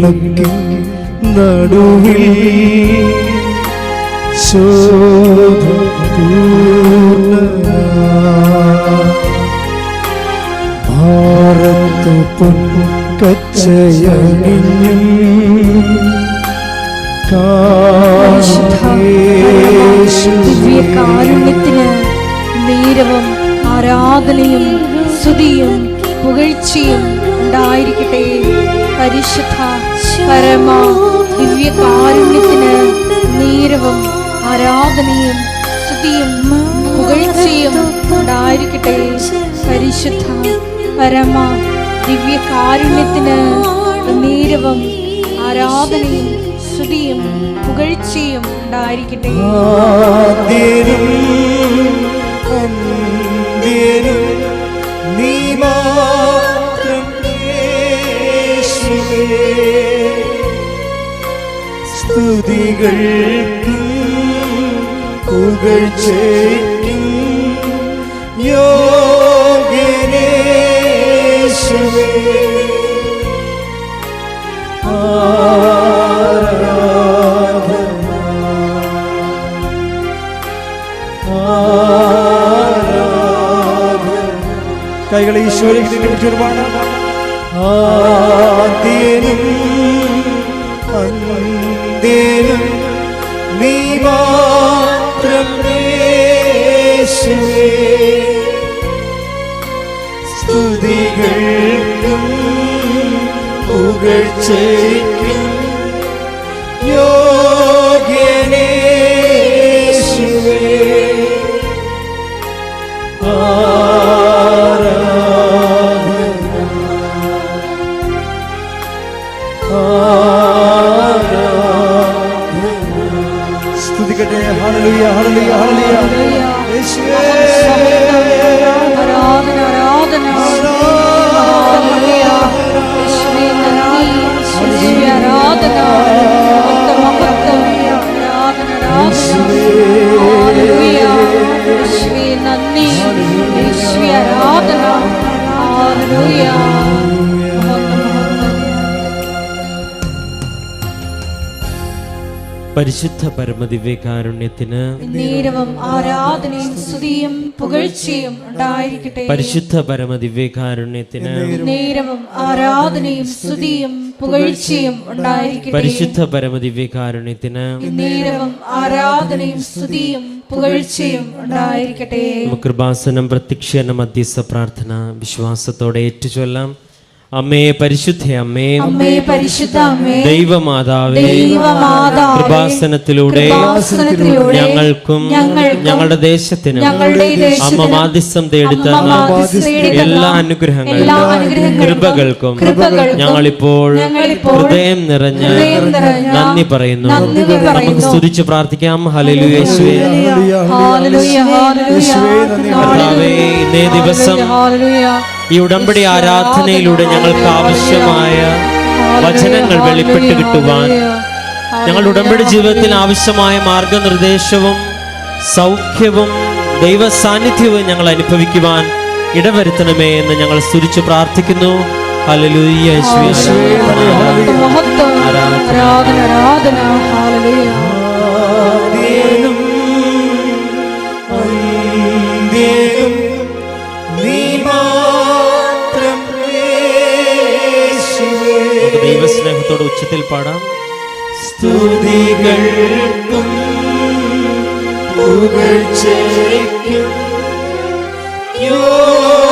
വിളക്കിൻ നടുവിൽ ഭാരത പൊൻകച്ചയണിഞ്ഞും കാരുണ്യത്തിന് നീരവും ആരാധനയും സ്തുതിയും പുകഴ്ചയും ഉണ്ടായിരിക്കട്ടെ. പരിശുദ്ധ പരമ ദിവ്യ കാരുണ്യത്തിന് നീരവും ആരാധനയും സ്തുതിയും പുകഴ്ചയും ഉണ്ടായിരിക്കട്ടെ. പരിശുദ്ധ പരമ ദിവ്യ കാരുണ്യത്തിന് നീരവും ആരാധനയും സ്തുതിയും പുകഴ്ചയും ഉണ്ടായിരിക്കട്ടെ. നീ മാത്രം യേശുവേ, സ്തുതികൾക്കും പുകഴ്ചയ്ക്കും യോഗ്യനേശുവേ. കൈകളെ ഈശോയിലേക്ക് നീട്ടിപ്പിടിച്ചൊരുപാട്. ആദ്യനും അന്ത്യനും നീ മാത്രം യേശുവേ, സ്തുതികൾക്കും പുകഴ്ചയ്ക്കും യോഗ്യനേശുവേ. സ്തുതിക്കട്ടെ. ഹല്ലേലൂയ ഹല്ലേലൂയ ഹല്ലേലൂയ. യേശുവേ ആരാധന ആരാധന യേശുവേ നന്ദി. യേശുവേ ആരാധന മഹത്വം ആരാധന ഹല്ലേലൂയ. യേശുവേ നന്ദി. യേശുവേ ആരാധന ഹല്ലേലൂയ. പരിശുദ്ധ പരമദിവ്യകാരുണ്യത്തിന് നീരവും ആരാധനയും സ്തുതിയും പുകഴ്ചയും ഉണ്ടായിരിക്കട്ടെ. പരിശുദ്ധ പരമദിവ്യകാരുണ്യത്തിന് നീരവും ആരാധനയും സ്തുതിയും പുകഴ്ചയും ഉണ്ടായിരിക്കട്ടെ. പരിശുദ്ധ പരമദിവ്യകാരുണ്യത്തിന് നീരവും ആരാധനയും സ്തുതിയും പുകഴ്ചയും ഉണ്ടായിരിക്കട്ടെ. കൃപാസനം പ്രത്യക്ഷീകരണ മധ്യസ്ഥ പ്രാർത്ഥന വിശ്വാസത്തോടെ ഏറ്റുചൊല്ലാം. അമ്മേ പരിശുദ്ധ അമ്മേ, അമ്മേ പരിശുദ്ധ അമ്മേ, ദൈവമാതാവേ, ദൈവമാതാവേ, കൃപാസനത്തിലൂടെ ഞങ്ങൾക്കും ഞങ്ങളുടെ ദേശത്തിനും അമ്മ മാധ്യസ്ഥം തേടിത്തന്ന എല്ലാ അനുഗ്രഹങ്ങൾക്കും കൃപകൾക്കും ഞങ്ങളിപ്പോൾ ഹൃദയം നിറഞ്ഞ് നന്ദി പറയുന്നു. നമുക്ക് സ്തുതിച്ച് പ്രാർത്ഥിക്കാം. ഹല്ലേലൂയ യേശുവേ. കർത്താവേ, ഇന്നേ ദിവസം ഈ ഉടമ്പടി ആരാധനയിലൂടെ ഞങ്ങൾക്ക് ആവശ്യമായ വചനങ്ങൾ വെളിപ്പെട്ട് കിട്ടുവാൻ, ഞങ്ങളുടെ ഉടമ്പടി ജീവിതത്തിൽ ആവശ്യമായ മാർഗനിർദ്ദേശവും സൗഖ്യവും ദൈവ സാന്നിധ്യവും ഞങ്ങൾ അനുഭവിക്കുവാൻ ഇടവരുത്തണമേ എന്ന് ഞങ്ങൾ സ്തുതിച്ച് പ്രാർത്ഥിക്കുന്നു. ഹല്ലേലൂയ യേശുവേ. ആരാധന ആരാധന ഹല്ലേലൂയ. ദൈവസ്നേഹത്തോടെ ഉച്ചത്തിൽ പാടാം. സ്തുതികൾക്കും പുകഴ്ചയ്ക്കും യോഗ്യനേശുവേ.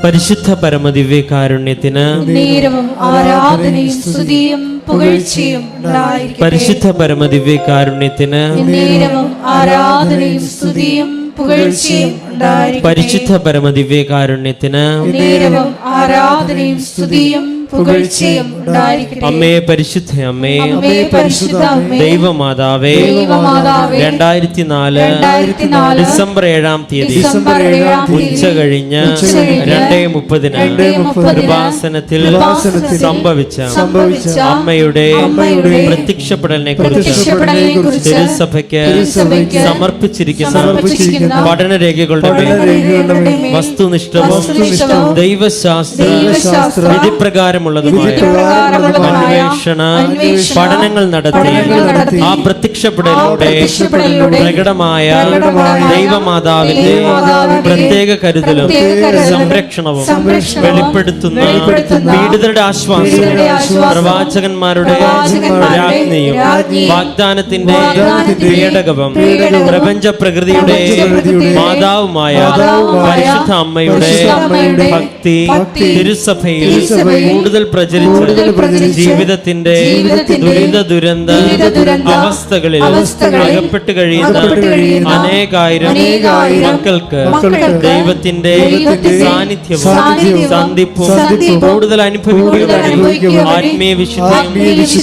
പരിശുദ്ധ പരമദിവ്യകാരുണ്യത്തിന് നീരവും ആരാധനയും സ്തുതിയും പുകഴ്ചയും ഉണ്ടായിരിക്കട്ടെ. പരിശുദ്ധ പരമദിവ്യകാരുണ്യത്തിന് നീരവും ആരാധനയും സ്തുതിയും പുകഴ്ചയും ഉണ്ടായിരിക്കട്ടെ. പരിശുദ്ധ പരമദിവ്യകാരുണ്യത്തിന് നീരവും ആരാധനയും സ്തുതിയും പുകഴ്ചയും ഉണ്ടായിരിക്കട്ടെ. അമ്മേ പരിശുദ്ധ അമ്മേ, അമ്മേ പരിശുദ്ധ അമ്മേ, ദൈവമാതാവേ, ദൈവമാതാവേ, 2004 ഡിസംബർ 7-ാം തീയതി ഡിസംബർ 7-ാം തീയതി ഉച്ച കഴിഞ്ഞ് ഉച്ചകഴിഞ്ഞ് 2:30 കൃപാസനത്തിൽ സംഭവിച്ച അമ്മയുടെ പ്രത്യക്ഷപ്പെടലിനെ കുറിച്ച് തിരുസഭയ്ക്ക് സമർപ്പിച്ചിരിക്കുന്ന പഠനരേഖകളുടെ വസ്തുനിഷ്ഠവും ദൈവശാസ്ത്ര വിധിപ്രകാരമുള്ളതുമായ അന്വേഷണ പഠനങ്ങൾ നടത്തി ആ പ്രത്യക്ഷപ്പെടലിലൂടെ പ്രകടമായ ദൈവമാതാവിന്റെ പ്രത്യേക കരുതലും സംരക്ഷണവും വെളിപ്പെടുത്തുന്ന പീഡിതരുടെ ആശ്വാസവും പ്രവാചകന്മാരുടെ രാജ്ഞിയും വാഗ്ദാനത്തിന്റെ പേടകവും പ്രപഞ്ച പ്രകൃതിയുടെ മാതാവുമായ പരിശുദ്ധ അമ്മയുടെ ഭക്തി തിരുസഭയിൽ കൂടുതൽ പ്രചരിച്ച് ജീവിതത്തിന്റെ ദുരിത അവസ്ഥകളിൽ അകപ്പെട്ട് കഴിയുന്ന അനേകായിരം മക്കൾക്ക് ദൈവത്തിന്റെ സാന്നിധ്യവും സന്ധിപ്പും കൂടുതൽ അനുഭവിക്കുകയും ആത്മീയ വിശുദ്ധിയും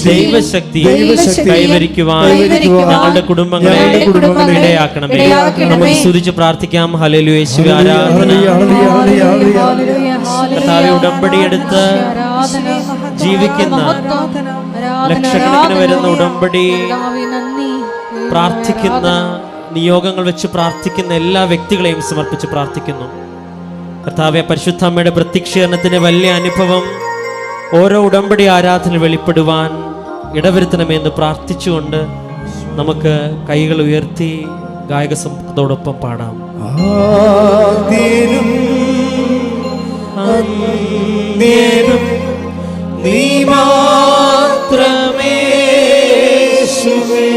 ദൈവശക്തിയും കൈവരിക്കുവാൻ ഞങ്ങളുടെ കുടുംബങ്ങളെ ഇടയാക്കണമേ. നമുക്ക് സ്തുതിച്ച് പ്രാർത്ഥിക്കാം. ഹല്ലേലൂയ. യേശുവേ ആരാധന. കർത്താവേ, ഉടമ്പടിയെടുത്ത് ജീവിക്കുന്ന ലക്ഷക്കണക്കിന് വരുന്ന ഉടമ്പടി പ്രാർത്ഥിക്കുന്ന നിയോഗങ്ങൾ വെച്ച് പ്രാർത്ഥിക്കുന്ന എല്ലാ വ്യക്തികളെയും സമർപ്പിച്ച് പ്രാർത്ഥിക്കുന്നു. കർത്താവേ, പരിശുദ്ധ അമ്മയുടെ പ്രത്യക്ഷീകരണത്തിന്റെ വലിയ അനുഭവം ഓരോ ഉടമ്പടി ആരാധന വെളിപ്പെടുവാൻ ഇടവരുത്തണമെന്ന് പ്രാർത്ഥിച്ചുകൊണ്ട് നമുക്ക് കൈകൾ ഉയർത്തി ഗായക സംഘത്തോടൊപ്പം പാടാം. നീ മാത്രമേ യേശുവേ,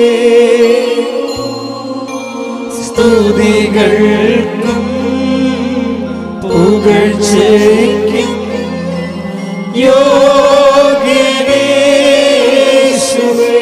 സ്തുതികൾക്കും പുകഴ്ചയ്ക്കും യോഗ്യനേ യേശുവേ.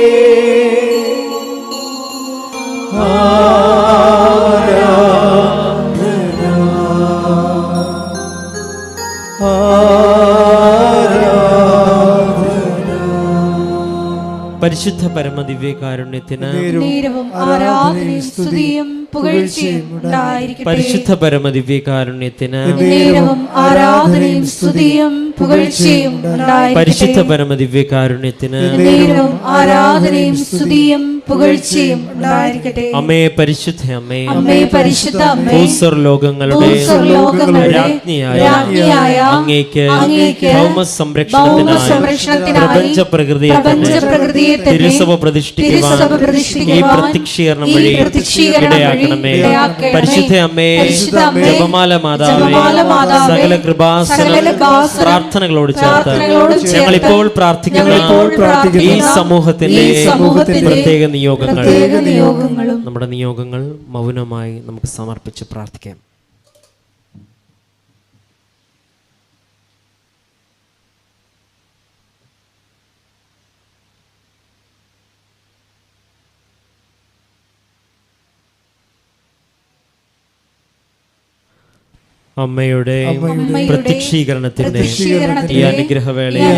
പരിശുദ്ധ പരമദിവ്യകാരുണ്യത്തിന് നേരവും ആരാധനയും സ്തുതിയും പുകഴ്ചയും ഉണ്ടായിരിക്കട്ടെ. പരിശുദ്ധ പരമദിവ്യകാരുണ്യത്തിന് നേരവും ആരാധനയും സ്തുതിയും പുകഴ്ചയും ഉണ്ടായിരിക്കട്ടെ. പരിശുദ്ധ പരമദിവ്യകാരുണ്യത്തിന് നേരവും ആരാധനയും സ്തുതിയും പുകഴ്ചയും ഉണ്ടായിരിക്കട്ടെ. അമ്മേ പരിശുദ്ധ അമ്മേ, അമ്മേ പരിശുദ്ധ അമ്മേ, ഭൂസ്വർലോകങ്ങളുടെ രാജ്ഞിയായ അങ്ങേക്ക് ഭൗമസംരക്ഷണത്തിനായി പ്രപഞ്ച പ്രകൃതിയെ തിരുസഭ പ്രതിഷ്ഠിക്കുവാൻ ഈ പ്രത്യക്ഷീകരണം വഴി ഇടയാക്കണമേ. പരിശുദ്ധ അമ്മേ, ജപമാല മാതാവേ, സകല കൃപാസന പ്രാർത്ഥനകളോട് ചേർത്ത് ഞങ്ങളിപ്പോൾ പ്രാർത്ഥിക്കുന്ന ഈ സമൂഹത്തിന്റെ പ്രത്യേക നിയോഗങ്ങളും നമ്മുടെ നിയോഗങ്ങൾ മൗനമായി നമുക്ക് സമർപ്പിച്ച് പ്രാർത്ഥിക്കാം. അമ്മയുടെ പ്രത്യക്ഷീകരണത്തിന്റെ ഈ അനുഗ്രഹവേളയിൽ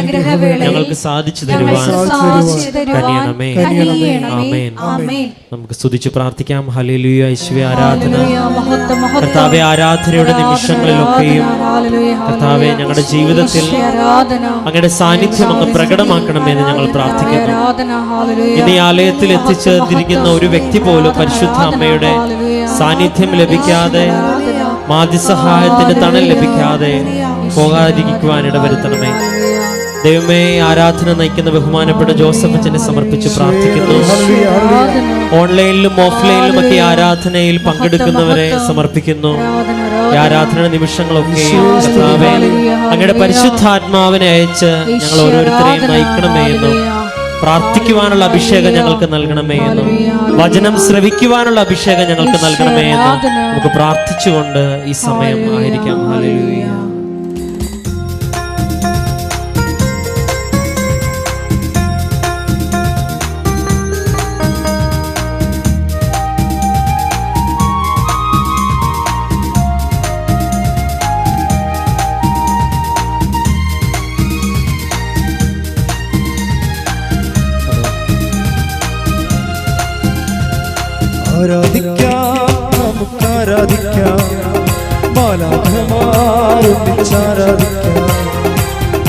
ഞങ്ങൾക്ക് സാധിച്ചു തരുവാൻ കനിയണമേ. ആമേൻ. നമുക്ക് സ്തുതിച്ച് പ്രാർത്ഥിക്കാം. ഹല്ലേലൂയ. യേശുവേ ആരാധന. കർത്താവേ, ആരാധനയുടെ നിമിഷങ്ങളിലൊക്കെയും കർത്താവേ, ഞങ്ങളുടെ ജീവിതത്തിൽ അങ്ങയുടെ സാന്നിധ്യം അങ്ങ് പ്രകടമാക്കണമെന്ന് ഞങ്ങൾ പ്രാർത്ഥിക്കുന്നു. ഇന്ന് ഈ ആലയത്തിൽ എത്തിച്ചേർന്നിരിക്കുന്ന ഒരു വ്യക്തി പോലും പരിശുദ്ധ അമ്മയുടെ സാന്നിധ്യം ലഭിക്കാതെ, മാധ്യസഹായത്തിന്റെ തണൽ ലഭിക്കാതെ പോകാതിരിക്കുവാൻ ഇടവരുത്തണമേ. ദൈവമേ, ആരാധന നയിക്കുന്ന ബഹുമാനപ്പെട്ട ജോസഫ് അച്ഛനെ സമർപ്പിച്ച് പ്രാർത്ഥിക്കുന്നു. ഓൺലൈനിലും ഓഫ്ലൈനിലും ഒക്കെ ആരാധനയിൽ പങ്കെടുക്കുന്നവരെ സമർപ്പിക്കുന്നു. ഈ ആരാധന നിമിഷങ്ങളൊക്കെ കർത്താവേ, അങ്ങയുടെ പരിശുദ്ധാത്മാവിനെ അയച്ച് ഞങ്ങൾ ഓരോരുത്തരെയും നയിക്കണമേ എന്നും, പ്രാർത്ഥിക്കുവാനുള്ള അഭിഷേകം ഞങ്ങൾക്ക് നൽകണമേ എന്നും, വചനം ശ്രവിക്കുവാനുള്ള അഭിഷേകം ഞങ്ങൾക്ക് നൽകണമേ എന്നും നമുക്ക് പ്രാർത്ഥിച്ചുകൊണ്ട് ഈ സമയം ആയിരിക്കാം. ഹല്ലേലൂയ. ആരാധിക്കാം, നമുക്ക് ആരാധിക്കാം, മാലാഖമാരൊന്നിച്ചാരാധിക്കാം.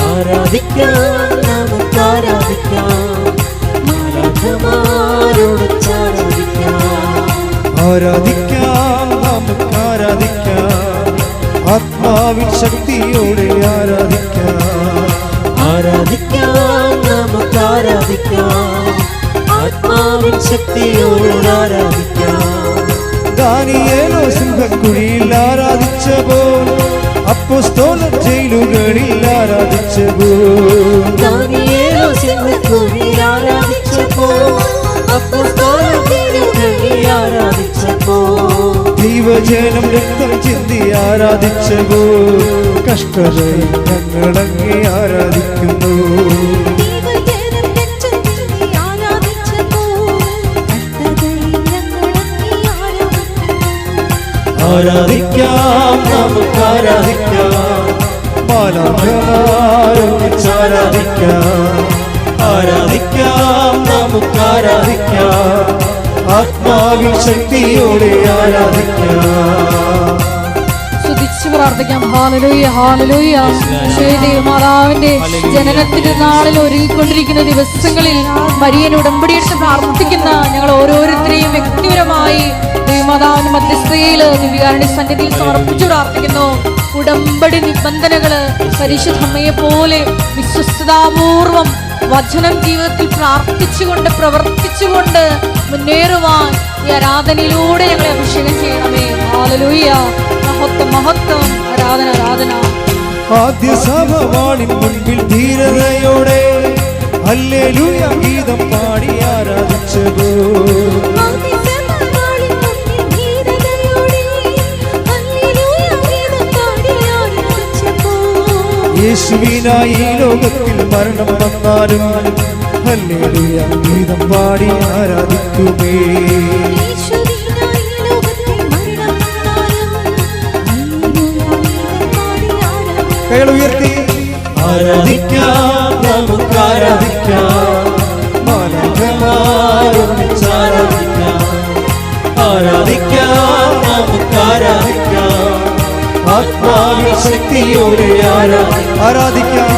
ആരാധിക്കാം, നമുക്ക് ആരാധിക്കാം, മാലാഖമാരോടൊച്ചാരാധിക്കാം. ആരാധിക്കാം, നമുക്ക് ആരാധിക്കാം, ആത്മാവിൻ ശക്തിയോടെ ആരാധിക്കാം. ആരാധിക്കാം, നമുക്ക് ആരാധിക്കാം, ആത്മാവിൻ ശക്തിയോട് ആരാധിക്കാം. ദാനിയേലോ സിംഹക്കുഴിയിൽ ആരാധിച്ചപ്പോൾ, അപ്പോസ്തലർ ജയിലുകളിൽ ആരാധിച്ചപ്പോൾ, ദാനിയേലോ സിംഹക്കുഴിയിൽ ആരാധിച്ചപ്പോൾ, അപ്പോസ്തലർ ജയിലുകളിൽ ആരാധിച്ചപ്പോൾ, ദൈവജനം രക്തം ചിന്തി ആരാധിച്ചപ്പോൾ, കഷ്ടതയിൽ ഞങ്ങളങ്ങേ ആരാധിക്കുന്നു. ആരാധിക്കാം, നമുക്ക് ആരാധിക്കാം, മാലാഖമാരൊന്നിച്ചാരാധിക്കാം. ആരാധിക്കാം, നമുക്ക് ആരാധിക്കാം, ആത്മാവിൻ ശക്തിയോടെ ആരാധിക്കാം. സ്തുതിച്ച് പ്രാർത്ഥിക്കാം. Hallelujah, hallelujah. മാതാവിന്റെ ജനനത്തിന്റെ നാളിൽ ഒരുങ്ങിക്കൊണ്ടിരിക്കുന്ന ദിവസങ്ങളിൽ മരിയൻ ഉടമ്പടിയെടുത്ത് പ്രാർത്ഥിക്കുന്ന ഞങ്ങൾ ഓരോരുത്തരെയും വ്യക്തിപരമായി ദൈവമാതാവിന്റെ മധ്യസ്ഥയിൽ ദിവ്യകാരുണ്യ സന്നിധിയിൽ സമർപ്പിച്ചു പ്രാർത്ഥിക്കുന്നു. ഉടമ്പടി നിബന്ധനകള് പരിശുദ്ധ അമ്മയെ പോലെ വിശ്വസ്തതാപൂർവം വചനം ജീവിതത്തിൽ പ്രാർത്ഥിച്ചുകൊണ്ട് പ്രവർത്തിച്ചുകൊണ്ട് മുന്നേറുവാൻ ഈ ആരാധനയിലൂടെ ഞങ്ങളെ അഭിഷേകം ചെയ്യണമേ. ഹല്ലേലൂയ. മഹത്വം, മഹത്വം. ആരാധന, ആരാധന. ആദ്യ സഭവാളിൻ മുൻപിൽ ധീരതയോടെ ഹല്ലേലൂയ ഗീതം പാടി ആരാധിച്ചപ്പോൾ, യേശുവിനായി ഈ ലോകത്തിൽ മരണം വന്നാലും ഹല്ലേലൂയ ഗീതം പാടി ആരാധിക്കുമേ. കൈകൾ ഉയർത്തി ആരാധിക്കാം, നമുക്ക് ആരാധിക്കാം, മാലാഖമാരൊന്നിച്ചാരാധിക്കാം. ആരാധിക്കാം, നമുക്ക് ആരാധിക്കാം, ആത്മാവിൻ ശക്തിയോടെ ആരാധിക്കാം.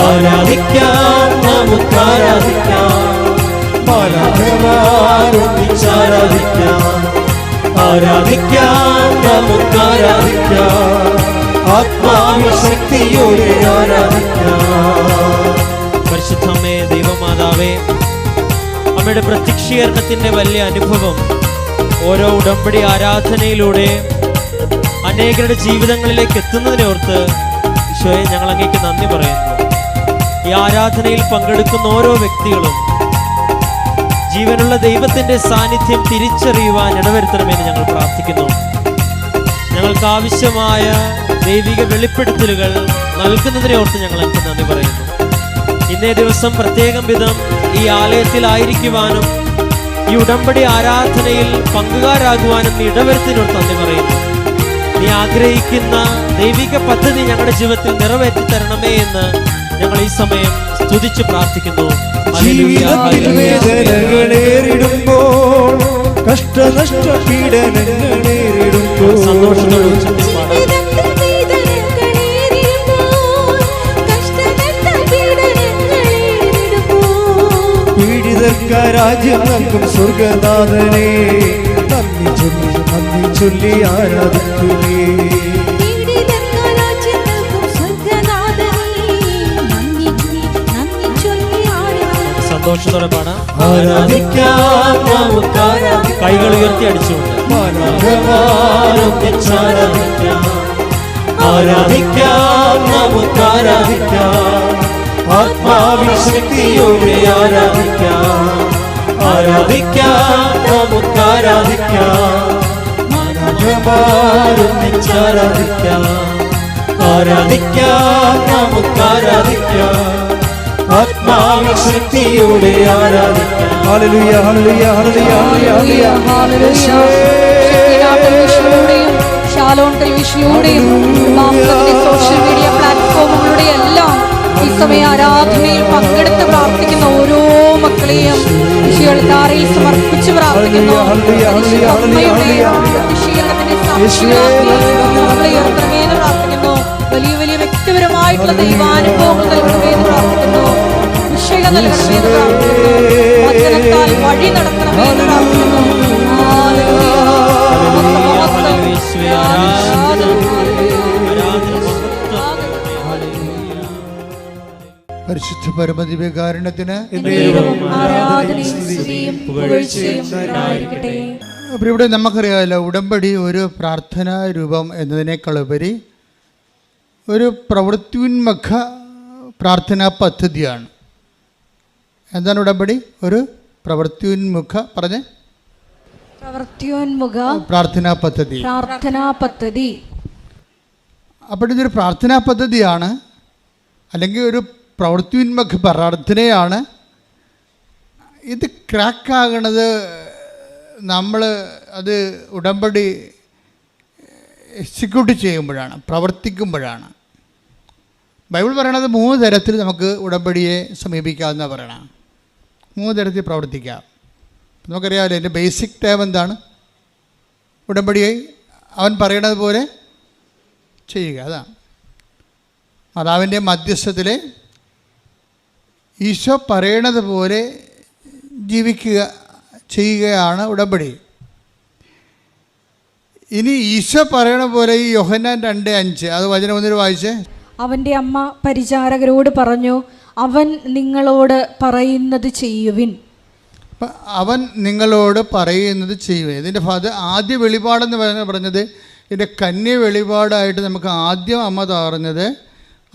ആരാധിക്കാം, നമുക്ക് ആരാധിക്കാം, മാലാഖമാരൊന്നിച്ചാരാധിക്കാം. ആരാധിക്കാം, നമുക്ക് ആരാധിക്കാം, ആത്മാവിൻ ശക്തിയോടെ ആരാധിക്കാം. പരിശുദ്ധ അമ്മേ, ദൈവമാതാവേ, അമ്മയുടെ പ്രത്യക്ഷീകരണത്തിന്റെ വലിയ അനുഭവം ഓരോ ഉടമ്പടി ആരാധനയിലൂടെ അനേകരുടെ ജീവിതങ്ങളിലേക്ക് എത്തുന്നതിനെ ഓർത്ത് ഈശോയെ ഞങ്ങൾ അങ്ങേക്ക് നന്ദി പറയുന്നു. ഈ ആരാധനയിൽ പങ്കെടുക്കുന്ന ഓരോ വ്യക്തികളും ജീവനുള്ള ദൈവത്തിന്റെ സാന്നിധ്യം തിരിച്ചറിയുവാൻ ഇടവരുത്തണമെന്ന് ഞങ്ങൾ പ്രാർത്ഥിക്കുന്നു. ഞങ്ങൾക്ക് ആവശ്യമായ ദൈവിക വെളിപ്പെടുത്തലുകൾ നൽകുന്നതിനെ ഓർത്ത് ഞങ്ങൾ അങ്ങേക്ക് നന്ദി പറയുന്നു. ഇന്നേ ദിവസം പ്രത്യേകം വിധം ഈ ആലയത്തിലായിരിക്കുവാനും ഈ ഉടമ്പടി ആരാധനയിൽ പങ്കുകാരാകുവാനും നീ ഇടവരുത്തിനോട് നന്ദി പറയുന്നു. നീ ആഗ്രഹിക്കുന്ന ദൈവിക പദ്ധതി ഞങ്ങളുടെ ജീവിതത്തിൽ നിറവേറ്റി തരണമേ എന്ന് ഞങ്ങൾ ഈ സമയം സ്തുതിച്ച് പ്രാർത്ഥിക്കുന്നു. ജീവിതത്തിൽ വേദനകളേറിടുമ്പോൾ, കഷ്ടനഷ്ട പീഡനങ്ങളേറിടുമ്പോൾ, സന്തോഷത്തോടെ ഉച്ചത്തിൽ പാടാം. പീഡിതർക്കായി രാജ്യം നൽകും സ്വർഗനാഥനെ നന്ദി ചൊല്ലി ആരാധിക്കുമേ. സന്തോഷത്തോടെ പാടാം. ആരാധിക്കാം, നമുക്ക് ആരാധിക്കാം, കൈകൾ ഉയർത്തി അടിച്ചുകൊണ്ട് ആരാധിക്കാം, നമുക്ക് ആരാധിക്കാം, ആത്മാവിൻ ശക്തിയോടെ ആരാധിക്കാം. ആരാധിക്കാം, നമുക്ക് ആരാധിക്കാം, മാലാഖമാരൊന്നിച്ചാരാധിക്കാം. ആരാധിക്കാം, നമുക്ക് ആരാധിക്കാം, ആത്മാവിൻ ശക്തിയോടെ ആരാധിക്കാം. ഹല്ലേലൂയ, ഹല്ലേലൂയ, ഹല്ലേലൂയ, ഹല്ലേലൂയ. ഷാലോൺ ടെലിവിഷനിലൂടെയും സോഷ്യൽ മീഡിയ പ്ലാറ്റ്ഫോമുകളുടെ എല്ലാം ഈ സമയ ആരാധനയിൽ പങ്കെടുത്ത് പ്രാർത്ഥിക്കുന്ന ഓരോ മക്കളെയും കുഞ്ഞുങ്ങൾ താരയിൽ സമർപ്പിച്ച് പ്രാർത്ഥിക്കുന്നു. അമ്മയുടെ പ്രതിഷേധത്തിന്റെ സാക്ഷികളാക്കി ഉയർത്തണമെന്ന് പ്രാർത്ഥിക്കുന്നു. വലിയ വലിയ വ്യക്തിപരമായിട്ടുള്ള ദൈവാനുഭവങ്ങൾ നൽകണമെന്ന് പ്രാർത്ഥിക്കുന്നു. അഭിഷേകം നൽകണമെന്ന് പ്രാർത്ഥിക്കുന്നു. വചനത്താൽ വഴി നടത്തണമെന്ന് പ്രാർത്ഥിക്കുന്നു. പരിശുദ്ധ പരമദിവ്യകാരുണ്യത്തിന് ഇവിടെ നമുക്കറിയാമല്ലോ, ഉടമ്പടി ഒരു പ്രാർത്ഥനാ രൂപം എന്നതിനേക്കാളുപരി ഒരു പ്രവൃത്തിയുന്മുഖ പ്രാർത്ഥനാ പദ്ധതിയാണ്. എന്താണ് ഉടമ്പടി? ഒരു പ്രവൃത്തിയുന്മുഖ പ്രാർത്ഥനാ പദ്ധതി. അപ്പോൾ ഇതൊരു പ്രാർത്ഥനാ പദ്ധതിയാണ്, അല്ലെങ്കിൽ ഒരു പ്രവൃത്തിയുന്മുഖ പ്രാർത്ഥനയാണ്. ഇത് ക്രാക്കാകണത് നമ്മൾ അത് ഉടമ്പടി എക്സിക്യൂട്ട് ചെയ്യുമ്പോഴാണ്, പ്രവർത്തിക്കുമ്പോഴാണ്. ബൈബിൾ പറയണത് 3 തരത്തിൽ നമുക്ക് ഉടമ്പടിയെ സമീപിക്കാമെന്ന് പറയണം. 3 തരത്തിൽ പ്രവർത്തിക്കാം. നമുക്കറിയാമല്ലോ, എൻ്റെ ബേസിക് ടേം എന്താണ്? ഉടമ്പടിയെ അവൻ പറയണത് പോലെ ചെയ്യുക. അതാണ് മാതാവിൻ്റെ മധ്യസ്ഥത്തിൽ ഈശോ പറയണത് പോലെ ജീവിക്കുക, ചെയ്യുകയാണ് ഉടമ്പടി. ഇനി ഈശോ പറയണ പോലെ ഈ യോഹന്നാൻ 2:5 അത് വചനം ഒന്നിന് വായിച്ചേ. അവൻ്റെ അമ്മ പരിചാരകരോട് പറഞ്ഞു, അവൻ നിങ്ങളോട് പറയുന്നത് ചെയ്യുവിൻ. അവൻ നിങ്ങളോട് പറയുന്നത് ചെയ്യുവിൻ. ഇതിൻ്റെ ആദ്യ വെളിപാടെന്ന് പറഞ്ഞത്, ഇതിൻ്റെ കന്യ വെളിപാടായിട്ട് നമുക്ക് ആദ്യം അമ്മ പറഞ്ഞത്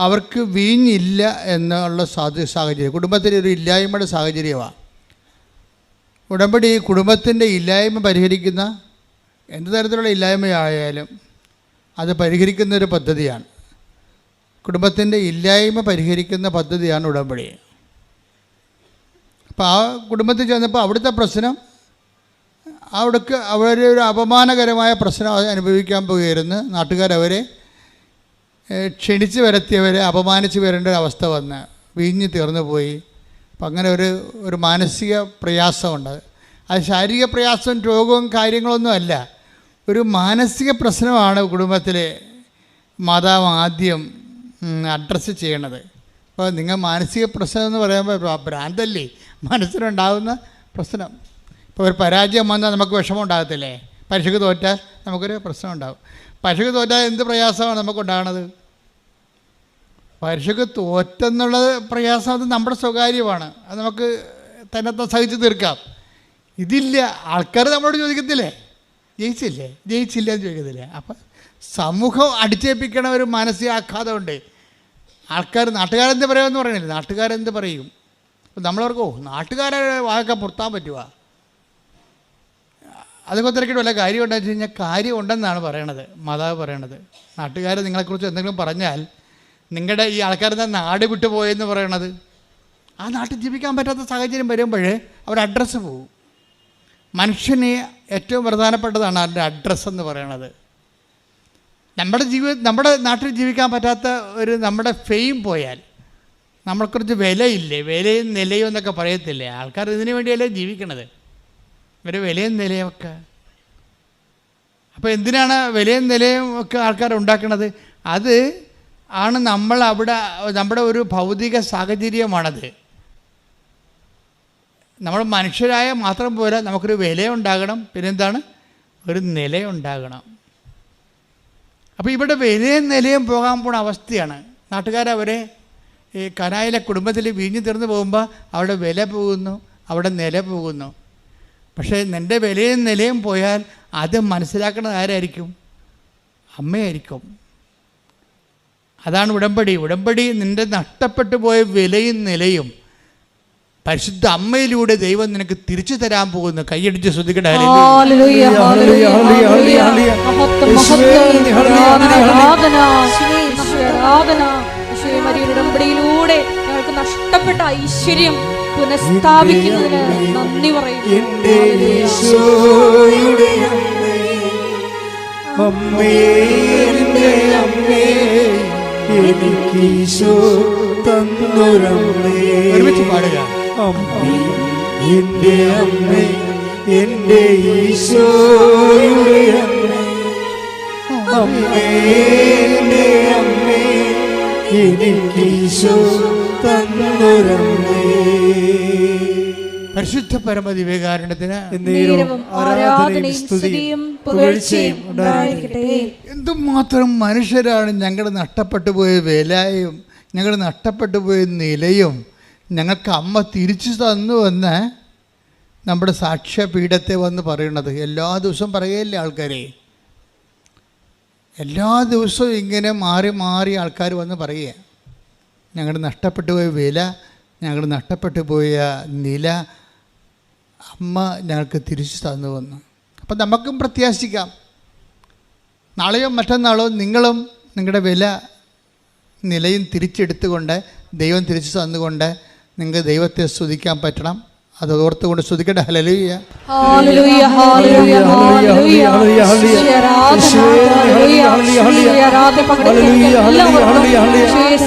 അവർക്ക് വീഞ്ഞില്ല എന്നുള്ള സാഹചര്യം, കുടുംബത്തിൻ്റെ ഒരു ഇല്ലായ്മയുടെ സാഹചര്യമാണ്. ഉടമ്പടി കുടുംബത്തിൻ്റെ ഇല്ലായ്മ പരിഹരിക്കുന്ന, എന്ത് തരത്തിലുള്ള ഇല്ലായ്മയായാലും അത് പരിഹരിക്കുന്ന ഒരു പദ്ധതിയാണ്. കുടുംബത്തിൻ്റെ ഇല്ലായ്മ പരിഹരിക്കുന്ന പദ്ധതിയാണ് ഉടമ്പടി. അപ്പോൾ ആ കുടുംബത്തിൽ ചെന്നപ്പോൾ അവിടുത്തെ പ്രശ്നം, അവരെ ഒരു അപമാനകരമായ പ്രശ്നം അനുഭവിക്കാൻ പോയിരുന്നു. നാട്ടുകാരവരെ ക്ഷണിച്ച് വരുത്തിയവരെ അപമാനിച്ച് വരേണ്ട ഒരു അവസ്ഥ വന്ന് വീഞ്ഞ് തീർന്നു പോയി. അപ്പം അങ്ങനെ ഒരു മാനസിക പ്രയാസമുണ്ട്. അത് ശാരീരിക പ്രയാസവും രോഗവും കാര്യങ്ങളൊന്നും അല്ല, ഒരു മാനസിക പ്രശ്നമാണ് കുടുംബത്തിലെ മാതാവ് ആദ്യം അഡ്രസ്സ് ചെയ്യണത്. അപ്പോൾ നിങ്ങൾ മാനസിക പ്രശ്നം എന്ന് പറയുമ്പോൾ ഭ്രാന്തല്ലേ മനസ്സിലുണ്ടാകുന്ന പ്രശ്നം. ഇപ്പോൾ ഒരു പരാജയം വന്നാൽ നമുക്ക് വിഷമം ഉണ്ടാകത്തില്ലേ? പരീക്ഷയ്ക്ക് തോറ്റാൽ നമുക്കൊരു പ്രശ്നം ഉണ്ടാകും. പരീക്ഷയ്ക്ക് തോറ്റാൽ എന്ത് പ്രയാസമാണ് നമുക്കുണ്ടാകണത്? പരീക്ഷയ്ക്ക് തോറ്റെന്നുള്ളത് പ്രയാസം, അത് നമ്മുടെ സ്വകാര്യമാണ്, അത് നമുക്ക് തന്നെ സഹിച്ച് തീർക്കാം. ഇതില്ല, ആൾക്കാർ നമ്മളോട് ചോദിക്കത്തില്ലേ, ജയിച്ചില്ല എന്ന് ചോദിക്കത്തില്ലേ? അപ്പം സമൂഹം അടിച്ചേൽപ്പിക്കണ ഒരു മാനസികാഘാതമുണ്ട്. നാട്ടുകാരെന്ത് പറയുമെന്ന് പറയണില്ല, നാട്ടുകാരെന്ത് പറയും? അപ്പം നമ്മളവർക്ക് നാട്ടുകാരെ വായൊക്കെ പുറത്താൻ പറ്റുക? അതൊക്കെ തിരക്കിയിട്ട് വല്ല കാര്യം ഉണ്ടെന്ന് വെച്ച് കഴിഞ്ഞാൽ കാര്യം ഉണ്ടെന്നാണ് പറയണത്, മാതാവ് പറയണത്. നാട്ടുകാർ നിങ്ങളെക്കുറിച്ച് എന്തെങ്കിലും പറഞ്ഞാൽ നിങ്ങളുടെ ഈ ആൾക്കാരെന്താ നാട് വിട്ടു പോയെന്ന് പറയണത്? ആ നാട്ടിൽ ജീവിക്കാൻ പറ്റാത്ത സാഹചര്യം വരുമ്പോൾ അവർ അഡ്രസ്സ് പോകും. മനുഷ്യന് ഏറ്റവും പ്രധാനപ്പെട്ടതാണ് അതിൻ്റെ അഡ്രസ്സെന്ന് പറയണത്. നമ്മുടെ നാട്ടിൽ ജീവിക്കാൻ പറ്റാത്ത നമ്മുടെ ഫെയിം പോയാൽ നമ്മളെക്കുറിച്ച് വിലയില്ലേ, വിലയും നിലയും എന്നൊക്കെ പറയത്തില്ലേ? ആൾക്കാർ ഇതിനു വേണ്ടിയല്ലേ ജീവിക്കണത്, ഇവർ വിലയും നിലയൊക്കെ. അപ്പോൾ എന്തിനാണ് വിലയും നിലയും ഒക്കെ ആൾക്കാർ ഉണ്ടാക്കണത്? അത് ആണ് നമ്മുടെ ഒരു ഭൗതിക സാഹചര്യമാണത്. നമ്മൾ മനുഷ്യരായ മാത്രം പോരാ, നമുക്കൊരു വിലയുണ്ടാകണം, പിന്നെന്താണ്, ഒരു നിലയുണ്ടാകണം. അപ്പോൾ ഇവിടെ വിലയും നിലയും പോകാൻ പോണ അവസ്ഥയാണ്. നാട്ടുകാരവരെ ഈ കനായിലെ കുടുംബത്തിൽ വീഞ്ഞു തീർന്നു പോകുമ്പോൾ അവിടെ വില പോകുന്നു, അവിടെ നില പോകുന്നു. പക്ഷേ നിൻ്റെ വിലയും നിലയും പോയാൽ അത് മനസ്സിലാക്കുന്നത് ആരായിരിക്കും? അമ്മയായിരിക്കും. അതാണ് ഉടമ്പടി. ഉടമ്പടി നിൻ്റെ നഷ്ടപ്പെട്ടു പോയ വിലയും നിലയും പരിശുദ്ധ അമ്മയിലൂടെ ദൈവം നിനക്ക് തിരിച്ചു തരാൻ പോകുന്നു. കൈയടിച്ച് ശ്രദ്ധിക്കട്ടെ. ഉടമ്പടിയിലൂടെ ഞങ്ങൾക്ക് നഷ്ടപ്പെട്ട ഐശ്വര്യം പുനഃസ്ഥാപിക്കുന്നതിന് നന്ദി പറയുന്നു. ഒരുമിച്ച് പാടുക. എൻ്റെ അമ്മേ, എൻ്റെ ഈശോയുടെ അമ്മേ, അമ്മേ, എൻ്റെ അമ്മേ, എനിക്ക് ഈശോ തന്നൊരമ്മേ. പരിശുദ്ധ പരമദിവ്യകാരുണ്യത്തിന് നേരവും ആരാധനയും സ്തുതിയും പുകഴ്ചയും ഉണ്ടായിരിക്കട്ടെ. എന്തുമാത്രം മനുഷ്യരാണ് ഞങ്ങൾ നഷ്ടപ്പെട്ടു പോയ വിലയും ഞങ്ങൾ നഷ്ടപ്പെട്ടു പോയ നിലയും ഞങ്ങൾക്ക് അമ്മ തിരിച്ചു തന്നുവെന്ന് നമ്മുടെ സാക്ഷ്യപീഠത്തെ വന്ന് പറയുന്നത്. എല്ലാ ദിവസവും പറയുകയില്ലേ ആൾക്കാരെ? എല്ലാ ദിവസവും ഇങ്ങനെ മാറി മാറി ആൾക്കാർ വന്ന് പറയുക, ഞങ്ങൾ നഷ്ടപ്പെട്ടു പോയ വില, ഞങ്ങൾ നഷ്ടപ്പെട്ടു പോയ നില അമ്മ ഞങ്ങൾക്ക് തിരിച്ചു തന്നുവെന്ന്. അപ്പം നമുക്കും പ്രത്യാശിക്കാം, നാളെയോ മറ്റന്നാളോ നിങ്ങളും നിങ്ങളുടെ വില നിലയും തിരിച്ചെടുത്തുകൊണ്ട് ദൈവം തിരിച്ചു തന്നുകൊണ്ട് നിങ്ങൾക്ക് ദൈവത്തെ സ്തുതിക്കാൻ പറ്റണം. അത് ഓർത്തുകൊണ്ട് സ്തുതിക്കട്ടെ. ഹല്ലേലൂയ, ഹല്ലേലൂയ, ഹല്ലേലൂയ, ഹല്ലേലൂയ.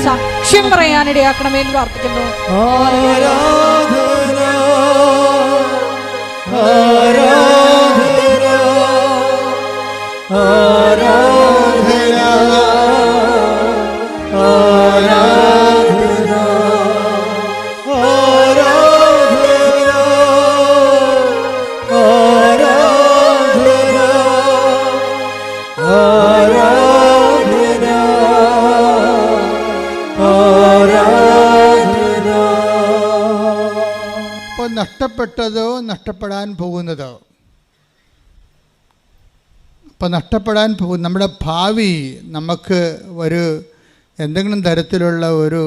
സാക്ഷ്യം പറയാനിടയാക്കണമെന്ന് പ്രാർത്ഥിക്കുന്നു. ആരാധന, ആരാധന, ആരാധന, ആരാധന, ആരാധന, ആരാധന. അപ്പോൾ നഷ്ടപ്പെട്ടതോ നഷ്ടപ്പെടാൻ പോകുന്നതോ, അപ്പോൾ നഷ്ടപ്പെടാൻ പോകും നമ്മുടെ ഭാവി നമുക്ക് ഒരു എന്തെങ്കിലും തരത്തിലുള്ള ഒരു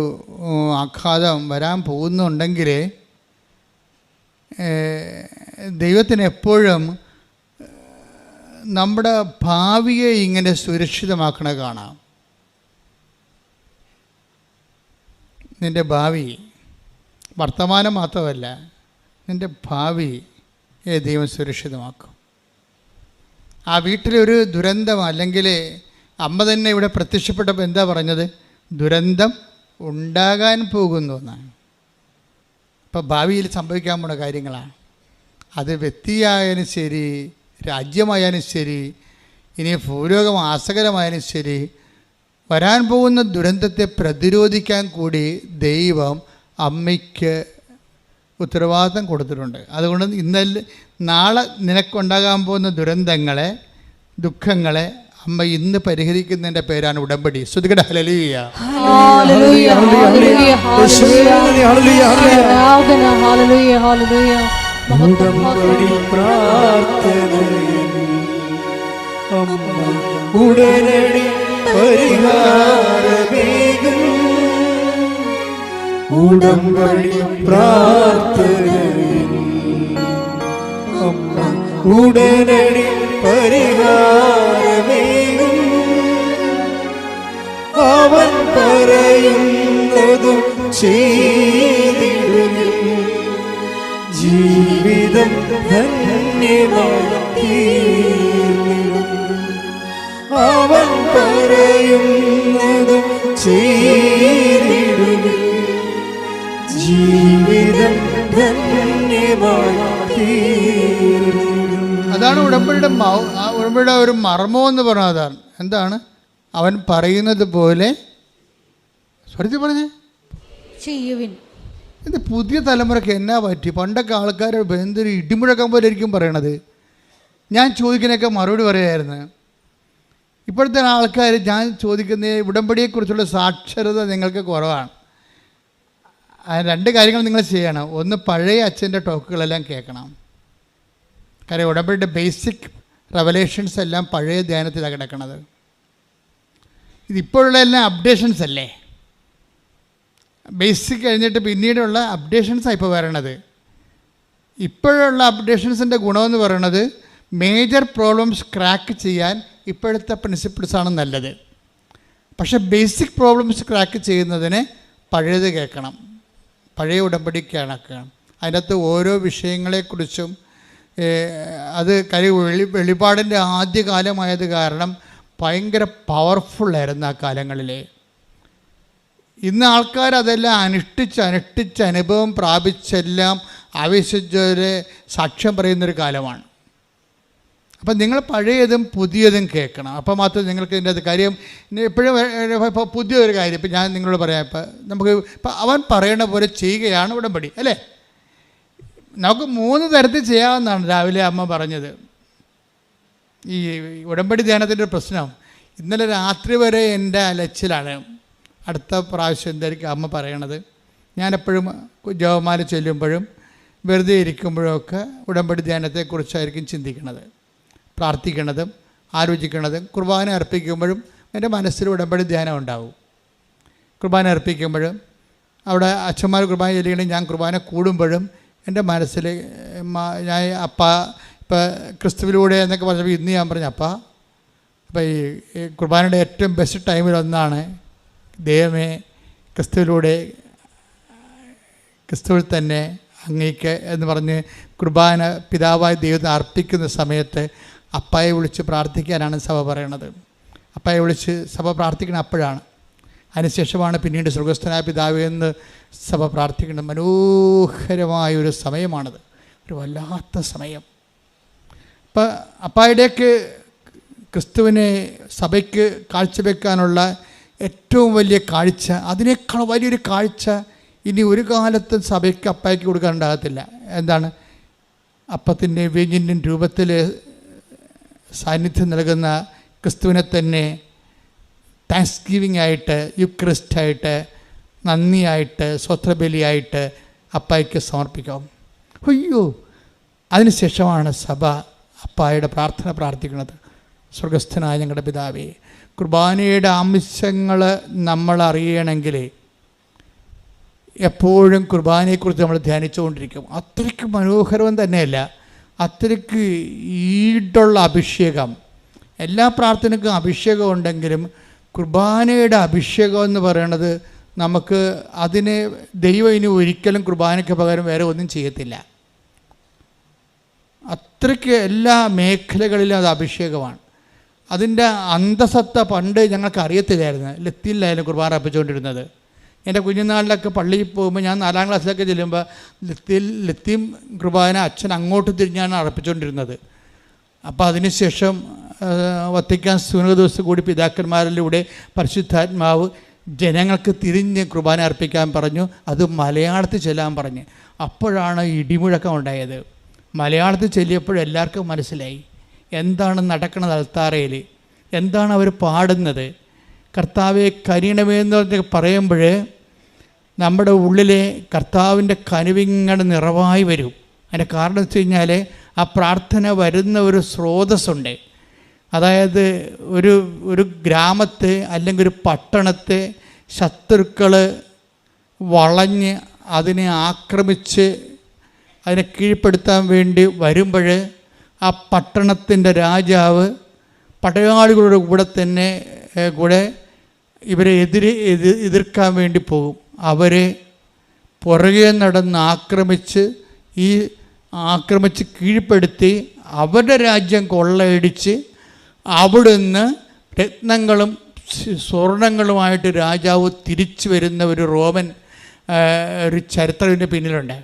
ആഘാതം വരാൻ പോകുന്നുണ്ടെങ്കിൽ ദൈവത്തിന് എപ്പോഴും നമ്മുടെ ഭാവിയെ ഇങ്ങനെ സുരക്ഷിതമാക്കണ കാണാം. നിൻ്റെ ഭാവി വർത്തമാനം മാത്രമല്ല, നിൻ്റെ ഭാവിയെ ദൈവം സുരക്ഷിതമാക്കും. ആ വീട്ടിലൊരു ദുരന്തം, അല്ലെങ്കിൽ അമ്മ തന്നെ ഇവിടെ പ്രത്യക്ഷപ്പെട്ടപ്പോൾ എന്താ പറഞ്ഞത്? ദുരന്തം ഉണ്ടാകാൻ പോകുന്നു എന്നാണ്. അപ്പോൾ ഭാവിയിൽ സംഭവിക്കാൻ പോണ കാര്യങ്ങളാണ്. അത് വ്യക്തിയായാലും ശരി, രാജ്യമായാലും ശരി, ഇനി ഭൂലോകം ആസകരമായാലും ശരി, വരാൻ പോകുന്ന ദുരന്തത്തെ പ്രതിരോധിക്കാൻ കൂടി ദൈവം അമ്മയ്ക്ക് ഉത്തരവാദിത്തം കൊടുത്തിട്ടുണ്ട്. അതുകൊണ്ട് നാളെ നിനക്കുണ്ടാകാൻ പോകുന്ന ദുരന്തങ്ങളെ, ദുഃഖങ്ങളെ അമ്മ ഇന്ന് പരിഹരിക്കുന്നതിൻ്റെ പേരാണ് ഉടമ്പടി. സ്തുതിക്കട്ടെ. ഹല്ലേലൂയ, ഹല്ലേലൂയ, ഹല്ലേലൂയ, ഹല്ലേലൂയ, ഹല്ലേലൂയ. ഉടമ്പടി പ്രാർത്ഥനയിൽ അമ്മ ഉടനടി പരിഹാരമേകും. ഉടമ്പടി പ്രാർത്ഥനയിൽ അമ്മ ഉടനടി പരിഹാരമേകും. അവൻ പറയുന്നതും ചെയ്തിടും. ജീവിതം ധന്യമാക്കി അവൻ പറയുന്നതും ചെയ്തിടും. ജീവിതം ധന്യമാക്കി. അതാണ് ഉടമ്പടിയുടെ ഒരു മർമ്മം എന്ന് പറഞ്ഞാൽ. അതാണ് എന്താണ്? അവൻ പറയുന്നത് പോലെ സ്വരത്തിൽ പറഞ്ഞേ ചെയ്യുവിൻ. ഇത് പുതിയ തലമുറയ്ക്ക് എന്നാ പറ്റി? പണ്ടൊക്കെ ആൾക്കാർ എന്തൊരു ഇടിമുഴക്കം പോലെ ആയിരിക്കും പറയണത്. ഞാൻ ചോദിക്കുന്നതൊക്കെ മറുപടി പറയായിരുന്നു. ഇപ്പോഴത്തെ ആൾക്കാർ ഞാൻ ചോദിക്കുന്ന ഉടമ്പടിയെക്കുറിച്ചുള്ള സാക്ഷരത നിങ്ങൾക്ക് കുറവാണ്. രണ്ട് കാര്യങ്ങൾ നിങ്ങൾ ചെയ്യണം. ഒന്ന്, പഴയ അച്ഛൻ്റെ ടോക്കുകളെല്ലാം കേൾക്കണം. കാര്യം ഉടമ്പടിയുടെ ബേസിക് റെവലേഷൻസ് എല്ലാം പഴയ ധ്യാനത്തിലാണ് കിടക്കുന്നത്. ഇതിപ്പോഴുള്ള എല്ലാം അപ്ഡേഷൻസ് അല്ലേ? ബേസിക് കഴിഞ്ഞിട്ട് പിന്നീടുള്ള അപ്ഡേഷൻസാണ് ഇപ്പോൾ വരണത്. ഇപ്പോഴുള്ള അപ്ഡേഷൻസിൻ്റെ ഗുണമെന്ന് പറയുന്നത് മേജർ പ്രോബ്ലംസ് ക്രാക്ക് ചെയ്യാൻ ഇപ്പോഴത്തെ പ്രിൻസിപ്പിൾസാണ് നല്ലത്. പക്ഷേ ബേസിക് പ്രോബ്ലംസ് ക്രാക്ക് ചെയ്യുന്നതിന് പഴയത് കേൾക്കണം, പഴയ ഉടമ്പടി കേൾക്കണം. അതിനകത്ത് ഓരോ വിഷയങ്ങളെക്കുറിച്ചും അത് വെളിപാടിൻ്റെ ആദ്യകാലമായത് കാരണം ഭയങ്കര പവർഫുള്ളായിരുന്നു ആ കാലങ്ങളിൽ. ഇന്ന് ആൾക്കാർ അതെല്ലാം അനുഷ്ഠിച്ച് അനുഭവം പ്രാപിച്ചെല്ലാം ആവേശിച്ചവരെ സാക്ഷ്യം പറയുന്നൊരു കാലമാണ്. അപ്പം നിങ്ങൾ പഴയതും പുതിയതും കേൾക്കണം. അപ്പോൾ മാത്രമേ നിങ്ങൾക്ക് ഇതിൻ്റെ അത് കാര്യം എപ്പോഴും ഇപ്പോൾ പുതിയൊരു കാര്യം ഇപ്പം ഞാൻ നിങ്ങളോട് പറയാം. ഇപ്പം നമുക്ക് ഇപ്പം അവൻ പറയണ പോലെ ചെയ്യുകയാണ് ഉടമ്പടി, അല്ലേ? നമുക്ക് 3 തരത്തിൽ ചെയ്യാവുന്നതാണ്. രാവിലെ അമ്മ പറഞ്ഞത് ഈ ഉടമ്പടി ധ്യാനത്തിൻ്റെ ഒരു പ്രശ്നം. ഇന്നലെ രാത്രി വരെ എൻ്റെ അലച്ചിലാണ്. അടുത്ത പ്രാവശ്യം എന്തായിരിക്കും അമ്മ പറയണത്. ഞാനെപ്പോഴും ജപമാല ചൊല്ലുമ്പോഴും വെറുതെ ഇരിക്കുമ്പോഴൊക്കെ ഉടമ്പടി ധ്യാനത്തെക്കുറിച്ചായിരിക്കും ചിന്തിക്കുന്നത്, പ്രാർത്ഥിക്കണതും ആലോചിക്കണതും. കുർബാന അർപ്പിക്കുമ്പോഴും എൻ്റെ മനസ്സിൽ ഉടമ്പടി ധ്യാനം ഉണ്ടാവും. കുർബാന അർപ്പിക്കുമ്പോഴും അവിടെ അച്ഛന്മാർ കുർബാന ചൊല്ലിക്കണമെങ്കിൽ ഞാൻ കുർബാന കൂടുമ്പോഴും എൻ്റെ മനസ്സിൽ ഞാൻ അപ്പ ഇപ്പം ക്രിസ്തുവിലൂടെ എന്നൊക്കെ പറഞ്ഞപ്പോൾ ഇന്ന് ഞാൻ പറഞ്ഞു അപ്പ അപ്പം ഈ കുർബാനയുടെ ഏറ്റവും ബെസ്റ്റ് ടൈമിലൊന്നാണ് ദൈവമേ ക്രിസ്തുവിൽ തന്നെ അങ്ങേക്ക് എന്ന് പറഞ്ഞ് കുർബാന പിതാവായ ദൈവത്തെ അർപ്പിക്കുന്ന സമയത്ത് അപ്പായെ വിളിച്ച് പ്രാർത്ഥിക്കാനാണ് സഭ പറയണത്. അപ്പായെ വിളിച്ച് സഭ പ്രാർത്ഥിക്കണം അപ്പോഴാണ്. അതിനുശേഷമാണ് പിന്നീട് സ്വർഗസ്ഥനായ പിതാവേ എന്ന് സഭ പ്രാർത്ഥിക്കുന്നത്. മനോഹരമായൊരു സമയമാണത്, ഒരു വല്ലാത്ത സമയം. ഇപ്പം അപ്പായുടെയൊക്കെ ക്രിസ്തുവിനെ സഭയ്ക്ക് കാഴ്ചവെക്കാനുള്ള ഏറ്റവും വലിയ കാഴ്ച, അതിനേക്കാൾ വലിയൊരു കാഴ്ച ഇനി ഒരു കാലത്തും സഭയ്ക്ക് അപ്പായ്ക്ക് കൊടുക്കാനുണ്ടാകത്തില്ല. എന്താണ്? അപ്പത്തിൻ്റെ വീഞ്ഞിൻ്റെയും രൂപത്തിൽ സാന്നിധ്യം നൽകുന്ന ക്രിസ്തുവിനെ തന്നെ താങ്ക്സ് ഗിവിംഗ് ആയിട്ട്, യുക്രിസ്റ്റായിട്ട്, നന്ദിയായിട്ട്, സ്വത്രബലിയായിട്ട് അപ്പായ്ക്ക് സമർപ്പിക്കാം. അയ്യോ, അതിനുശേഷമാണ് സഭ അപ്പായുടെ പ്രാർത്ഥന പ്രാർത്ഥിക്കുന്നത്. സ്വർഗസ്ഥനായ ഞങ്ങളുടെ പിതാവേ, കുർബാനയുടെ ആവശ്യങ്ങൾ നമ്മൾ അറിയണമെങ്കിൽ എപ്പോഴും കുർബാനയെക്കുറിച്ച് നമ്മൾ ധ്യാനിച്ചുകൊണ്ടിരിക്കും. അത്രയ്ക്ക് മനോഹരം തന്നെയല്ല, അത്രയ്ക്ക് ഈടുള്ള അഭിഷേകം. എല്ലാ പ്രാർത്ഥനയ്ക്കും അഭിഷേകം ഉണ്ടെങ്കിലും കുർബാനയുടെ അഭിഷേകം എന്ന് പറയുന്നത് നമുക്ക് അതിന് ദൈവം ഇനി ഒരിക്കലും കുർബാനയ്ക്ക് പകരം വേറെ ഒന്നും ചെയ്യത്തില്ല. അത്രയ്ക്ക് എല്ലാ മേഖലകളിലും അത് അഭിഷേകമാണ്. അതിൻ്റെ അന്തസത്ത പണ്ട് ഞങ്ങൾക്ക് അറിയത്തില്ലായിരുന്നു. ലത്തിയിലായാലും കുർബാന അർപ്പിച്ചുകൊണ്ടിരുന്നത്. എൻ്റെ കുഞ്ഞുനാളിലൊക്കെ പള്ളിയിൽ പോകുമ്പോൾ ഞാൻ 4ാം ക്ലാസ്സിലൊക്കെ ചെല്ലുമ്പോൾ ലത്തീം കുർബാന അച്ഛൻ അങ്ങോട്ട് തിരിഞ്ഞാണ് അർപ്പിച്ചുകൊണ്ടിരുന്നത്. അപ്പോൾ അതിനുശേഷം വത്തിക്കാൻ സുനഹദോസ് കൂടി പിതാക്കന്മാരിലൂടെ പരിശുദ്ധാത്മാവ് ജനങ്ങൾക്ക് തിരിഞ്ഞ് കുർബാന അർപ്പിക്കാൻ പറഞ്ഞു. അത് മലയാളത്തിൽ ചെല്ലാൻ പറഞ്ഞ്. അപ്പോഴാണ് ഇടിമുഴക്കം ഉണ്ടായത്. മലയാളത്തിൽ ചൊല്ലിയപ്പോഴെല്ലാവർക്കും മനസ്സിലായി എന്താണ് നടക്കുന്നത് അൽത്താരയിൽ, എന്താണ് അവർ പാടുന്നത്. കർത്താവെ കനിയണമെന്ന് പറയുമ്പോൾ നമ്മുടെ ഉള്ളിലെ കർത്താവിൻ്റെ കനിവിങ്ങനെ നിറവായി വരും. അതിൻ്റെ കാരണം വെച്ച് കഴിഞ്ഞാൽ ആ പ്രാർത്ഥന വരുന്ന ഒരു സ്രോതസ്സുണ്ട്. അതായത് ഒരു ഗ്രാമത്തെ അല്ലെങ്കിൽ ഒരു പട്ടണത്തെ ശത്രുക്കൾ വളഞ്ഞ് അതിനെ ആക്രമിച്ച് അതിനെ കീഴ്പ്പെടുത്താൻ വേണ്ടി വരുമ്പോൾ ആ പട്ടണത്തിൻ്റെ രാജാവ് പടയാളികളുടെ കൂടെ ഇവരെ എതിർക്കാൻ വേണ്ടി പോകും. അവരെ പുറകെ നടന്ന് ആക്രമിച്ച് കീഴ്പ്പെടുത്തി അവരുടെ രാജ്യം കൊള്ളയടിച്ച് അവിടുന്ന് രത്നങ്ങളും സ്വർണങ്ങളുമായിട്ട് രാജാവ് തിരിച്ചു വരുന്ന ഒരു റോമൻ ഒരു ചരിത്രത്തിൻ്റെ പിന്നിലുണ്ട്.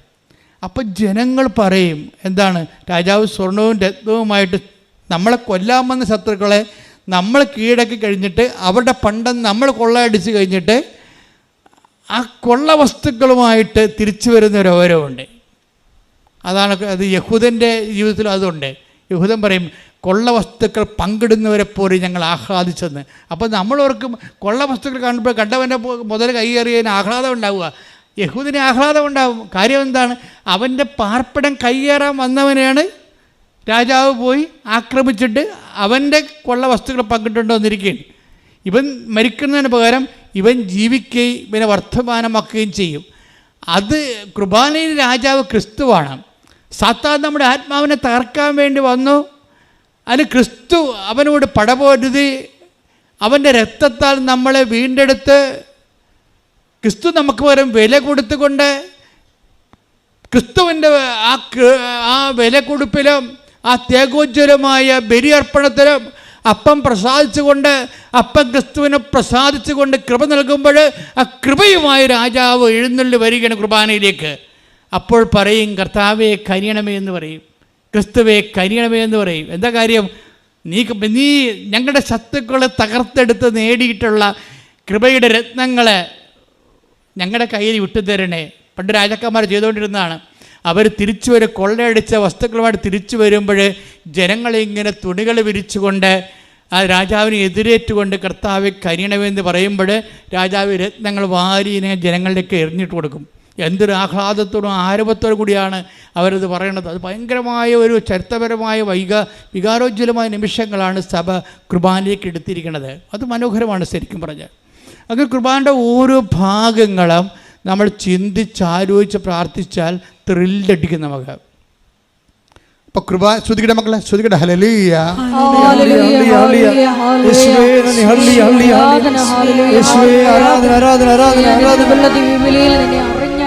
അപ്പം ജനങ്ങൾ പറയും എന്താണ്, രാജാവ് സ്വർണവും രത്നവുമായിട്ട് നമ്മളെ കൊല്ലാമെന്ന ശത്രുക്കളെ നമ്മൾ കീഴടക്കി കഴിഞ്ഞിട്ട് അവരുടെ പണ്ടം നമ്മൾ കൊള്ളയടിച്ച് കഴിഞ്ഞിട്ട് ആ കൊള്ള വസ്തുക്കളുമായിട്ട് തിരിച്ചു വരുന്ന ഒരു ഓരവുണ്ട്. അതാണ് അത് യഹൂദൻ്റെ ജീവിതത്തിൽ അതുണ്ട്. യഹൂദൻ പറയും കൊള്ള വസ്തുക്കൾ പങ്കിടുന്നവരെ പോലെ ഞങ്ങൾ ആഹ്ലാദിച്ചെന്ന്. അപ്പോൾ നമ്മളോർക്കും കൊള്ള വസ്തുക്കൾ കാണുമ്പോൾ കണ്ടവൻ്റെ മുതൽ കൈയേറിയതിന് ആഹ്ലാദം ഉണ്ടാവുക. യഹൂദിന് ആഹ്ലാദം ഉണ്ടാവും. കാര്യം എന്താണ്? അവൻ്റെ പാർപ്പിടം കൈയേറാൻ വന്നവനെയാണ് രാജാവ് പോയി ആക്രമിച്ചിട്ട് അവൻ്റെ കൊള്ള വസ്തുക്കൾ പങ്കിട്ടുണ്ടോ എന്നിരിക്കുകയാണ്. ഇവൻ മരിക്കുന്നതിന് പകരം ഇവൻ ജീവിക്കുകയും ഇവനെ വർത്തമാനമാക്കുകയും ചെയ്യും. അത് കുർബാനയിൽ രാജാവ് ക്രിസ്തുവാണ്. സാത്താൻ നമ്മുടെ ആത്മാവിനെ തകർക്കാൻ വേണ്ടി വന്നു. അതിന് ക്രിസ്തു അവനോട് പടപൊരുതി അവൻ്റെ രക്തത്താൽ നമ്മളെ വീണ്ടെടുത്ത് ക്രിസ്തു നമുക്ക് പകരം വില കൊടുത്തുകൊണ്ട് ക്രിസ്തുവിൻ്റെ ആ വില കൊടുപ്പിലും ആ ത്യാഗോജ്വലമായ ബലിയർപ്പണത്തിലും അപ്പം പ്രസാദിച്ചുകൊണ്ട്, അപ്പം ക്രിസ്തുവിനെ പ്രസാദിച്ചുകൊണ്ട് കൃപ നൽകുമ്പോൾ ആ കൃപയുമായി രാജാവ് എഴുന്നള്ളി വരികയാണ് കുർബാനയിലേക്ക്. അപ്പോൾ പറയും, കർത്താവെ കനിയണമേ എന്ന് പറയും, ക്രിസ്തുവെ കനിയണമേ എന്ന് പറയും. എന്താ കാര്യം? നീ ഞങ്ങളുടെ ശത്രുക്കളെ തകർത്തെടുത്ത് നേടിയിട്ടുള്ള കൃപയുടെ രത്നങ്ങളെ ഞങ്ങളുടെ കയ്യിൽ വിട്ടുതരണേ. പണ്ട് രാജാക്കന്മാർ ചെയ്തുകൊണ്ടിരുന്നതാണ്. അവർ തിരിച്ചു വരും, കൊള്ളയടിച്ച വസ്തുക്കളുമായിട്ട് തിരിച്ചു വരുമ്പോൾ ജനങ്ങളിങ്ങനെ തുണികൾ വിരിച്ചുകൊണ്ട് ആ രാജാവിനെ എതിരേറ്റുകൊണ്ട് കർത്താവ് കനിയണമെന്ന് പറയുമ്പോൾ രാജാവ് രത്നങ്ങൾ വാരിനെ ജനങ്ങളിലേക്ക് എറിഞ്ഞിട്ട് കൊടുക്കും. എന്തൊരു ആഹ്ലാദത്തോടും ആരവത്തോടു കൂടിയാണ് അവരത് പറയണത്. അത് ഭയങ്കരമായ ഒരു ചരിത്രപരമായ വികാരോജ്വലമായ നിമിഷങ്ങളാണ് സഭ കുർബാനയിലേക്ക് എടുത്തിരിക്കുന്നത്. അത് മനോഹരമാണ് ശരിക്കും പറഞ്ഞാൽ. അങ്ങനെ കുർബാനയുടെ ഓരോ ഭാഗങ്ങളും നമ്മൾ ചിന്തിച്ചാലോചിച്ച് പ്രാർത്ഥിച്ചാൽ ത്രില്ലടിക്കും നമുക്ക്. അപ്പോൾ കുർബാന ശ്രുതിക്കട്ടെ മക്കളെ, ശ്രുതിക്കട്ടെ. ഹല്ലേലൂയ,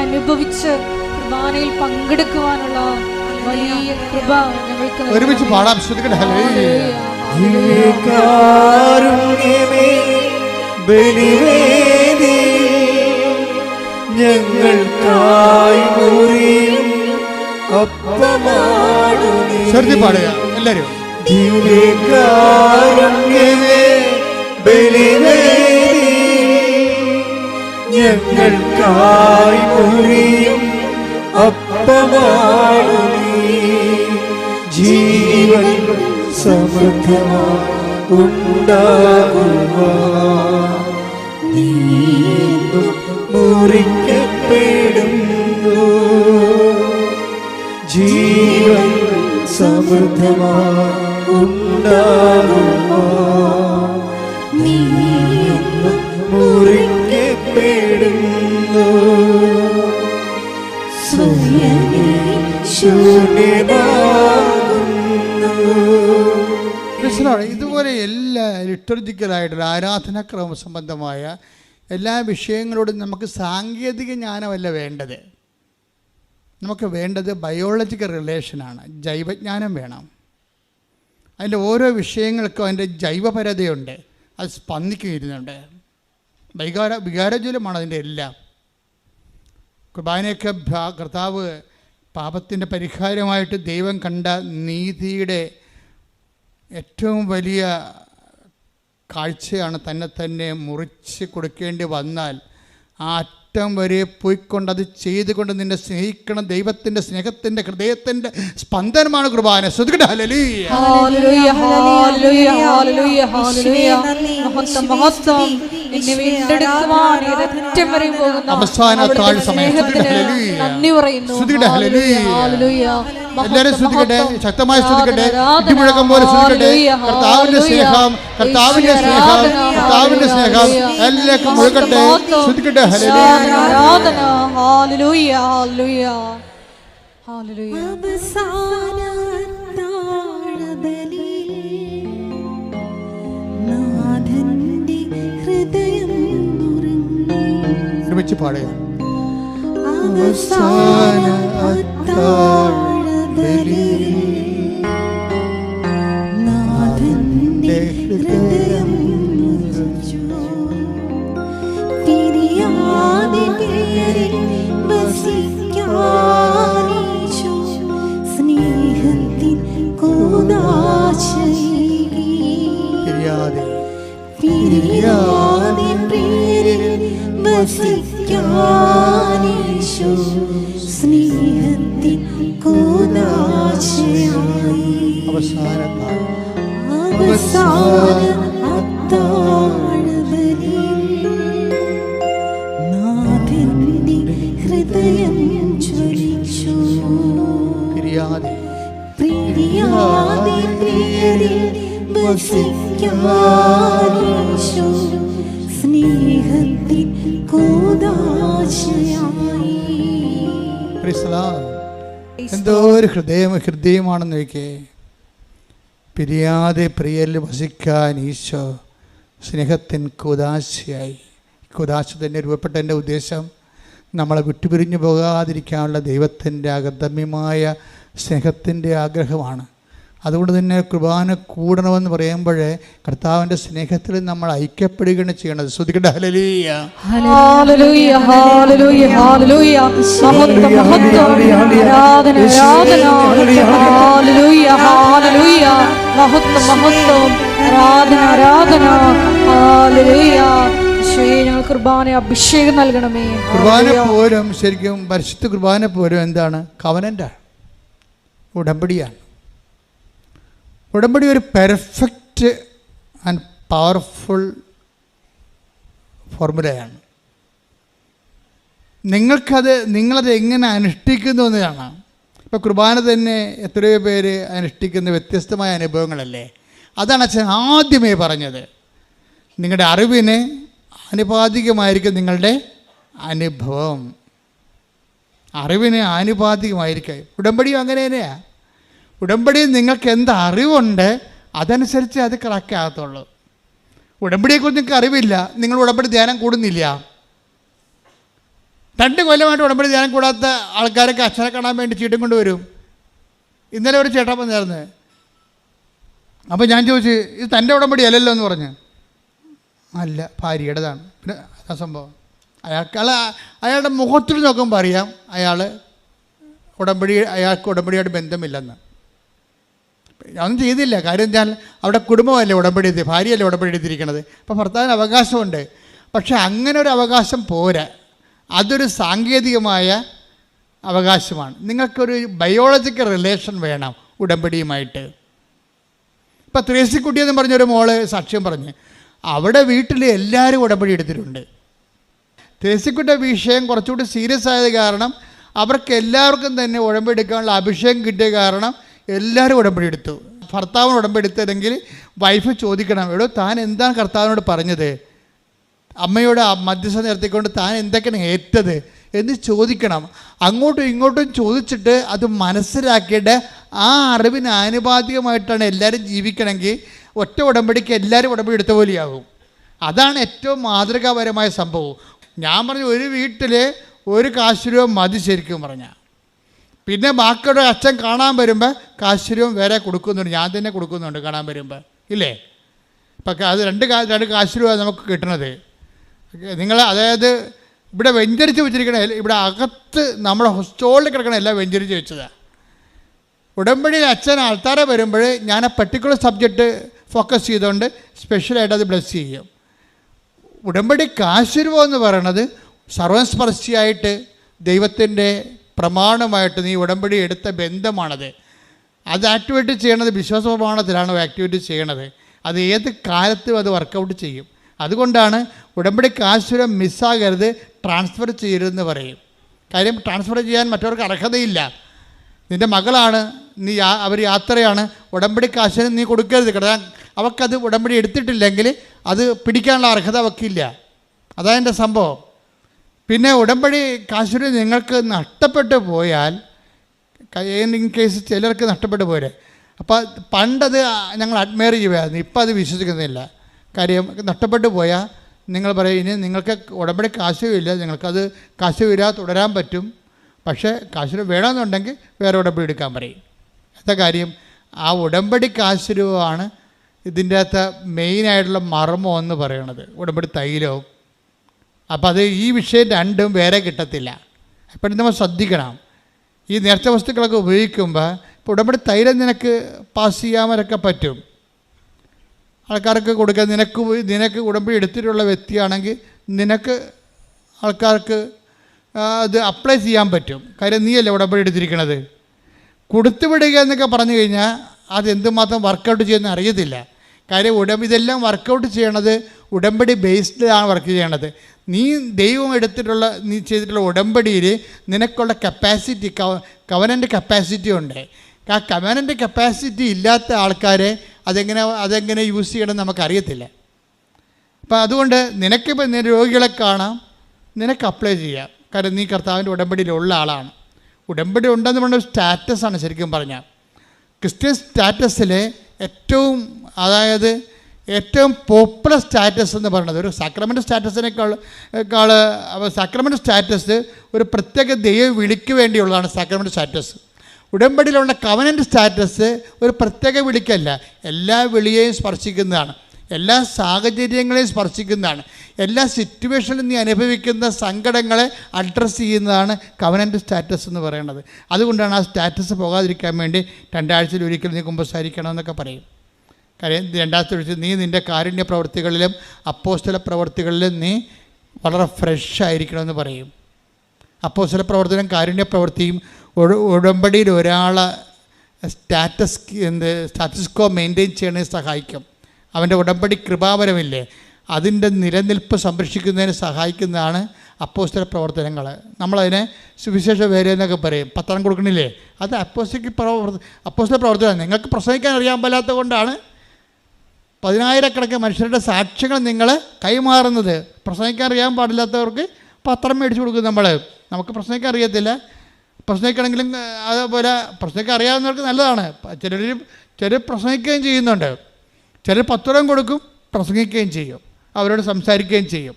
അനുഭവിച്ച് കുർബാനയിൽ പങ്കെടുക്കുവാനുള്ള വലിയ കൃപ ഞങ്ങൾക്ക് ഒരുമിച്ച് പാടാം. ശ്രുതിക്കട്ടെ. ഹല്ലേലൂയ. ഞങ്ങൾക്കായി മുറിയും ശ്രുതി പാടുക എല്ലാവരും. ദിവ്യകാരുണ്യമേ ബലിവേദി, ഞങ്ങൾക്കായി മുറിയും അപ്പമാണു നീ. ജീവൻ സമൃദ്ധമായി ഉണ്ടാകുവാൻ നീ മുറിക്കപ്പെടുന്നു. ജീവൻ സമൃദ്ധമായി ഉണ്ടാകുവാൻ നീ മുറിക്കപ്പെടുന്നു. സ്വയമേ ശൂന്യമാകുന്നു. ഇതുപോലെ എല്ലാ ലിറ്റർജിക്കലായിട്ടുള്ള ആരാധനാക്രമ സംബന്ധമായ എല്ലാ വിഷയങ്ങളോടും നമുക്ക് സാങ്കേതിക ജ്ഞാനമല്ല വേണ്ടത്. നമുക്ക് വേണ്ടത് ബയോളജിക്കൽ റിലേഷനാണ്. ജൈവജ്ഞാനം വേണം. അതിൻ്റെ ഓരോ വിഷയങ്ങൾക്കും അതിൻ്റെ ജൈവപരതയുണ്ട്. അത് സ്പന്ദിക്കുന്നുണ്ട്. വികാരജ്വലമാണ് അതിൻ്റെ എല്ലാം. കുർബാനയൊക്കെ കർത്താവ് പാപത്തിൻ്റെ പരിഹാരമായിട്ട് ദൈവം കണ്ട നീതിയുടെ ഏറ്റവും വലിയ കാഴ്ചയാണ്. തന്നെ മുറിച്ച് കൊടുക്കേണ്ടി വന്നാൽ ആ അറ്റം വരെ പോയിക്കൊണ്ട് അത് ചെയ്തുകൊണ്ട് നിന്നെ സ്നേഹിക്കണം. ദൈവത്തിൻ്റെ സ്നേഹത്തിൻ്റെ ഹൃദയത്തിൻ്റെ സ്പന്ദനമാണ് കുർബാന. ശ്രുതിക്കട്ടെ. ഹല്ലേലൂയ, ഹല്ലേലൂയ, ഹല്ലേലൂയ, ഹല്ലേലൂയ, ഹല്ലേലൂയ. മഹത്വം, മഹത്വം. എന്നെ വീണ്ടെടുക്കുവാൻ ഏതറ്റം വരെ പോകുന്ന അവസാന താഴ് സമയം. നന്ദി പറയുന്നു. ശ്രുതിക്കട്ടെ. ഹല്ലേലൂയ, ഹല്ലേലൂയ. എല്ലാവരും ശ്രുതിക്കട്ടെ, ശക്തമായി ശ്രുതിക്കട്ടെ, ഇടിമുഴക്കം പോലെ ശ്രുതിക്കട്ടെ. കർത്താവിൻ്റെ സ്നേഹം, കർത്താവിൻ്റെ സ്നേഹം, കർത്താവിൻ്റെ സ്നേഹം എല്ലാവർക്കും മുഴുകട്ടെ. ശ്രുതിക്കട്ടെ. ഹല്ലേലൂയ, ആരാധന. ഹല്ലേലൂയ, ഹല്ലേലൂയ, ഹല്ലേലൂയ. ഒരുമിച്ച് പാടുക. അവസാന അത്താഴബലിയിൽ നാഥന്റെ ഹൃദയം മുറിച്ചു. പിരിയാതെ പേരിൽ വസിക്കാനീശോ സ്നേഹത്തിൻ കൂദാശയേകി. പിരിയാതെ പേരിൽ വസിക്കാനീശോ സ്നേഹത്തിൻ കൂദാശയായി. അവസാന അത്താഴബലിയിൽ നാഥന്റെ ഹൃദയം ജ്വലിച്ചു. പിരിയാതെ പ്രിയരിൽ വസിക്കാനീശോ സ്നേഹത്തിൻ കൂദാശയായി. എന്തോ ഒരു ഹൃദയമാണെന്ന് വയ്ക്കേ. പിരിയാതെ പ്രിയരിൽ വസിക്കാൻ ഈശോ സ്നേഹത്തിൻ കൂദാശയായി. കൂദാശ തന്നെ രൂപപ്പെട്ടതിൻ്റെ ഉദ്ദേശം നമ്മളെ വിട്ടുപിരിഞ്ഞു പോകാതിരിക്കാനുള്ള ദൈവത്തിൻ്റെ അഗമ്യമായ സ്നേഹത്തിൻ്റെ ആഗ്രഹമാണ്. ആ അതുകൊണ്ട് തന്നെ കുർബാന കൂടണമെന്ന് പറയുമ്പോൾ കർത്താവിൻ്റെ സ്നേഹത്തിൽ നമ്മൾ ഐക്യപ്പെടുകയാണ് ചെയ്യണത്. ശ്രദ്ധിക്കട്ടെ. ഹല്ലേലൂയ, ഹല്ലേലൂയ, ഹല്ലേലൂയ, ഹല്ലേലൂയ. മഹത്വം, മഹത്വം, ആരാധന, ആരാധന. ഹല്ലേലൂയ, ഹല്ലേലൂയ. മഹത്വം, മഹത്വം, ആരാധന, ആരാധന. ഹല്ലേലൂയ. ഈശോയെ, ഞങ്ങൾ കുർബാന അഭിഷേകം നൽകണമേ. കുർബാന പോരും ശരിക്കും പരിശുദ്ധ കുർബാന പോരും എന്താണ്? കവനൻ്റാണ്, ഉടമ്പടിയാണ്. ഉടമ്പടി ഒരു പെർഫെക്റ്റ് ആൻഡ് പവർഫുൾ ഫോർമുലയാണ്. നിങ്ങളത് എങ്ങനെ അനുഷ്ഠിക്കുന്നു എന്നതാണ്. ഇപ്പോൾ കുർബാന തന്നെ എത്രയോ പേര് അനുഷ്ഠിക്കുന്ന വ്യത്യസ്തമായ അനുഭവങ്ങളല്ലേ. അതാണ് അച്ഛൻ ആദ്യമേ പറഞ്ഞത്. നിങ്ങളുടെ അറിവിന് ആനുപാതികമായിരിക്കും നിങ്ങളുടെ അനുഭവം. അറിവിന് ആനുപാതികമായിരിക്കും. ഉടമ്പടിയും അങ്ങനെ തന്നെയാണ്. ഉടമ്പടിയിൽ നിങ്ങൾക്ക് എന്ത് അറിവുണ്ട് അതനുസരിച്ച് അത് കണക്കാകത്തുള്ളൂ. ഉടമ്പടിയെക്കുറിച്ച് നിങ്ങൾക്ക് അറിവില്ല, നിങ്ങൾ ഉടമ്പടി ധ്യാനം കൂടുന്നില്ല. 2 കൊല്ലമായിട്ട് ഉടമ്പടി ധ്യാനം കൂടാത്ത ആൾക്കാരൊക്കെ അച്ഛനെ കാണാൻ വേണ്ടി ചീട്ടും കൊണ്ടുവരും. ഇന്നലെ ഒരു ചേട്ടാ വന്നിരുന്നു. അപ്പോൾ ഞാൻ ചോദിച്ചു, ഇത് തൻ്റെ ഉടമ്പടി അല്ലല്ലോ എന്ന് പറഞ്ഞു. അല്ല, ഭാര്യയുടേതാണ്. പിന്നെ ആ സംഭവം അയാളുടെ മുഖത്തിൽ നോക്കുമ്പോൾ അറിയാം അയാൾക്ക് ഉടമ്പടിയായിട്ട് ബന്ധമില്ലെന്ന്. ഒന്നും ചെയ്തില്ല. കാര്യം വെച്ചാൽ അവിടെ കുടുംബമല്ലേ ഉടമ്പടി, ഭാര്യയല്ലേ ഉടമ്പടി എടുത്തിരിക്കണത്. അപ്പോൾ ഭർത്താവിന് അവകാശമുണ്ട്. പക്ഷെ അങ്ങനെ ഒരു അവകാശം പോരാ, അതൊരു സാങ്കേതികമായ അവകാശമാണ്. നിങ്ങൾക്കൊരു ബയോളജിക്കൽ റിലേഷൻ വേണം ഉടമ്പടിയുമായിട്ട്. ഇപ്പോൾ ത്രേസിക്കുട്ടിയെന്ന് പറഞ്ഞൊരു മോള് സാക്ഷ്യം പറഞ്ഞ് അവിടെ വീട്ടിൽ എല്ലാവരും ഉടമ്പടി എടുത്തിട്ടുണ്ട്. ത്രേസിക്കുട്ടിയുടെ വിഷയം കുറച്ചുകൂടി സീരിയസ് ആയത് കാരണം അവർക്ക് എല്ലാവർക്കും തന്നെ ഉടമ്പടി എടുക്കാനുള്ള അഭിഷേകം കിട്ടിയ കാരണം എല്ലാവരും ഉടമ്പടി എടുത്തു. ഭർത്താവിന് ഉടമ്പടി എടുത്തതെങ്കിൽ വൈഫ് ചോദിക്കണം, എടോ താൻ എന്താണ് കർത്താവിനോട് പറഞ്ഞത്, അമ്മയോട് മധ്യസ്ഥ നിർത്തിക്കൊണ്ട് താൻ എന്തൊക്കെയാണ് ഏറ്റത് എന്ന് ചോദിക്കണം. അങ്ങോട്ടും ഇങ്ങോട്ടും ചോദിച്ചിട്ട് അത് മനസ്സിലാക്കിയിട്ട് ആ അറിവിന് ആനുപാതികമായിട്ടാണ് എല്ലാവരും ജീവിക്കണമെങ്കിൽ ഒറ്റ ഉടമ്പടിക്ക് എല്ലാവരും ഉടമ്പടി എടുത്ത പോലെയാകും. അതാണ് ഏറ്റവും മാതൃകാപരമായ സംഭവം. ഞാൻ പറഞ്ഞു, ഒരു വീട്ടിൽ ഒരു കാശ് രൂപ മതി ശരിക്കും പറഞ്ഞാൽ. പിന്നെ ബാക്കിയുടെ അച്ഛൻ കാണാൻ വരുമ്പോൾ കാശ് രൂപ വേറെ കൊടുക്കുന്നുണ്ട്, ഞാൻ തന്നെ കൊടുക്കുന്നുണ്ട് കാണാൻ വരുമ്പോൾ, ഇല്ലേ? ഇപ്പം അത് രണ്ട് കാശ് രൂപ നമുക്ക് കിട്ടണത്. നിങ്ങൾ അതായത് ഇവിടെ വെഞ്ചരിച്ച് വെച്ചിരിക്കണ, ഇവിടെ അകത്ത് നമ്മുടെ സ്റ്റോളിൽ കിടക്കണ എല്ലാം വെഞ്ചരിച്ച് വെച്ചതാണ്. ഉടമ്പടി അച്ഛൻ ആൾക്കാരെ വരുമ്പോൾ ഞാൻ ആ പെർട്ടിക്കുലർ സബ്ജക്റ്റ് ഫോക്കസ് ചെയ്തുകൊണ്ട് സ്പെഷ്യലായിട്ട് അത് ബ്ലെസ് ചെയ്യും. ഉടമ്പടി കാശുരൂപം എന്ന് പറയണത് സർവസ്പർശിയായിട്ട് ദൈവത്തിൻ്റെ പ്രമാണമായിട്ട് നീ ഉടമ്പടി എടുത്ത ബന്ധമാണത്. അത് ആക്ടിവേറ്റ് ചെയ്യണത് വിശ്വാസ പ്രമാണത്തിലാണ് ആക്ടിവേറ്റ് ചെയ്യണത്. അത് ഏത് കാലത്തും അത് വർക്കൗട്ട് ചെയ്യും. അതുകൊണ്ടാണ് ഉടമ്പടി കാശുരൂപം മിസ്സാകരുത്, ട്രാൻസ്ഫർ ചെയ്യരുതെന്ന് പറയും. കാര്യം ട്രാൻസ്ഫർ ചെയ്യാൻ മറ്റവർക്ക് അർഹതയില്ല. നിൻ്റെ മകളാണ്, അവർ യാത്രയാണ്, ഉടമ്പടി കാശിന് നീ കൊടുക്കരുത്. കാരണം അവൾക്കത് ഉടമ്പടി എടുത്തിട്ടില്ലെങ്കിൽ അത് പിടിക്കാനുള്ള അർഹത അവൾക്കില്ല. അതാണ് എൻ്റെ സംഭവം. പിന്നെ ഉടമ്പടി കാശിന് നിങ്ങൾക്ക് നഷ്ടപ്പെട്ടു പോയാൽ, ഇൻ കേസ് ചിലർക്ക് നഷ്ടപ്പെട്ടു പോരെ, അപ്പോൾ പണ്ടത് ഞങ്ങൾ അഡ്മയർ ചെയ്യുമായിരുന്നു, ഇപ്പം അത് വിശ്വസിക്കുന്നില്ല. കാര്യം നഷ്ടപ്പെട്ടു പോയാൽ നിങ്ങൾ പറയും, ഇനി നിങ്ങൾക്ക് ഉടമ്പടി കാശുമില്ല, നിങ്ങൾക്കത് കാശുമില്ല തുടരാൻ പറ്റും, പക്ഷേ കാശുരൂപ വേണമെന്നുണ്ടെങ്കിൽ വേറെ ഉടമ്പടി എടുക്കാൻ പറയും. എന്താ കാര്യം? ആ ഉടമ്പടി കാശുരൂപമാണ് ഇതിൻ്റെ അകത്ത് മെയിനായിട്ടുള്ള മർമ്മം എന്ന് പറയണത്, ഉടമ്പടി തൈലവും. അപ്പോൾ അത് ഈ വിഷയം രണ്ടും വേറെ കിട്ടത്തില്ല. എപ്പോഴും നമ്മൾ ശ്രദ്ധിക്കണം. ഈ നേർച്ച വസ്തുക്കളൊക്കെ ഉപയോഗിക്കുമ്പോൾ ഇപ്പോൾ ഉടമ്പടി തൈലം നിനക്ക് പാസ് ചെയ്യാമൊക്കെ പറ്റും, ആൾക്കാർക്ക് കൊടുക്കാൻ. നിനക്ക് ഉടമ്പടി എടുത്തിട്ടുള്ള വ്യക്തിയാണെങ്കിൽ നിനക്ക് ആൾക്കാർക്ക് അത് അപ്ലൈ ചെയ്യാൻ പറ്റും. കാര്യം നീയല്ലേ ഉടമ്പടി എടുത്തിരിക്കണത്. കൊടുത്തുവിടുക എന്നൊക്കെ പറഞ്ഞു കഴിഞ്ഞാൽ അത് എന്തുമാത്രം വർക്കൗട്ട് ചെയ്യുന്ന അറിയത്തില്ല. കാര്യം ഇതെല്ലാം വർക്കൗട്ട് ചെയ്യണത് ഉടമ്പടി ബേസ്ഡിലാണ് വർക്ക് ചെയ്യണത്. നീ ദൈവം എടുത്തിട്ടുള്ള നീ ചെയ്തിട്ടുള്ള ഉടമ്പടിയിൽ നിനക്കുള്ള കപ്പാസിറ്റി, കവനൻ്റ് കപ്പാസിറ്റി ഉണ്ട്. ആ കവനൻ്റ് കപ്പാസിറ്റി ഇല്ലാത്ത ആൾക്കാരെ അതെങ്ങനെ യൂസ് ചെയ്യണമെന്ന് നമുക്കറിയത്തില്ല. അപ്പം അതുകൊണ്ട് നിനക്കിപ്പോൾ രോഗികളെ കാണാം, നിനക്ക് അപ്ലൈ ചെയ്യാം. കാരണം നീ കർത്താവിൻ്റെ ഉടമ്പടിയിലുള്ള ആളാണ്. ഉടമ്പടി ഉണ്ടെന്ന് പറഞ്ഞ സ്റ്റാറ്റസാണ് ശരിക്കും പറഞ്ഞാൽ. ക്രിസ്ത്യൻ സ്റ്റാറ്റസിലെ ഏറ്റവും പോപ്പുലർ സ്റ്റാറ്റസ് എന്ന് പറയുന്നത് ഒരു സാക്രമെൻ്റ് സ്റ്റാറ്റസിനേക്കാൾ സാക്രമെൻ്റ് സ്റ്റാറ്റസ് ഒരു പ്രത്യേക ദൈവ വിളിക്ക് വേണ്ടിയുള്ളതാണ് സാക്രമെൻ്റ് സ്റ്റാറ്റസ്. ഉടമ്പടിയിലുള്ള കവനൻ്റ് സ്റ്റാറ്റസ് ഒരു പ്രത്യേക വിളിക്കല്ല, എല്ലാ വിളിയെയും സ്പർശിക്കുന്നതാണ്, എല്ലാ സാഹചര്യങ്ങളെയും സ്പർശിക്കുന്നതാണ്, എല്ലാ സിറ്റുവേഷനിലും നീ അനുഭവിക്കുന്ന സങ്കടങ്ങളെ അഡ്രസ്സ് ചെയ്യുന്നതാണ് കവനൻ്റ് സ്റ്റാറ്റസ് എന്ന് പറയുന്നത്. അതുകൊണ്ടാണ് ആ സ്റ്റാറ്റസ് പോകാതിരിക്കാൻ വേണ്ടി 2 ആഴ്ചയിൽ ഒരിക്കൽ നീ കുമ്പസാരിക്കണം എന്നൊക്കെ പറയും. കാര്യം 2ാമത്തെ ആഴ്ച നീ നിൻ്റെ കാരുണ്യ പ്രവൃത്തികളിലും അപ്പോസ്തല പ്രവൃത്തികളിലും നീ വളരെ ഫ്രഷ് ആയിരിക്കണമെന്ന് പറയും. അപ്പോസ്തല പ്രവർത്തനം കാരുണ്യ പ്രവൃത്തിയും ഉടമ്പടിയിൽ ഒരാളെ സ്റ്റാറ്റസ് കോ മെയിൻറ്റെയിൻ ചെയ്യണതിന് സഹായിക്കും. അവൻ്റെ ഉടമ്പടി കൃപാവരമില്ലേ, അതിൻ്റെ നിലനിൽപ്പ് സംരക്ഷിക്കുന്നതിന് സഹായിക്കുന്നതാണ് അപ്പോസ്തല പ്രവർത്തനങ്ങൾ. നമ്മളതിനെ സുവിശേഷ വേല എന്നൊക്കെ പറയും. പത്രം കൊടുക്കണില്ലേ, അത് അപ്പോസ്തല പ്രവർത്തനം. നിങ്ങൾക്ക് പ്രസംഗിക്കാൻ അറിയാൻ പാലാത്ത കൊണ്ടാണ് 10,000 മനുഷ്യരുടെ സാക്ഷ്യങ്ങൾ നിങ്ങൾ കൈമാറുന്നത്. പ്രസംഗിക്കാൻ അറിയാൻ പാടില്ലാത്തവർക്ക് പത്രം മേടിച്ചു കൊടുക്കും. നമുക്ക് പ്രസംഗിക്കാൻ അറിയത്തില്ല, പ്രസംഗിക്കണമെങ്കിലും അതേപോലെ പ്രസംഗിക്കാൻ അറിയാവുന്നവർക്ക് നല്ലതാണ്. ചിലർ പ്രസംഗിക്കുകയും ചെയ്യുന്നുണ്ട്, ചിലർ പത്രം കൊടുക്കും, പ്രസംഗിക്കുകയും ചെയ്യും, അവരോട് സംസാരിക്കുകയും ചെയ്യും.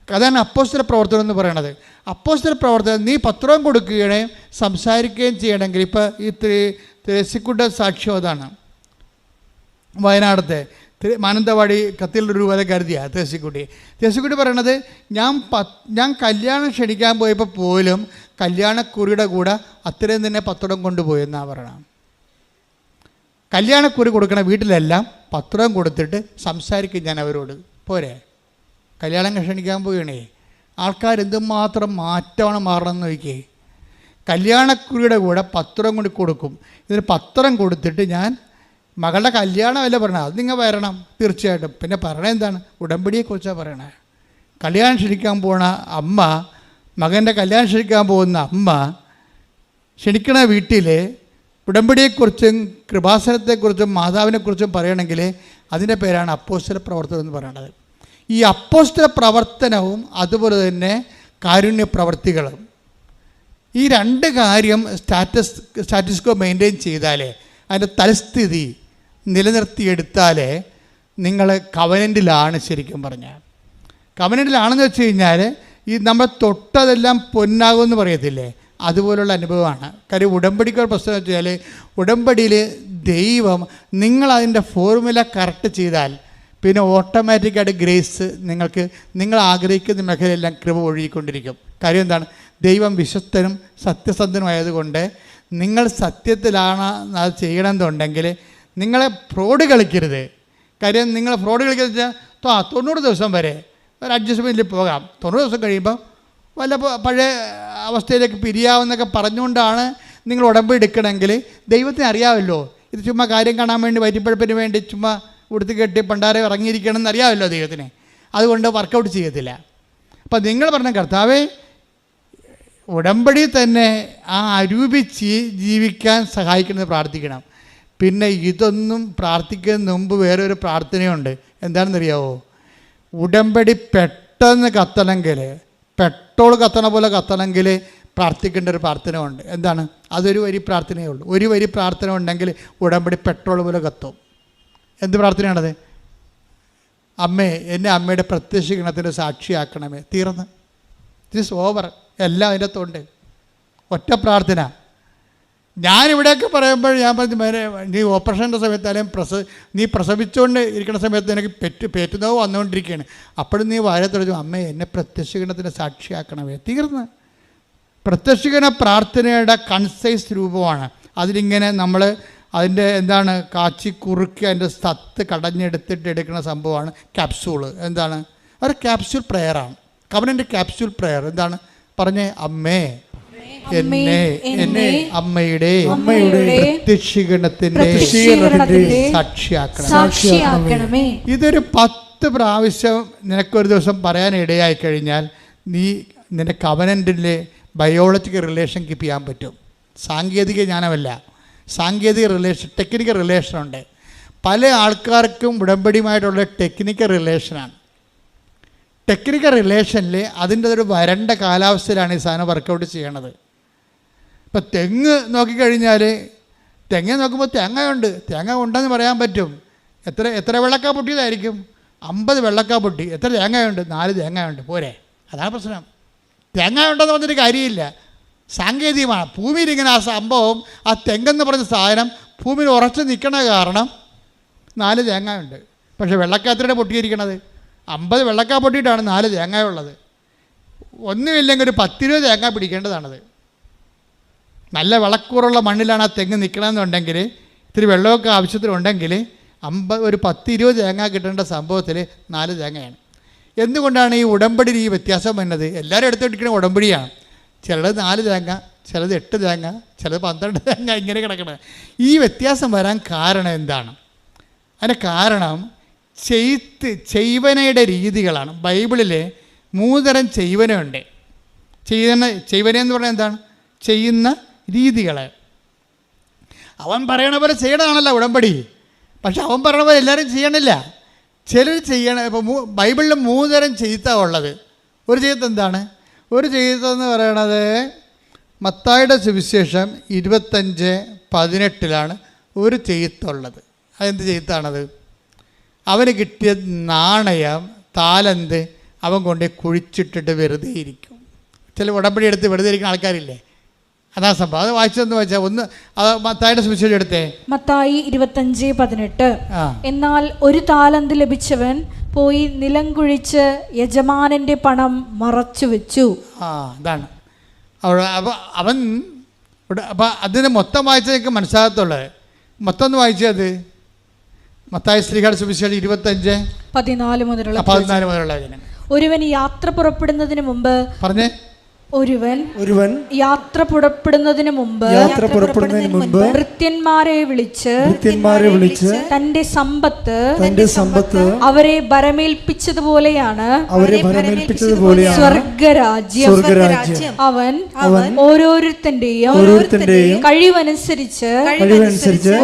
അതാണ് അപ്പോസ്തല പ്രവർത്തനം എന്ന് പറയുന്നത്. അപ്പോസ്തല പ്രവർത്തനം നീ പത്രം കൊടുക്കുകയും സംസാരിക്കുകയും ചെയ്യണമെങ്കിൽ, ഇപ്പോൾ ഈ ത്രേസ്യക്കുട്ടിയുടെ സാക്ഷ്യം അതാണ്. വയനാടത്തെ മാനന്തവാടി കത്തിൽ രൂപത കരുതിയ ത്രേസ്യക്കുട്ടി പറയണത്, ഞാൻ കല്യാണം ക്ഷണിക്കാൻ പോയപ്പോൾ പോലും കല്യാണക്കുറിയുടെ കൂടെ അത്രയും തന്നെ പത്രം കൊണ്ടുപോയെന്നാണ് പറയണം. കല്യാണക്കുറി കൊടുക്കണ വീട്ടിലെല്ലാം പത്രം കൊടുത്തിട്ട് സംസാരിക്കും ഞാൻ അവരോട്. പോരെ, കല്യാണം ക്ഷണിക്കാൻ പോവുകയാണേ, ആൾക്കാരെന്തുമാത്രം മാറ്റമാണ് മാറണമെന്ന് നോക്കിയേ. കല്യാണക്കുറിയുടെ കൂടെ പത്രം കൊണ്ട് കൊടുക്കും. ഇതിന് പത്രം കൊടുത്തിട്ട് ഞാൻ മകളുടെ കല്യാണമല്ല പറയണത്, അത് നിങ്ങൾ വരണം തീർച്ചയായിട്ടും. പിന്നെ പറയണത് എന്താണ്? ഉടമ്പടിയെക്കുറിച്ചാണ് പറയണേ. കല്യാണം ക്ഷണിക്കാൻ പോണ അമ്മ, മകൻ്റെ കല്യാണം ക്ഷണിക്കാൻ പോകുന്ന അമ്മ ക്ഷണിക്കണ വീട്ടിൽ ഉടമ്പടിയെക്കുറിച്ചും കൃപാസനത്തെക്കുറിച്ചും മാതാവിനെക്കുറിച്ചും പറയണമെങ്കിൽ അതിൻ്റെ പേരാണ് അപ്പോസ്തല പ്രവർത്തനം എന്ന് പറയുന്നത്. ഈ അപ്പോസ്തല പ്രവർത്തനവും അതുപോലെ കാരുണ്യ പ്രവർത്തികളും, ഈ 2 കാര്യം സ്റ്റാറ്റസ് കോ മെയിൻറ്റെയിൻ ചെയ്താലേ, അതിൻ്റെ തലസ്ഥിതി നിലനിർത്തിയെടുത്താലേ നിങ്ങൾ കവനൻ്റിലാണ്. ശരിക്കും പറഞ്ഞാൽ കവനൻ്റിലാണെന്ന് വെച്ച് കഴിഞ്ഞാൽ ഈ നമ്മൾ തൊട്ടതെല്ലാം പൊന്നാകുമെന്ന് പറയത്തില്ലേ, അതുപോലുള്ള അനുഭവമാണ്. കാര്യം ഉടമ്പടിക്കൊരു പ്രശ്നം വെച്ചാൽ, ഉടമ്പടിയിൽ ദൈവം നിങ്ങളതിൻ്റെ ഫോർമുല കറക്റ്റ് ചെയ്താൽ പിന്നെ ഓട്ടോമാറ്റിക്കായിട്ട് ഗ്രേസ് നിങ്ങൾ ആഗ്രഹിക്കുന്ന മേഖലയെല്ലാം കൃപ ഒഴുകിക്കൊണ്ടിരിക്കും. കാര്യം എന്താണ്? ദൈവം വിശ്വസ്തനും സത്യസന്ധനുമായതുകൊണ്ട് നിങ്ങൾ സത്യത്തിലാണ് അത് ചെയ്യണമെന്നുണ്ടെങ്കിൽ നിങ്ങളെ ഫ്രോഡ് കളിക്കരുത്. കാര്യം നിങ്ങൾ ഫ്രോഡ് കളിക്കുന്നത് വെച്ചാൽ 90 ദിവസം വരെ ഒരു അഡ്ജസ്റ്റ്മെൻറ്റിൽ പോകാം. 90 ദിവസം കഴിയുമ്പോൾ വല്ല പഴയ അവസ്ഥയിലേക്ക് പിരിയാവെന്നൊക്കെ പറഞ്ഞുകൊണ്ടാണ് നിങ്ങൾ ഉടമ്പടി എടുക്കണമെങ്കിൽ ദൈവത്തിന് അറിയാമല്ലോ, ഇത് ചുമ്മാ കാര്യം കാണാൻ വേണ്ടി വയറ്റിപ്പഴപ്പിന് വേണ്ടി ചുമ്മാ ഉടുത്ത് കെട്ടി പണ്ടാരെ ഇറങ്ങിയിരിക്കണം എന്നറിയാമല്ലോ ദൈവത്തിന്. അതുകൊണ്ട് വർക്കൗട്ട് ചെയ്യത്തില്ല. അപ്പം നിങ്ങൾ പറഞ്ഞ കർത്താവേ, ഉടമ്പടി തന്നെ ആ അരൂപിച്ച് ജീവിക്കാൻ സഹായിക്കുന്നത് പ്രാർത്ഥിക്കണം. പിന്നെ ഇതൊന്നും പ്രാർത്ഥിക്കുന്നതിന് മുമ്പ് വേറൊരു പ്രാർത്ഥനയുണ്ട്. എന്താണെന്നറിയാവോ? ഉടമ്പടി പെട്ടെന്ന് കത്തണമെങ്കിൽ, പെട്രോൾ കത്തണ പോലെ കത്തണമെങ്കിൽ പ്രാർത്ഥിക്കേണ്ട ഒരു പ്രാർത്ഥന ഉണ്ട്. എന്താണ്? അതൊരു വരി പ്രാർത്ഥനയേ ഉള്ളൂ. ഒരു വരി പ്രാർത്ഥന ഉണ്ടെങ്കിൽ ഉടമ്പടി പെട്രോൾ പോലെ കത്തും. എന്ത് പ്രാർത്ഥനയാണത്? അമ്മേ, എന്നെ അമ്മയുടെ പ്രത്യക്ഷീകരണത്തിൻ്റെ സാക്ഷിയാക്കണമേ. തീർന്ന്, ദിസ് ഓവർ. എല്ലാം അതിൻ്റെ അകത്തുണ്ട്. ഒറ്റ പ്രാർത്ഥന. ഞാനിവിടെയൊക്കെ പറയുമ്പോൾ ഞാൻ പറഞ്ഞു, നീ ഓപ്പറേഷൻ്റെ സമയത്ത് അല്ലെങ്കിൽ നീ പ്രസവിച്ചുകൊണ്ട് ഇരിക്കുന്ന സമയത്ത് എനിക്ക് പേറ്റുന്നോ വന്നുകൊണ്ടിരിക്കുകയാണ്. അപ്പോഴും നീ വായ തെളിച്ചു, അമ്മേ എന്നെ പ്രത്യക്ഷീകരണത്തിൻ്റെ സാക്ഷിയാക്കണമേ. തീർന്ന്. പ്രത്യക്ഷീകരണ പ്രാർത്ഥനയുടെ കൺസൈസ് രൂപമാണ്. അതിലിങ്ങനെ നമ്മൾ അതിൻ്റെ എന്താണ് കാച്ചി കുറുക്കി അതിൻ്റെ സത്ത് കടഞ്ഞെടുത്തിട്ട് എടുക്കുന്ന സംഭവമാണ് ക്യാപ്സ്യൂള്. എന്താണ്? ഒരു ക്യാപ്സ്യൂൾ പ്രെയറാണ്. Covenant capsule prayer. എന്താണ്? പറഞ്ഞേ, അമ്മേ എന്നെ അമ്മയുടെ പ്രത്യക്ഷീകരണത്തിന്റെ സാക്ഷിയാക്കണമേ. ഇതൊരു 10 പ്രാവശ്യം നിനക്കൊരു ദിവസം പറയാൻ ഇടയായി കഴിഞ്ഞാൽ നീ നിൻ്റെ കവനൻ്റിലെ ബയോളജിക്കൽ റിലേഷൻ കീപ്പ് ചെയ്യാൻ പറ്റും. സാങ്കേതിക ജ്ഞാനമല്ല, സാങ്കേതിക റിലേഷൻ, ടെക്നിക്കൽ റിലേഷനുണ്ട്. പല ആൾക്കാർക്കും ഉടമ്പടിയുമായിട്ടുള്ള ടെക്നിക്കൽ റിലേഷനാണ്. ടെക്നിക്കൽ റിലേഷനിൽ അതിൻ്റെ ഒരു വരണ്ട കാലാവസ്ഥയിലാണ് ഈ സാധനം വർക്കൗട്ട് ചെയ്യണത്. ഇപ്പം തെങ്ങ് നോക്കിക്കഴിഞ്ഞാൽ, തെങ്ങ് നോക്കുമ്പോൾ തേങ്ങയുണ്ട്, തേങ്ങ ഉണ്ടെന്ന് പറയാൻ പറ്റും. എത്ര വെള്ളക്കാ പൊട്ടിയതായിരിക്കും? 50 വെള്ളക്കാ പൊട്ടി. എത്ര തേങ്ങയുണ്ട്? 4 തേങ്ങയുണ്ട്. പോരെ. അതാണ് പ്രശ്നം. തേങ്ങ ഉണ്ടെന്ന് പറഞ്ഞിട്ട് കാര്യമില്ല. സാങ്കേതികമാണ്. ഭൂമിയിൽ ഇങ്ങനെ ആ സംഭവം, ആ തെങ്ങെന്ന് പറഞ്ഞ സാധനം ഭൂമിയിൽ ഉറച്ച് നിൽക്കണ കാരണം 4 തേങ്ങ ഉണ്ട്. പക്ഷേ വെള്ളക്കാത്തിലൂടെ പൊട്ടിയിരിക്കണത് 50 വെള്ളക്കാ പൊട്ടിയിട്ടാണ് 4 തേങ്ങ ഉള്ളത്. ഒന്നുമില്ലെങ്കിൽ ഒരു 10-20 തേങ്ങ പിടിക്കേണ്ടതാണത്. നല്ല വിളക്കൂറുള്ള മണ്ണിലാണ് ആ തെങ്ങ് നിൽക്കണമെന്നുണ്ടെങ്കിൽ, ഇത്തിരി വെള്ളമൊക്കെ ആവശ്യത്തിനുണ്ടെങ്കിൽ ഒരു 10-20 തേങ്ങ കിട്ടേണ്ട സംഭവത്തിൽ 4 തേങ്ങയാണ്. എന്തുകൊണ്ടാണ് ഈ ഉടമ്പടിയിൽ ഈ വ്യത്യാസം വന്നത്? എല്ലാവരും എടുത്തിരിക്കുന്ന ഉടമ്പടിയാണ്. ചിലത് 4 തേങ്ങ, ചിലത് 8 തേങ്ങ, ചിലത് 12 തേങ്ങ, ഇങ്ങനെ കിടക്കണം. ഈ വ്യത്യാസം വരാൻ കാരണം എന്താണ്? അതിൻ്റെ കാരണം ചെയ്വനയുടെ രീതികളാണ്. ബൈബിളിൽ 3 തരം ചെയ്വനയുണ്ട്. ചെയ്വന എന്ന് പറഞ്ഞാൽ എന്താണ്? ചെയ്യുന്ന രീതികൾ. അവൻ പറയണ പോലെ ചെയ്യണതാണല്ലോ ഉടമ്പടി. പക്ഷെ അവൻ പറയണ പോലെ എല്ലാവരും ചെയ്യണില്ല. ചിലർ ചെയ്യണം. ഇപ്പോൾ ബൈബിളിൽ 3 തരം ചെയ്ത്താ ഉള്ളത്. ഒരു ചെയ്ത്ത് എന്താണ്? ഒരു ചെയ്തെന്ന് പറയണത് മത്തായിയുടെ സുവിശേഷം 25:18 ഒരു ചെയ്ത്തുള്ളത്. അതെന്ത് ചെയ്ത്താണത്? അവന് കിട്ടിയ നാണയം, താലന്ത് അവൻ കൊണ്ട് കുഴിച്ചിട്ടിട്ട് വെറുതെ ഇരിക്കും. ചില ഉടമ്പടി എടുത്ത് വെറുതെ ഇരിക്കുന്ന ആൾക്കാരില്ലേ? അതാ സംഭവം. അത് വായിച്ചതെന്ന് വെച്ചാൽ ഒന്ന് മത്തായിയുടെ സുവിശേഷം എടുത്തേ. മത്തായി 25:18. എന്നാൽ ഒരു താലന്ത് ലഭിച്ചവൻ പോയി നിലം കുഴിച്ച് യജമാനന്റെ പണം മറച്ചു വെച്ചു. അതാണ് അവൻ. അപ്പം അതിന് മൊത്തം വായിച്ചാൽ എനിക്ക് മനസ്സിലാകത്തുള്ളത്. മൊത്തം ഒന്ന് വായിച്ചത് മത്തായി ശ്രീകാട് സുവിശേഷം 25:14 മുതലുള്ള ഒരുവൻ യാത്ര പുറപ്പെടുന്നതിന് മുമ്പ് പറഞ്ഞേ. ഒരുവൻ യാത്ര പുറപ്പെടുന്നതിന് മുമ്പ് ഭൃത്യന്മാരെ വിളിച്ച് തന്റെ സമ്പത്ത് അവരെ ഭരമേൽപ്പിച്ചതുപോലെയാണ് സ്വർഗരാജ്യം. അവൻ ഓരോരുത്തന്റെയും കഴിവനുസരിച്ച്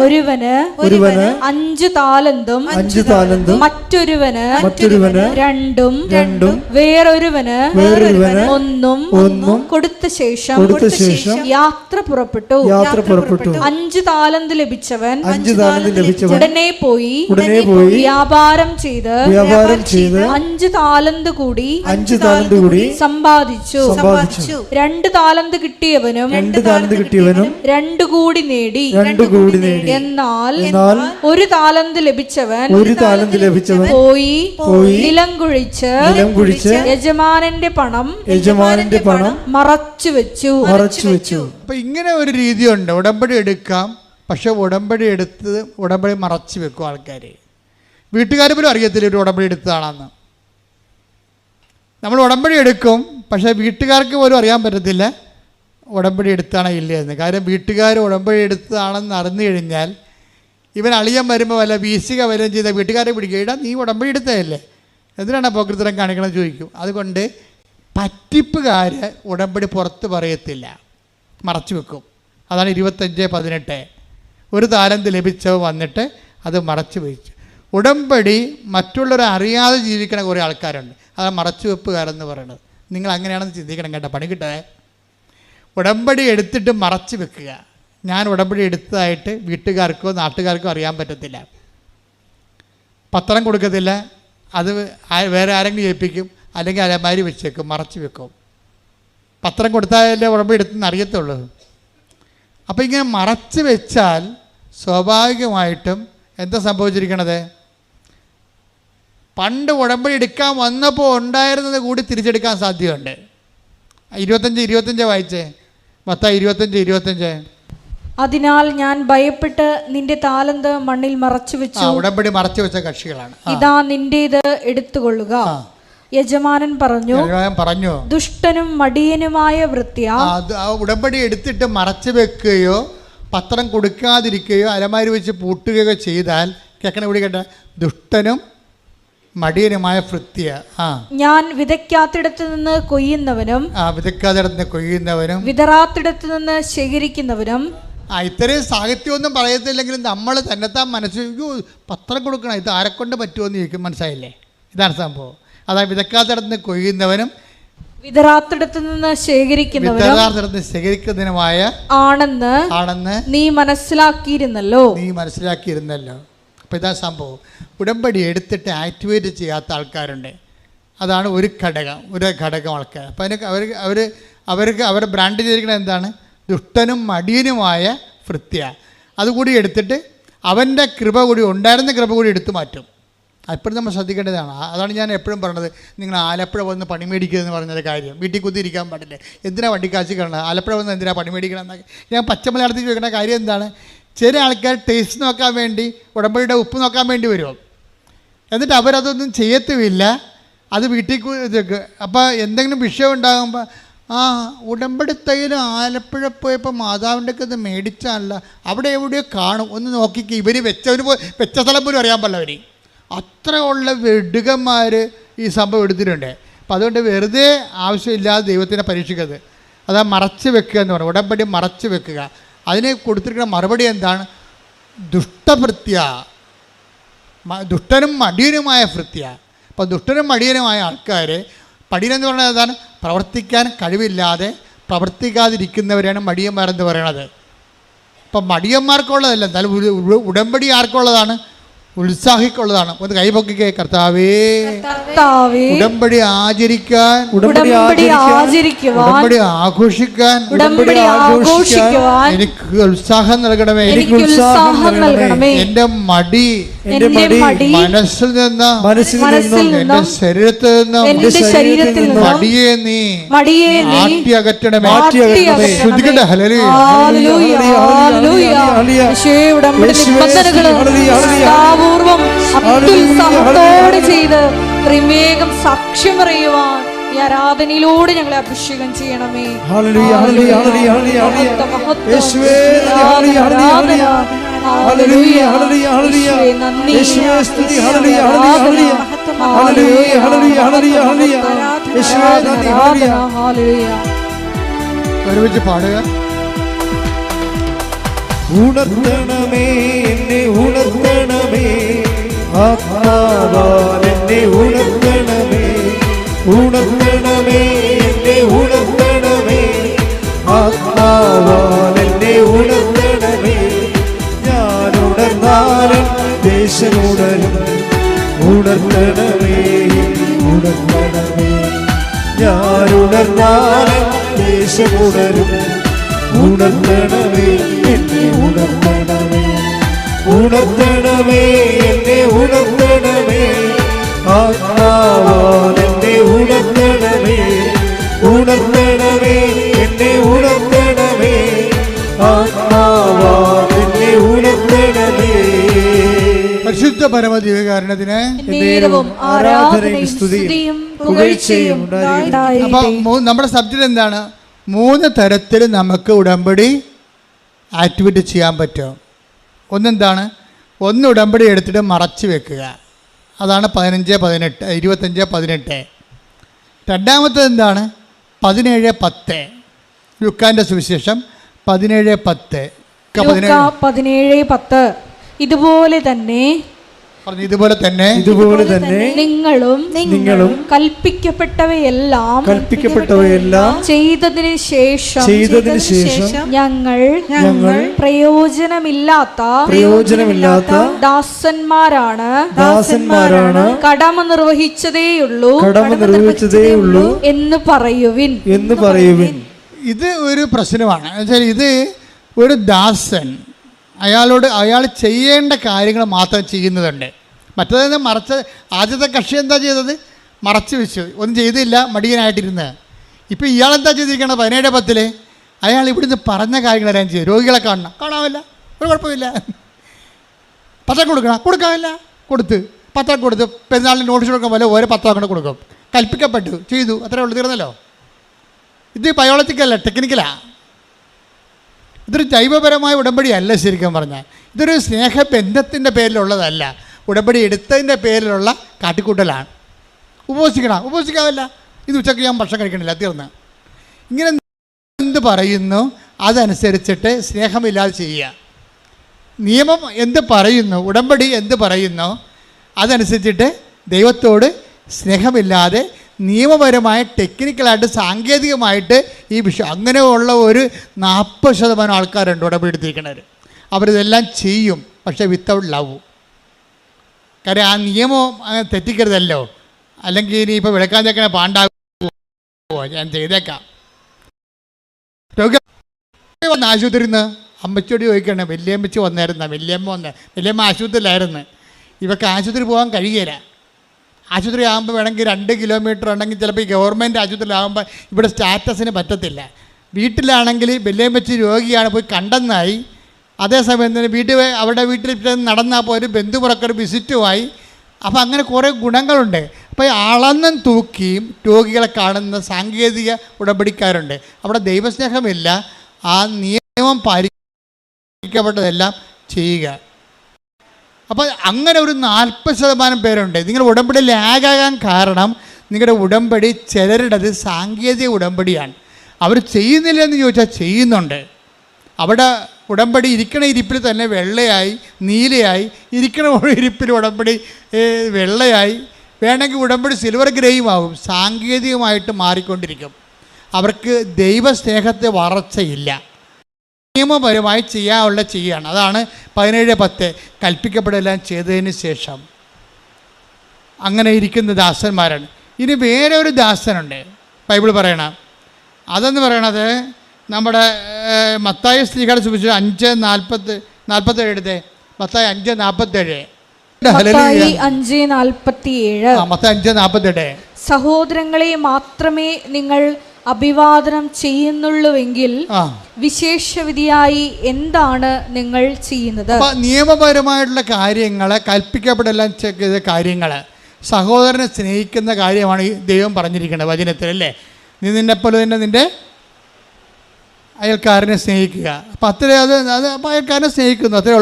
ഒരുവന് 5 താലന്തും മറ്റൊരുവന് 2 വേറൊരുവന് 1 കൊടുത്ത ശേഷം യാത്ര പുറപ്പെട്ടു. 5 താലന്ത് ലഭിച്ചവൻ ഉടനെ പോയി വ്യാപാരം ചെയ്ത് 5 താലന്ത് കൂടി സമ്പാദിച്ചു. 2 താലന്ത് കിട്ടിയവനും 2 കൂടി നേടി. എന്നാൽ 1 താലന്ത് ലഭിച്ചവൻ പോയി നിലം കുഴിച്ച് യജമാനന്റെ പണം മറച്ചു വെച്ചു. അപ്പൊ ഇങ്ങനെ ഒരു രീതിയുണ്ട്. ഉടമ്പടി എടുക്കാം, പക്ഷെ ഉടമ്പടി മറച്ചു വെക്കും ആൾക്കാർ. വീട്ടുകാർ പോലും അറിയത്തില്ല ഒരു ഉടമ്പടി എടുത്തതാണെന്ന്. നമ്മൾ ഉടമ്പടി എടുക്കും, പക്ഷേ വീട്ടുകാർക്ക് പോലും അറിയാൻ പറ്റത്തില്ല ഉടമ്പടി എടുത്താണോ ഇല്ല എന്ന്. കാര്യം വീട്ടുകാർ ഉടമ്പടി എടുത്തതാണെന്ന് അറിഞ്ഞു കഴിഞ്ഞാൽ ഇവൻ അളിയൻ വരുമ്പോൾ വല്ല വീശിക വല്ലതും ചെയ്ത വീട്ടുകാരെ പിടിക്കുക. ഇടാ നീ ഉടമ്പടി എടുത്തതല്ലേ, എന്തിനാണ് പോക്കൃത്തരം കാണിക്കണമെന്ന് ചോദിക്കും. അതുകൊണ്ട് പറ്റിപ്പുകാർ ഉടമ്പടി പുറത്ത് പറയത്തില്ല, മറച്ചു വെക്കും. അതാണ് 25:18. 1 താലന്ത് ലഭിച്ചവ വന്നിട്ട് അത് മറച്ചു വെച്ചു. ഉടമ്പടി മറ്റുള്ളവരെ അറിയാതെ ജീവിക്കണ കുറേ ആൾക്കാരുണ്ട്. അതാണ് മറച്ചു വെപ്പുകാരെന്ന് പറയുന്നത്. നിങ്ങൾ അങ്ങനെയാണെന്ന് ചിന്തിക്കണം കേട്ടോ, പണി കിട്ടേ. ഉടമ്പടി എടുത്തിട്ട് മറച്ചു വെക്കുക. ഞാൻ ഉടമ്പടി എടുത്തതായിട്ട് വീട്ടുകാർക്കോ നാട്ടുകാർക്കോ അറിയാൻ പറ്റത്തില്ല. പത്രം കൊടുക്കത്തില്ല, അത് വേറെ ആരെങ്കിലും ഏൽപ്പിക്കും, അല്ലെങ്കിൽ അലമാരി വെച്ചേക്കും, മറച്ചു വെക്കും. പത്രം കൊടുത്താലല്ലേ ഉടമ്പടി എടുത്തെന്ന് അറിയത്തുള്ളൂ. അപ്പോൾ ഇങ്ങനെ മറച്ചു വെച്ചാൽ സ്വാഭാവികമായിട്ടും എന്താ സംഭവിച്ചിരിക്കണത്? പണ്ട് ഉടമ്പടി എടുക്കാൻ വന്നപ്പോൾ ഉണ്ടായിരുന്നത് കൂടി തിരിച്ചെടുക്കാൻ സാധ്യതയുണ്ട്. 25 വായിച്ചേ. മത്തായി 25:25. അതിനാൽ ഞാൻ ഭയപ്പെട്ട് നിന്റെ താലന്ത് മണ്ണിൽ മറച്ചു വെച്ചു. ഉടമ്പടി മറച്ചു വെച്ച കക്ഷികളാണ്. ഇതാ നിന്റേത് എടുത്തുകൊള്ളുക. യജമാനൻ പറഞ്ഞു ദുഷ്ടനും മടിയനുമായ വൃത്യ. ഉടമ്പടി എടുത്തിട്ട് മറച്ചു വെക്കുകയോ പത്രം കൊടുക്കാതിരിക്കുകയോ അലമാരി വെച്ച് പൂട്ടുകയോ ചെയ്താൽ കേൾക്കണ ഇവിടെ കേട്ട ദുഷ്ടനും മടിയനുമായ ഭൃത്യ. ഞാൻ വിതയ്ക്കാത്തിടത്ത് നിന്ന് കൊയ്യുന്നവനും വിതറാത്തിടത്ത് നിന്ന് ശേഖരിക്കുന്നവനും. ഇത്രയും സാഹിത്യമൊന്നും പറയത്തില്ലെങ്കിലും നമ്മൾ തന്നെത്താൻ മനസ്സിൽ പത്രം കൊടുക്കണം, ഇത് ആരെക്കൊണ്ട് പറ്റുമെന്ന് ചോദിക്കും. മനസ്സിലായില്ലേ? ഇതാണ് സംഭവം. അതായത് വിതക്കാത്തിടത്ത് നിന്ന് കൊയ്യുന്നവനും വിതറാത്തിടത്ത് നിന്ന് ശേഖരിക്കുന്നതിനുമായ ആണെന്ന് നീ മനസ്സിലാക്കിയിരുന്നല്ലോ. അപ്പോൾ ഇതാ സംഭവം. ഉടമ്പടി എടുത്തിട്ട് ആക്ടിവേറ്റ് ചെയ്യാത്ത ആൾക്കാരുണ്ട്. അതാണ് ഒരു ഘടകം ആൾക്കാർ. അപ്പോൾ അവർ അവരുടെ ബ്രാൻഡ് ചെയ്തിരിക്കുന്നത് എന്താണ്? ദുഷ്ടനും മടിയനുമായ ഭൃത്യ. അതുകൂടി എടുത്തിട്ട് അവൻ്റെ കൃപ കൂടി, ഉണ്ടായിരുന്ന കൃപ കൂടി എടുത്തു മാറ്റും. എപ്പോഴും നമ്മൾ ശ്രദ്ധിക്കേണ്ടതാണ്. അതാണ് ഞാൻ എപ്പോഴും പറഞ്ഞത്, നിങ്ങൾ ആലപ്പുഴ വന്ന് പണിമേടിക്കുക പറഞ്ഞൊരു കാര്യം. വീട്ടിൽ കുത്തിയിരിക്കാൻ പാടില്ല. എന്തിനാണ് വണ്ടിക്കാശ് കാണുന്നത്? ആലപ്പുഴ വന്ന് എന്തിനാണ് പണിമേടിക്കണം എന്നൊക്കെ ഞാൻ പച്ചമലയാളത്തിൽ ചോദിക്കുന്ന കാര്യം എന്താണ്? ചില ആൾക്കാർ ടേസ്റ്റ് നോക്കാൻ വേണ്ടി, ഉടമ്പടിയുടെ ഉപ്പ് നോക്കാൻ വേണ്ടി വരും. എന്നിട്ട് അവരതൊന്നും ചെയ്യത്തുമില്ല. അത് വീട്ടിൽ അപ്പോൾ എന്തെങ്കിലും വിഷയം ഉണ്ടാകുമ്പോൾ, ഉടമ്പടി തൈല് ആലപ്പുഴ പോയപ്പോൾ മാതാവിൻ്റെ ഒക്കെ ഇത് മേടിച്ചാണല്ല, അവിടെ എവിടെയോ കാണും, ഒന്ന് നോക്കിക്ക്. ഇവർ വെച്ച സ്ഥലം പോലും അറിയാൻ പാടില്ല. അവർ അത്ര ഉള്ള വെടുകന്മാർ ഈ സംഭവം എടുത്തിട്ടുണ്ട്. അപ്പം അതുകൊണ്ട് വെറുതെ ആവശ്യമില്ലാതെ ദൈവത്തിനെ പരീക്ഷിക്കരുത്. അതാ മറച്ച് വെക്കുക എന്ന് പറയും. ഉടമ്പടി മറച്ച് വെക്കുക. അതിന് കൊടുത്തിരിക്കുന്ന മറുപടി എന്താണ്? ദുഷ്ടഭൃത്യ, ദുഷ്ടനും മടിയനുമായ ഭൃത്യ. അപ്പോൾ ദുഷ്ടനും മടിയനുമായ ആൾക്കാർ, മടിയനെന്ന് പറഞ്ഞാൽ അതാണ് പ്രവർത്തിക്കാൻ കഴിവില്ലാതെ പ്രവർത്തിക്കാതിരിക്കുന്നവരെയാണ് മടിയന്മാരെന്ന് പറയണത്. അപ്പം മടിയന്മാർക്കുള്ളതല്ല, എന്നാലും ഉടമ്പടി ആർക്കുള്ളതാണ്? ഉത്സാഹിക്കുള്ളതാണ്. ഒന്ന് കൈപൊക്കിക്കേ. കർത്താവേ, ഉടമ്പടി ആചരിക്കാൻ, ഉടമ്പടി ആഘോഷിക്കാൻ എനിക്ക് ഉത്സാഹം നൽകണമേ. എന്റെ മടി മനസ്സിൽ നിന്ന്, എന്റെ ശരീരത്തിൽ നിന്ന് മടിയെ നീ മാറ്റി അകറ്റണമേ. ശ്രദ്ധിക്കട്ടെ. ഹല്ലേലൂയ. പൂർവം അത്യുത്സാഹത്തോടെ ചെയ്ത് വേഗം സാക്ഷ്യം പറയുവാൻ ഈ ആരാധനയിലൂടെ ഞങ്ങളെ അഭിഷേകം ചെയ്യണമേ. ഒരുമിച്ച് പാടുക. ഉണർത്തണമേ എന്നെ, ഉണർത്തണമേ ആത്മാവാൽ എന്നെ ഉണർത്തണമേ. ഉണർത്തണമേ എന്നെ, ഉണർത്തണമേ ആത്മാവാൽ എന്നെ ഉണർത്തണമേ. ഞാൻ ഉണർന്നാലും ദേശമുണരും. ഉണർത്തണമേ, ഉണർത്തണമേ. ഞാൻ ഉണർന്നാലും ദേശമുണരും. ഉണർത്തണമേ എന്നെ, ഉണർത്തണമേ. ഉണർത്തണമേ എന്നെ, ഉണർത്തണമേ ആത്മാവാൽ എന്നെ ഉണർത്തണമേ. ഉണർത്തണമേ എന്നെ, ഉണർത്തണമേ ആത്മാവാൽ എന്നെ ഉണർത്തണമേ. പരിശുദ്ധ പരമദിവ്യകാരുണ്യത്തിന് ആരാധനയും സ്തുതിയും പുകഴ്ചയും ഉണ്ടായിരിക്കട്ടെ. അപ്പം നമ്മുടെ സബ്ജക്റ്റ് എന്താണ്? 3 തരത്തിൽ നമുക്ക് ഉടമ്പടി ആക്ടിവിറ്റി ചെയ്യാൻ പറ്റും. ഒന്നെന്താണ്? ഒന്ന് ഉടമ്പടി എടുത്തിട്ട് മറച്ചു വെക്കുക. അതാണ് 25-18. രണ്ടാമത്തത് എന്താണ്? 17-10. ലുക്കാൻ്റെ സുവിശേഷം 17-10. 17:10. ഇതുപോലെ തന്നെ നിങ്ങളും കൽപ്പിക്കപ്പെട്ടവയെല്ലാം ചെയ്തതിന് ശേഷം ഞങ്ങൾ പ്രയോജനമില്ലാത്ത ദാസന്മാരാണ് കടമ നിർവഹിച്ചതേയുള്ളൂ എന്ന് പറയുവിൻ. ഇത് ഒരു പ്രശ്നമാണ്. എന്നുവെച്ചാൽ ഇത് ഒരു ദാസൻ അയാൾ ചെയ്യേണ്ട കാര്യങ്ങൾ മാത്രം ചെയ്യുന്നതുണ്ട്. മറ്റേത് ആദ്യത്തെ കക്ഷി എന്താ ചെയ്തത്? മറച്ചു വെച്ചു, ഒന്നും ചെയ്തില്ല, മടിയനായിട്ടിരുന്ന്. ഇപ്പം ഇയാളെന്താ ചെയ്തിരിക്കണം? 17-10 അയാൾ ഇവിടുന്ന് പറഞ്ഞ കാര്യങ്ങളെല്ലാം ചെയ്തു. രോഗികളെ കാണാമില്ല, ഒരു കുഴപ്പമില്ല. പത്രം കൊടുക്കാമില്ല, പത്രം കൊടുത്ത് പെരുന്നാളിന് നോട്ടീസ് കൊടുക്കാൻ പോലെ ഓരോ പത്രം കൊണ്ട് കൊടുക്കും. കൽപ്പിക്കപ്പെട്ടു, ചെയ്തു, അത്രേ ഉള്ളൂ, തീർന്നല്ലോ. ഇത് ബയോളജിക്കല്ല, ടെക്നിക്കലാ. ഇതൊരു ജൈവപരമായ ഉടമ്പടിയല്ല. ശരിക്കും പറഞ്ഞാൽ ഇതൊരു സ്നേഹബന്ധത്തിൻ്റെ പേരിലുള്ളതല്ല. ഉടമ്പടി എടുത്തതിൻ്റെ പേരിലുള്ള കാട്ടിക്കൂട്ടലാണ്. ഉപവസിക്കാമല്ല, ഇത് ഉച്ചയ്ക്ക് ഞാൻ ഭക്ഷണം കഴിക്കണില്ല, തീർന്ന്. ഇങ്ങനെ എന്ത് പറയുന്നു അതനുസരിച്ചിട്ട് സ്നേഹമില്ലാതെ ചെയ്യുക. നിയമം എന്ത് പറയുന്നു, ഉടമ്പടി എന്ത് പറയുന്നു അതനുസരിച്ചിട്ട് ദൈവത്തോട് സ്നേഹമില്ലാതെ നിയമപരമായ ടെക്നിക്കലായിട്ട് സാങ്കേതികമായിട്ട് ഈ വിഷയം അങ്ങനെയുള്ള ഒരു 40% ആൾക്കാരുണ്ട് ഉടമ്പടി എടുത്തിരിക്കുന്നവർ. അവരിതെല്ലാം ചെയ്യും, പക്ഷേ വിത്തൗട്ട് ലവ്. കാര്യം ആ നിയമം തെറ്റിക്കരുതല്ലോ. അല്ലെങ്കിൽ ഇനിയിപ്പോൾ വിളക്കാൻ ചേക്കണ പാണ്ടാകുമോ, ഞാൻ ചെയ്തേക്കാം. വന്ന ആശുപത്രിയിൽ നിന്ന് അമ്മച്ചോട് ചോദിക്കണേ, വല്യമ്മച്ചി വന്നായിരുന്ന? വല്യമ്മ ആശുപത്രിയിലായിരുന്നു. ഇവർക്ക് ആശുപത്രി പോകാൻ കഴിയില്ല. ആശുപത്രി ആകുമ്പോൾ വേണമെങ്കിൽ 2 കിലോമീറ്റർ ഉണ്ടെങ്കിൽ ചിലപ്പോൾ ഈ ഗവൺമെൻറ് ആശുപത്രിയിലാകുമ്പോൾ ഇവിടെ സ്റ്റാറ്റസിന് പറ്റത്തില്ല. വീട്ടിലാണെങ്കിൽ വല്യമ്മച്ചി രോഗിയാണ്, പോയി കണ്ടെന്നായി. അതേസമയം തന്നെ അവരുടെ വീട്ടിൽ നടന്നാൽ പോലും ബന്ധുമുറക്കൊരു വിസിറ്റുമായി. അപ്പോൾ അങ്ങനെ കുറേ ഗുണങ്ങളുണ്ട്. അപ്പോൾ ഈ അളന്നും തൂക്കിയും രോഗികളെ കാണുന്ന സാങ്കേതിക ഉടമ്പടിക്കാരുണ്ട്. അവിടെ ദൈവസ്നേഹമില്ല, ആ നിയമം പാലിക്കപ്പെട്ടതെല്ലാം ചെയ്യുക. അപ്പോൾ അങ്ങനെ ഒരു 40% പേരുണ്ട്. നിങ്ങൾ ഉടമ്പടി ലാഗാകാൻ കാരണം നിങ്ങളുടെ ഉടമ്പടി ചിലരുടേത് സാങ്കേതിക ഉടമ്പടിയാണ്. അവർ ചെയ്യുന്നില്ലെന്ന് ചോദിച്ചാൽ ചെയ്യുന്നുണ്ട്. അവിടെ ഉടമ്പടി ഇരിക്കണ ഇരിപ്പിൽ തന്നെ വെള്ളയായി, നീലയായി, ഇരിക്കണ ഇരിപ്പിൽ ഉടമ്പടി വെള്ളയായി, വേണമെങ്കിൽ ഉടമ്പടി സിൽവർ ഗ്രേയും ആകും. സാങ്കേതികമായിട്ട് മാറിക്കൊണ്ടിരിക്കും. അവർക്ക് ദൈവസ്നേഹത്തെ വളർച്ചയില്ല. നിയമപരമായി ചെയ്യാനുള്ള ചെയ്യുകയാണ്. അതാണ് 17:10 കൽപ്പിക്കപ്പെടെല്ലാം ചെയ്തതിന് ശേഷം അങ്ങനെ ഇരിക്കുന്ന ദാസന്മാരാണ്. ഇനി വേറെ ഒരു ദാസനുണ്ട് ബൈബിൾ പറയണം. അതെന്ന് പറയണത് നമ്മുടെ മത്തായി സ്ലീഹയുടെ സുവിശേഷം 5:47 എടുത്തേ. മത്തായി 5:47. മത്തായി 5:47. മത്തായി 5:47. സഹോദരങ്ങളെ മാത്രമേ നിങ്ങൾ അഭിവാദനം ചെയ്യുന്നുള്ളൂവെങ്കിൽ വിശേഷവിധിയായി എന്താണ് നിങ്ങൾ ചെയ്യുന്നത്? നിയമപരമായിട്ടുള്ള കാര്യങ്ങൾ, കൽപ്പിക്കപ്പെടെല്ലാം ചെയ്ത കാര്യങ്ങൾ, സഹോദരനെ സ്നേഹിക്കുന്ന കാര്യമാണ് ഈ ദൈവം പറഞ്ഞിരിക്കുന്നത് വചനത്തിൽ, അല്ലേ? നീ നിന്നെപ്പോലെ തന്നെ നിൻ്റെ അയൽക്കാരനെ സ്നേഹിക്കുക. അപ്പം അപ്പോൾ അയൽക്കാരനെ സ്നേഹിക്കുന്നു, അത്രേ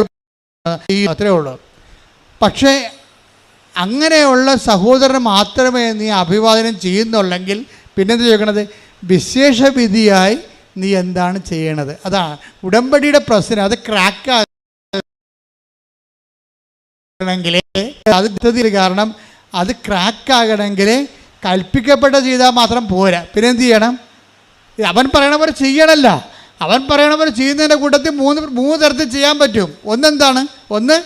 ഉള്ളൂ. പക്ഷേ അങ്ങനെയുള്ള സഹോദരനെ മാത്രമേ നീ അഭിവാദനം ചെയ്യുന്നുള്ളെങ്കിൽ പിന്നെന്ത് ചോദിക്കണത്? വിശേഷവിധിയായി നീ എന്താണ് ചെയ്യണത്? അതാണ് ഉടമ്പടിയുടെ പ്രശ്നം. അത് ക്രാക്കാകണമെങ്കിൽ കാരണം അത് ക്രാക്കാകണമെങ്കിൽ കൽപ്പിക്കപ്പെട്ട ചെയ്താൽ മാത്രം പോരാ. പിന്നെ എന്ത് ചെയ്യണം? അവൻ പറയണ പോലെ ചെയ്യണമല്ല. അവൻ പറയണ പോലെ ചെയ്യുന്നതിൻ്റെ കൂട്ടത്തിൽ മൂന്ന് തരത്തിൽ ചെയ്യാൻ പറ്റും. ഒന്നെന്താണ്? ഒന്ന്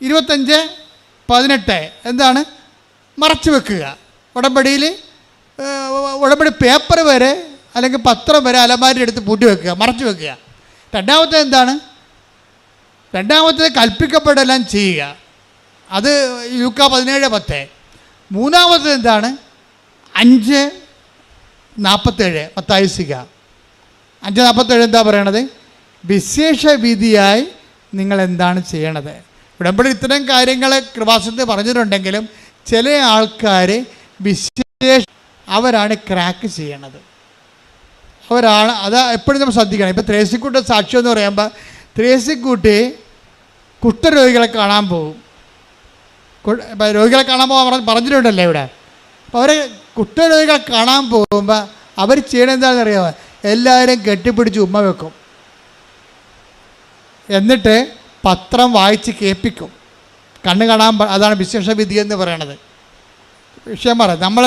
25:18 എന്താണ്? മറച്ചു വെക്കുക. ഉടമ്പടി പേപ്പർ വരെ അല്ലെങ്കിൽ പത്രം വരെ അലമാരി എടുത്ത് പൂട്ടി വെക്കുക, മറച്ചു വെക്കുക. രണ്ടാമത്തേത് എന്താണ്? രണ്ടാമത്തേത് കൽപ്പിക്കപ്പെടെല്ലാം ചെയ്യുക. അത് ലൂക്ക 17:10. മൂന്നാമത്തേത് എന്താണ്? 5:47 മത്തായി സ്ലീഹ 5:47 എന്താ പറയണത്? വിശേഷവിധിയായി നിങ്ങൾ എന്താണ് ചെയ്യണത്? ഉടമ്പടി ഇത്തരം കാര്യങ്ങൾ കൃപാസനത്തിൽ പറഞ്ഞിട്ടുണ്ടെങ്കിലും ചില ആൾക്കാർ അവരാണ് ക്രാക്ക് ചെയ്യണത്. അവരാണ് അത് എപ്പോഴും നമ്മൾ ശ്രദ്ധിക്കണം. ഇപ്പോൾ ത്രേസ്യക്കുട്ടി സാക്ഷ്യം എന്ന് പറയുമ്പോൾ ത്രേസ്യക്കുട്ടി കുഷ്ഠരോഗികളെ കാണാൻ പോകും. രോഗികളെ കാണാൻ പോകാൻ പറഞ്ഞിട്ടുണ്ടല്ലേ ഇവിടെ. അപ്പോൾ അവർ കുഷ്ഠരോഗികളെ കാണാൻ പോകുമ്പോൾ അവർ ചെയ്യണത് എന്താണെന്ന് അറിയാമോ? എല്ലാവരും കെട്ടിപ്പിടിച്ച് ഉമ്മ വെക്കും, എന്നിട്ട് പത്രം വായിച്ച് കേൾപ്പിക്കും. കണ്ണ് കാണാൻ അതാണ് വിശേഷവിധി എന്ന് പറയണത്. വിഷയം പറ, നമ്മൾ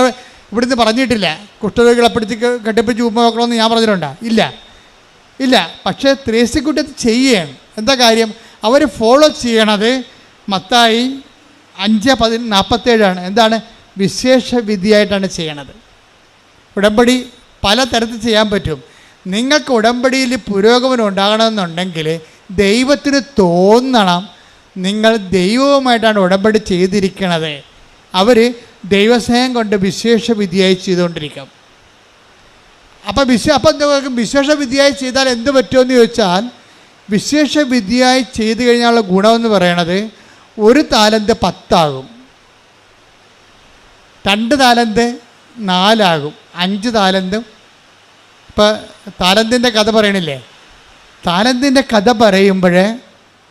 ഇവിടുന്ന് പറഞ്ഞിട്ടില്ല കുഷ്ഠരോഗികളെ പിടിച്ച് കെട്ടിപ്പിടിച്ച് ഉമ്മ വെക്കണമെന്ന് ഞാൻ പറഞ്ഞിട്ടുണ്ടോ? ഇല്ല. പക്ഷേ ത്രേസ്യക്കുട്ടി അത് ചെയ്യുകയാണ്. എന്താ കാര്യം? അവർ ഫോളോ ചെയ്യണത് മത്തായി 5:47 എന്താണ്? വിശേഷവിധിയായിട്ടാണ് ചെയ്യണത്. ഉടമ്പടി പല തരത്തിൽ ചെയ്യാൻ പറ്റും. നിങ്ങൾക്ക് ഉടമ്പടിയിൽ പുരോഗമനം ഉണ്ടാകണമെന്നുണ്ടെങ്കിൽ ദൈവത്തിന് തോന്നണം നിങ്ങൾ ദൈവവുമായിട്ടാണ് ഉടമ്പടി ചെയ്തിരിക്കണത്. അവർ ദൈവസ്നേഹം കൊണ്ട് വിശേഷവിധിയായി ചെയ്തുകൊണ്ടിരിക്കും. അപ്പം വിശേഷവിധിയായി ചെയ്താൽ എന്ത് പറ്റുമെന്ന് ചോദിച്ചാൽ, വിശേഷവിധിയായി ചെയ്തു കഴിഞ്ഞാലുള്ള ഗുണമെന്ന് പറയണത് 1 താലന്ത് 10 ആകും, 2 താലന്ത് 4 ആകും, 5 താലന്തും. ഇപ്പം താലന്തിൻ്റെ കഥ പറയണില്ലേ? താലന്തിൻ്റെ കഥ പറയുമ്പോൾ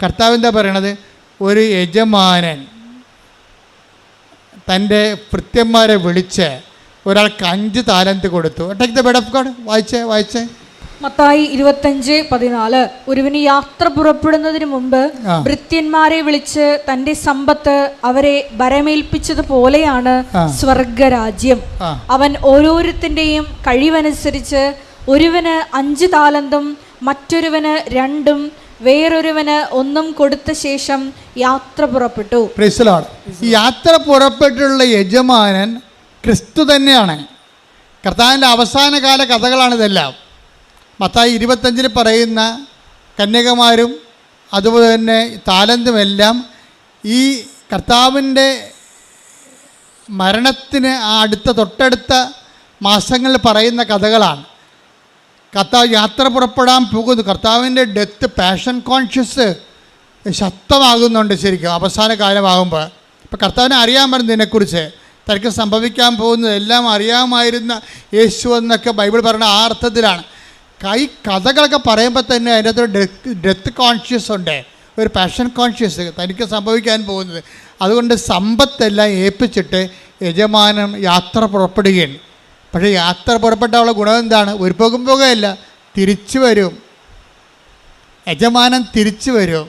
കർത്താവ് എന്താ പറയണത്? ഒരു യജമാനൻ തൻ്റെ ഭൃത്യന്മാരെ വിളിച്ച് ഒരാൾക്ക് 5 താലന്ത് കൊടുത്തു. Take the word of God. വായിച്ചേ. മത്തായി 25:14. ഒരുവന് യാത്ര പുറപ്പെടുന്നതിന് മുമ്പ് ഭൃത്യന്മാരെ വിളിച്ച് തന്റെ സമ്പത്ത് അവരെ ഭരമേൽപ്പിച്ചതുപോലെയാണ് സ്വർഗരാജ്യം. അവൻ ഓരോരുത്തന്റെയും കഴിവനുസരിച്ച് ഒരുവന് 5 താലന്തും മറ്റൊരുവന് 2ഉം വേറൊരുവന് 1ഉം കൊടുത്ത ശേഷം യാത്ര പുറപ്പെട്ടു. Praise the Lord. ഈ യാത്ര പുറപ്പെട്ടുള്ള യജമാനൻ ക്രിസ്തു തന്നെയാണ്. കർത്താവിൻ്റെ അവസാനകാല കഥകളാണിതെല്ലാം. മത്തായി 25 പറയുന്ന കന്യകമാരും അതുപോലെ തന്നെ താലന്തുമെല്ലാം ഈ കർത്താവിൻ്റെ മരണത്തിന് തൊട്ടടുത്ത മാസങ്ങളിൽ പറയുന്ന കഥകളാണ്. കർത്താവ് യാത്ര പുറപ്പെടാൻ പോകുന്നു. കർത്താവിൻ്റെ ഡെത്ത്, പാഷൻ കോൺഷ്യസ് ശക്തമാകുന്നുണ്ട് ശരിക്കും അവസാന കാലമാകുമ്പോൾ. ഇപ്പോൾ കർത്താവിനെ അറിയാൻ പറ്റുന്നതിനെക്കുറിച്ച്, തനിക്ക് സംഭവിക്കാൻ പോകുന്നത് എല്ലാം അറിയാമായിരുന്ന യേശു എന്നൊക്കെ ബൈബിൾ പറയുന്ന ആ അർത്ഥത്തിലാണ്. ഈ കഥകളൊക്കെ പറയുമ്പോൾ തന്നെ അതിൻ്റെ അകത്തൊരു ഡെത്ത് കോൺഷ്യസ് ഉണ്ട്, ഒരു പാഷൻ കോൺഷ്യസ്, തനിക്ക് സംഭവിക്കാൻ പോകുന്നത്. അതുകൊണ്ട് സമ്പത്തെല്ലാം ഏൽപ്പിച്ചിട്ട് യജമാനൻ യാത്ര പുറപ്പെടുകയാണ്. പക്ഷേ യാത്ര പുറപ്പെട്ടാലുള്ള ഗുണം എന്താണ്? ഒരു പോകുകയല്ല, തിരിച്ചു വരും. യജമാനൻ തിരിച്ചു വരും.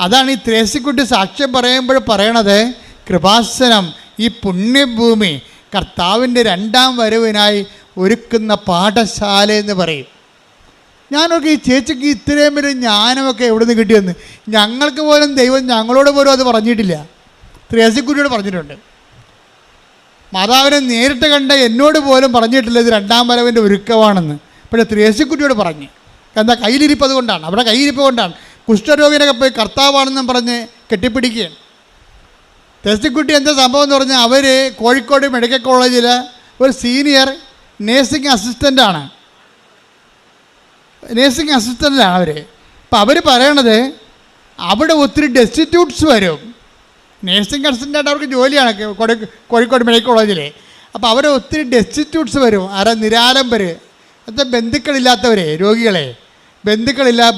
അതാണ് ഈ ത്രേസ്യക്കുട്ടി സാക്ഷ്യം പറയുമ്പോൾ പറയണത്, കൃപാസനം, ഈ പുണ്യഭൂമി കർത്താവിൻ്റെ 2ാം വരവിനായി ഒരുക്കുന്ന പാഠശാല എന്ന് പറയും. ഞാനൊക്കെ ഈ ചേച്ചിക്ക് ഇത്രയും ഒരു ജ്ഞാനമൊക്കെ എവിടെ നിന്ന് കിട്ടിയെന്ന് ഞങ്ങൾക്ക് പോലും ദൈവം ഞങ്ങളോട് പോലും അത് പറഞ്ഞിട്ടില്ല. ത്രേസ്യക്കുട്ടിയോട് പറഞ്ഞിട്ടുണ്ട്. മാതാവിനെ നേരിട്ട് കണ്ട എന്നോട് പോലും പറഞ്ഞിട്ടില്ല ഇത് 2ാം വരവിൻ്റെ ഒരുക്കമാണെന്ന്. പക്ഷേ ത്രേസ്യക്കുട്ടിയോട് പറഞ്ഞു. എന്താ? കയ്യിലിരിപ്പ് അതുകൊണ്ടാണ്, അവിടെ കയ്യിരിപ്പ് കൊണ്ടാണ്. കുഷ്ഠരോഗിനൊക്കെ പോയി കർത്താവാണെന്നും പറഞ്ഞ് കെട്ടിപ്പിടിക്കുകയാണ്. ത്രേസ്യക്കുട്ടി എന്താ സംഭവം എന്ന് പറഞ്ഞാൽ, അവർ കോഴിക്കോട് മെഡിക്കൽ കോളേജിൽ ഒരു സീനിയർ നേഴ്സിംഗ് അസിസ്റ്റൻ്റാണ്. അവർ. അപ്പം അവർ പറയണത് അവിടെ ഒത്തിരി ഡെസ്റ്റിറ്റ്യൂട്ട്സ് വരും. നേഴ്സിംഗ് അസിസ്റ്റൻ്റായിട്ട് അവർക്ക് ജോലിയാണ് കോഴിക്കോട് മെഡിക്കൽ കോളേജിൽ. അപ്പോൾ അവർ ഒത്തിരി ഡെസ്റ്റിറ്റ്യൂട്ട്സ് വരും. നിരാലംബർ, അത് ബന്ധുക്കളില്ലാത്തവർ, രോഗികളെ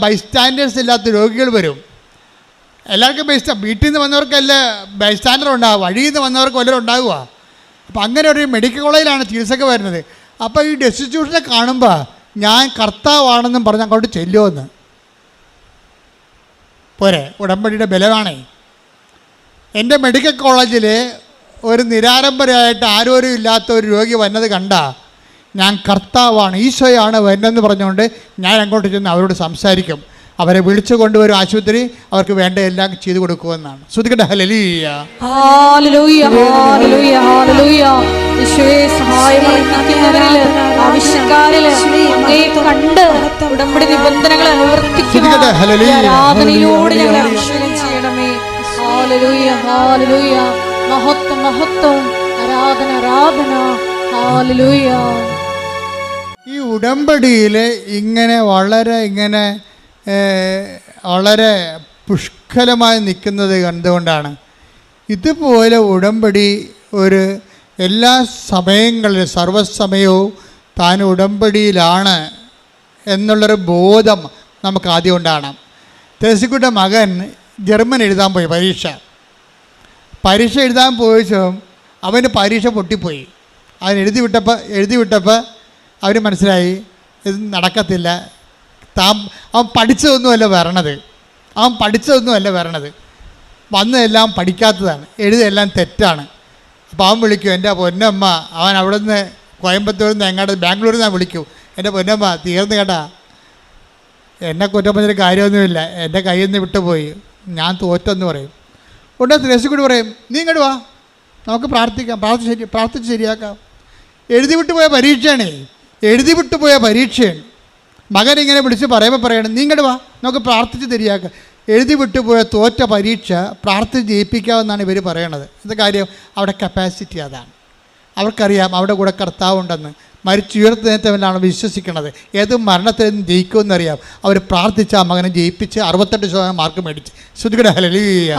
ബൈസ്റ്റാൻഡേഴ്സ് ഇല്ലാത്ത രോഗികൾ വരും. എല്ലാവർക്കും വീട്ടിൽ നിന്ന് വന്നവർക്കല്ല ബൈസ്റ്റാൻഡർ ഉണ്ടാവുക, വഴിയിൽ നിന്ന് വന്നവർക്ക് വല്ലതും ഉണ്ടാവുക. അപ്പോൾ അങ്ങനെ ഒരു മെഡിക്കൽ കോളേജിലാണ് ചികിത്സക്ക് വരുന്നത്. അപ്പോൾ ഈ ഡെസ്റ്റിറ്റ്യൂഷനെ കാണുമ്പോൾ ഞാൻ കർത്താവാണെന്നും പറഞ്ഞ് അങ്ങോട്ട് ചെല്ലുമെന്ന് പോരെ, ഉടമ്പടിയുടെ ബലമാണേ. എൻ്റെ മെഡിക്കൽ കോളേജിൽ ഒരു നിരാലംബരായിട്ട് ആരോരും ഇല്ലാത്ത ഒരു രോഗി വന്നത് കണ്ട ഞാൻ കർത്താവാണ്, ഈശോയാണ് വരുന്നതെന്ന് പറഞ്ഞുകൊണ്ട് ഞാൻ അങ്ങോട്ട് ചെന്ന് അവരോട് സംസാരിക്കും. അവരെ വിളിച്ചു കൊണ്ടുവരും ആശുപത്രി, അവർക്ക് വേണ്ട എല്ലാം ചെയ്തു കൊടുക്കുമെന്നാണ്. ശ്രുതിക്കട്ടെ ഹല്ലേലൂയ. ഹല്ലേലൂയ, ഹല്ലേലൂയ, ഹല്ലേലൂയ. യേശുവേ, സഹായമർപ്പിക്കുന്നവരിൽ, ആവശ്യക്കാരിൽ അങ്ങയെ കണ്ട് ഉടമ്പടി നിബന്ധനകൾ അനുവർത്തിക്കുവാൻ ആരാധനയിലൂടെ ഞങ്ങളെ അഭിഷേകം ചെയ്യണമേ. ഹല്ലേലൂയ, ഹല്ലേലൂയ. മഹത്വം, മഹത്വം, ആരാധന, ആരാധന. ഹല്ലേലൂയ. ഈ ഉടമ്പടിയിൽ ഇങ്ങനെ വളരെ പുഷ്കലമായി നിൽക്കുന്നത് കണ്ടുകൊണ്ടാണ് ഇതുപോലെ ഉടമ്പടി ഒരു എല്ലാ സമയങ്ങളിലും സർവ്വസമയവും താൻ ഉടമ്പടിയിലാണ് എന്നുള്ളൊരു ബോധം നമുക്ക് ആദ്യം ഉണ്ടാകണം. ത്രേസ്യക്കുട്ടിയുടെ മകൻ ജർമ്മൻ എഴുതാൻ പോയി, പരീക്ഷ എഴുതാൻ പോയപ്പോൾ അവന് പരീക്ഷ പൊട്ടിപ്പോയി. അവൻ എഴുതി വിട്ടപ്പോൾ അവന് മനസ്സിലായി ഇത് നടക്കത്തില്ല. അവൻ പഠിച്ചതൊന്നുമല്ല വരണത്, വന്നതെല്ലാം പഠിക്കാത്തതാണ്, എഴുതെല്ലാം തെറ്റാണ്. അപ്പോൾ അവൻ വിളിക്കും, എൻ്റെ പൊന്നമ്മ. അവൻ അവിടെ നിന്ന് കോയമ്പത്തൂരിൽ നിന്ന് ബാംഗ്ലൂരിൽ നിന്ന് വിളിക്കും, എൻ്റെ പൊന്നമ്മ തീർന്നു കേട്ടാ, എന്നെ കുറ്റം പറഞ്ഞൊരു കാര്യമൊന്നുമില്ല, എൻ്റെ കയ്യിൽ നിന്ന് വിട്ടുപോയി, ഞാൻ തോറ്റെന്ന് പറയും. ഉടനെ ത്രേസ്യക്കുട്ടി പറയും, നീ ഇങ്ങോട്ട് വാ, നമുക്ക് പ്രാർത്ഥിക്കാം, പ്രാർത്ഥിച്ച് ശരിയാക്കാം. എഴുതി വിട്ടുപോയ പരീക്ഷയാണ്. മകൻ ഇങ്ങനെ വിളിച്ച് പറയുമ്പോൾ പറയണം, നീ ഇങ്ങോട്ട് വാ, നമുക്ക് പ്രാർത്ഥിച്ച് ശരിയാക്കാം. എഴുതി വിട്ടുപോയ തോറ്റ പരീക്ഷ പ്രാർത്ഥിച്ച് ജയിപ്പിക്കാമെന്നാണ് ഇവർ പറയണത്. എന്താ കാര്യം? അവിടെ കപ്പാസിറ്റി അതാണ്. അവർക്കറിയാം അവിടെ കൂടെ കർത്താവുണ്ടെന്ന്. മരിച്ചുയർത്തുന്നേറ്റവനാണ് വിശ്വസിക്കുന്നത്. ഏത് മരണത്തിൽ നിന്ന് ജയിക്കുമെന്നറിയാം. അവർ പ്രാർത്ഥിച്ച ആ മകനെ ജയിപ്പിച്ച് 68% മാർക്ക് മേടിച്ച്. ശ്രുതികട ഹല്ലേലൂയ.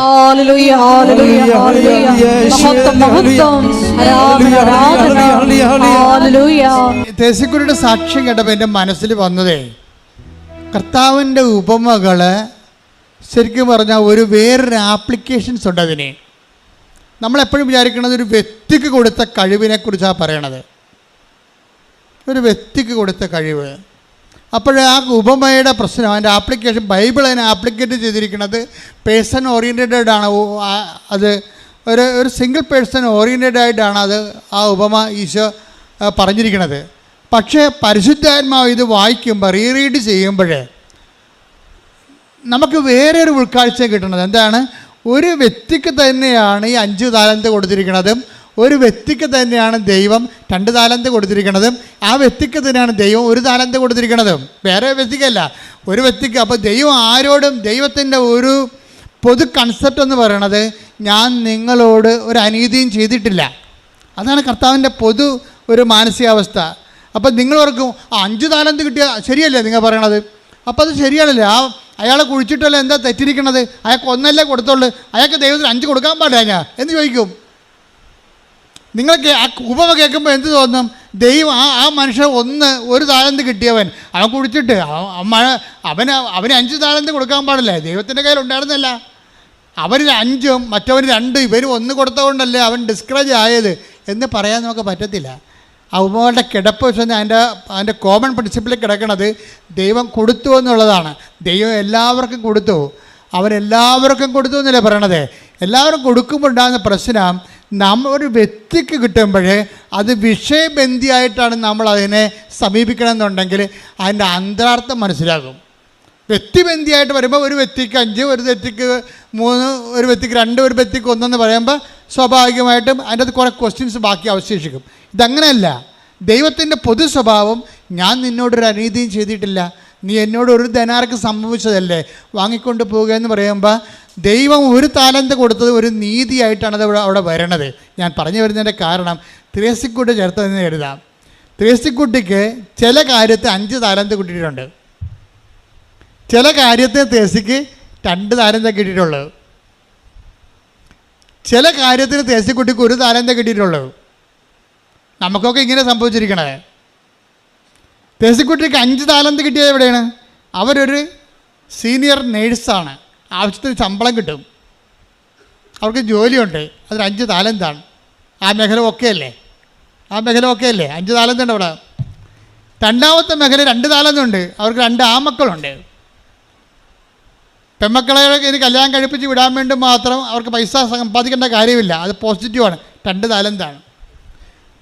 ത്രേസ്യക്കുട്ടിയുടെ സാക്ഷ്യം കേട്ടപ്പോൾ എൻ്റെ മനസ്സിൽ വന്നതേ, കർത്താവിൻ്റെ ഉപമകൾ ശരിക്കും പറഞ്ഞാൽ വേറൊരു ആപ്ലിക്കേഷൻസ് ഉണ്ട് അതിന്. നമ്മളെപ്പോഴും വിചാരിക്കുന്നത് ഒരു വ്യക്തിക്ക് കൊടുത്ത കഴിവിനെക്കുറിച്ചാണ് പറയണത്, ഒരു വ്യക്തിക്ക് കൊടുത്ത കഴിവ്. അപ്പോൾ ആ ഉപമയുടെ പ്രശ്നം, അതിൻ്റെ ആപ്ലിക്കേഷൻ, ബൈബിൾ അതിനെ ആപ്ലിക്കേറ്റ് ചെയ്തിരിക്കുന്നത് പേഴ്സൺ ഓറിയൻറ്റഡ് ആണ്. അത് ഒരു സിംഗിൾ പേഴ്സൺ ഓറിയൻറ്റഡ് ആയിട്ടാണ് ആ ഉപമ ഈശോ പറഞ്ഞിരിക്കുന്നത്. പക്ഷേ പരിശുദ്ധാത്മാവ് ഇത് വായിക്കുമ്പോൾ, റീറീഡ് ചെയ്യുമ്പോൾ നമുക്ക് വേറെ ഒരു ഉൾക്കാഴ്ച കിട്ടുന്നത് എന്താണ്? ഒരു വ്യക്തിക്ക് തന്നെയാണ് ഈ 5 താലന്ത് കൊടുത്തിരിക്കുന്നതും ഒരു വ്യക്തിക്ക് തന്നെയാണ് ദൈവം 2 താലന്ത് കൊടുത്തിരിക്കുന്നതും ആ വ്യക്തിക്ക് തന്നെയാണ് ദൈവം 1 താലന്ത് കൊടുത്തിരിക്കുന്നതും, വേറെ വ്യക്തിക്കല്ല, ഒരു വ്യക്തിക്ക്. അപ്പോൾ ദൈവം ആരോടും, ദൈവത്തിൻ്റെ ഒരു പൊതു കൺസെപ്റ്റ് എന്ന് പറയണത് ഞാൻ നിങ്ങളോട് ഒരു അനീതിയും ചെയ്തിട്ടില്ല. അതാണ് കർത്താവിൻ്റെ പൊതു ഒരു മാനസികാവസ്ഥ. അപ്പം നിങ്ങൾ ഓർക്കും 5 താലന്ത് കിട്ടിയ ശരിയല്ലേ നിങ്ങൾ പറയണത്? അപ്പോൾ അത് ശരിയാണല്ലേ? അയാളെ കുഴിച്ചിട്ടല്ല എന്താ തെറ്റിരിക്കണത്? അയാൾക്ക് 1 കൊടുത്തുള്ളൂ, അയാൾക്ക് ദൈവത്തിന് 5 കൊടുക്കാൻ പാടില്ല ഞാൻ എന്ന് ചോദിക്കും. നിങ്ങൾക്ക് ആ ഉപമ കേൾക്കുമ്പോൾ എന്ത് തോന്നും? ദൈവം ആ മനുഷ്യൻ 1 താലന്ത് കിട്ടിയവൻ അവൻ കുടിച്ചിട്ട് അവന് 5 താലന്ത് കൊടുക്കാൻ പാടില്ലേ? ദൈവത്തിൻ്റെ കയ്യിൽ ഉണ്ടായിരുന്നല്ല. അവന് 5 മറ്റവന് 2, ഇവന് 1 കൊടുത്തതുകൊണ്ടല്ലേ അവൻ ഡിസ്കറേജ് ആയത് എന്ന് പറയാൻ നമുക്ക് പറ്റത്തില്ല. ആ ഉപമകളുടെ കിടപ്പ് വെച്ചാൽ അതിൻ്റെ കോമൺ പ്രിൻസിപ്പിളിൽ കിടക്കുന്നത് ദൈവം കൊടുത്തു എന്നുള്ളതാണ്. ദൈവം എല്ലാവർക്കും കൊടുത്തു, അവരെല്ലാവർക്കും കൊടുത്തു എന്നല്ലേ പറയണത്. എല്ലാവരും കൊടുക്കുമ്പോൾ ഉണ്ടാകുന്ന പ്രശ്നം, ഒരു വ്യക്തിക്ക് കിട്ടുമ്പോൾ അത് വിഷയബന്ധിയായിട്ടാണ് നമ്മൾ അതിനെ സമീപിക്കണമെന്നുണ്ടെങ്കിൽ അതിൻ്റെ അന്തരാർത്ഥം മനസ്സിലാകും. വ്യക്തിബന്ധിയായിട്ട് വരുമ്പോൾ ഒരു വ്യക്തിക്ക് 5, ഒരു വ്യക്തിക്ക് 3, ഒരു വ്യക്തിക്ക് 2, ഒരു വ്യക്തിക്ക് 1 എന്ന് പറയുമ്പോൾ സ്വാഭാവികമായിട്ടും അതിൻ്റെ അത് കുറേ ക്വസ്റ്റ്യൻസ് ബാക്കി അവശേഷിക്കും. ഇതങ്ങനെയല്ല. ദൈവത്തിൻ്റെ പൊതു സ്വഭാവം ഞാൻ നിന്നോടൊരു അനീതിയും ചെയ്തിട്ടില്ല, നീ എന്നോട് 1 ദനാർക്ക് സംഭവിച്ചതല്ലേ വാങ്ങിക്കൊണ്ട് പോവുക എന്ന് പറയുമ്പോൾ ദൈവം 1 താലന്ത് കൊടുത്തത് ഒരു നീതിയായിട്ടാണ് അത് അവിടെ വരണത്. ഞാൻ പറഞ്ഞു വരുന്നതിൻ്റെ കാരണം ത്രേസ്യക്കുട്ടി ചേർത്തതെന്ന് എഴുതാം. ത്രേസ്യക്കുട്ടിക്ക് ചില കാര്യത്തിൽ 5 താലന്ത് കിട്ടിയിട്ടുണ്ട്, ചില കാര്യത്തിൽ ത്രേസ്യക്ക് 2 താലന്ത് കിട്ടിയിട്ടുള്ളൂ, ചില കാര്യത്തിന് ത്രേസ്യക്കുട്ടിക്ക് 1 താലന്ത് കിട്ടിയിട്ടുള്ളൂ. നമുക്കൊക്കെ ഇങ്ങനെ സംഭവിച്ചിരിക്കണത്. ത്രേസ്യക്കുട്ടിക്ക് 5 താലന്ത് കിട്ടിയത് എവിടെയാണ്? അവരൊരു സീനിയർ നേഴ്സാണ്, ആവശ്യത്തിന് ശമ്പളം കിട്ടും, അവർക്ക് ജോലിയുണ്ട്, അതിന് 5 താലന്താണ്. ആ മേഖല ഒക്കെ അല്ലേ? 5 താലന്തുണ്ട് അവിടെ. രണ്ടാമത്തെ മേഖല 2 താലന്തുണ്ട്, അവർക്ക് 2 ആമക്കളുണ്ട്. പെൺമക്കളെ ഇനി കല്യാണം കഴിപ്പിച്ച് വിടാൻ വേണ്ടി മാത്രം അവർക്ക് പൈസ സമ്പാദിക്കേണ്ട കാര്യമില്ല, അത് പോസിറ്റീവാണ്, 2 താലന്താണ്.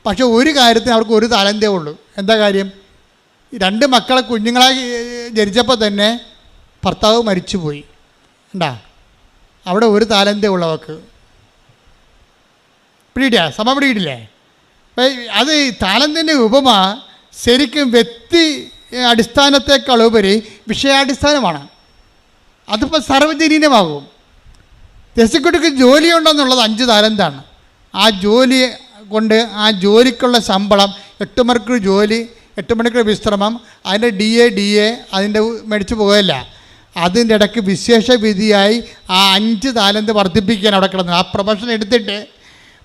പക്ഷെ ഒരു കാര്യത്തിന് അവർക്ക് 1 താലന്തേ ഉള്ളൂ. എന്താ കാര്യം? 2 മക്കളെ കുഞ്ഞുങ്ങളായി ജനിച്ചപ്പോൾ തന്നെ ഭർത്താവ് മരിച്ചുപോയി. ഉണ്ടാ അവിടെ 1 താലന്തേ ഉള്ളവർക്ക്. പിടിയിട്ടാ സമയം പിടിയിട്ടില്ലേ? അത് താലന്തിൻ്റെ ഉപമ ശരിക്കും വ്യക്തി അടിസ്ഥാനത്തെക്കാളുപരി വിഷയാടിസ്ഥാനമാണ്. അതിപ്പോൾ സർവ്വജനീനമാകും. ത്രേസ്യക്കുട്ടിക്ക് ജോലിയുണ്ടെന്നുള്ളത് 5 താലന്താണ്. ആ ജോലി കൊണ്ട് ആ ജോലിക്കുള്ള ശമ്പളം 8 മണിക്കൂർ ജോലി, 8 മണിക്കൂർ വിശ്രമം, അതിൻ്റെ ഡി എ അതിൻ്റെ മേടിച്ചു പോകല്ല. അതിൻ്റെ ഇടയ്ക്ക് വിശേഷ വിധിയായി ആ 5 താലന്ത് വർദ്ധിപ്പിക്കാൻ അവിടെ കിടന്നു. ആ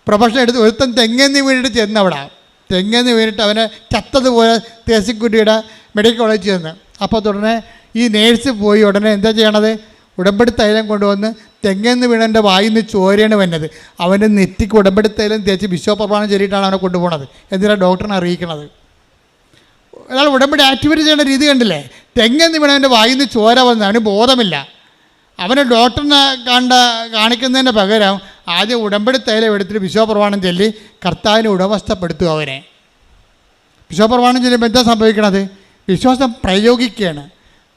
പ്രൊഫഷൻ എടുത്ത് ഒരുത്തൻ തെങ്ങേന്ന് വീണിട്ട് ചെന്ന് അവിടെ തെങ്ങേന്ന് വീണിട്ട് അവനെ ചത്തതുപോലെ ത്രേസ്യക്കുട്ടിയുടെ മെഡിക്കൽ കോളേജിൽ ചെന്ന്. അപ്പോൾ തുടനെ ഈ നേഴ്സ് പോയി ഉടനെ എന്താ ചെയ്യണത്? ഉടമ്പടി തൈലം കൊണ്ടുവന്ന് തെങ്ങേന്ന് വീണൻ്റെ വായിന്ന് ചോരയാണ് വന്നത്. അവൻ്റെ നെറ്റിക്ക് ഉടമ്പടി തൈലം തേച്ച് വിശ്വപ്രമാണം ചൊല്ലിയിട്ടാണ് അവനെ കൊണ്ടുപോകുന്നത്. എന്തിനാണ് ഡോക്ടറിനെ അറിയിക്കണത്? ഒരാൾ ഉടമ്പടി ആക്ടിവേറ്റ് ചെയ്യേണ്ട രീതി കണ്ടില്ലേ? തെങ്ങേന്ന് വീണവൻ്റെ വായിന്ന് ചോര വന്ന് അവന് ബോധമില്ല. അവനെ ഡോക്ടറിനെ കാണിക്കുന്നതിന് പകരം ആദ്യം ഉടമ്പടി തൈലം എടുത്തിട്ട് വിശ്വപ്രമാണം ചൊല്ലി കർത്താവിനെ ഉടമസ്ഥപ്പെടുത്തുക. അവനെ വിശ്വപ്രമാണം ചൊല്ലുമ്പോൾ എന്താ സംഭവിക്കണത്? വിശ്വാസം പ്രയോഗിക്കുകയാണ്.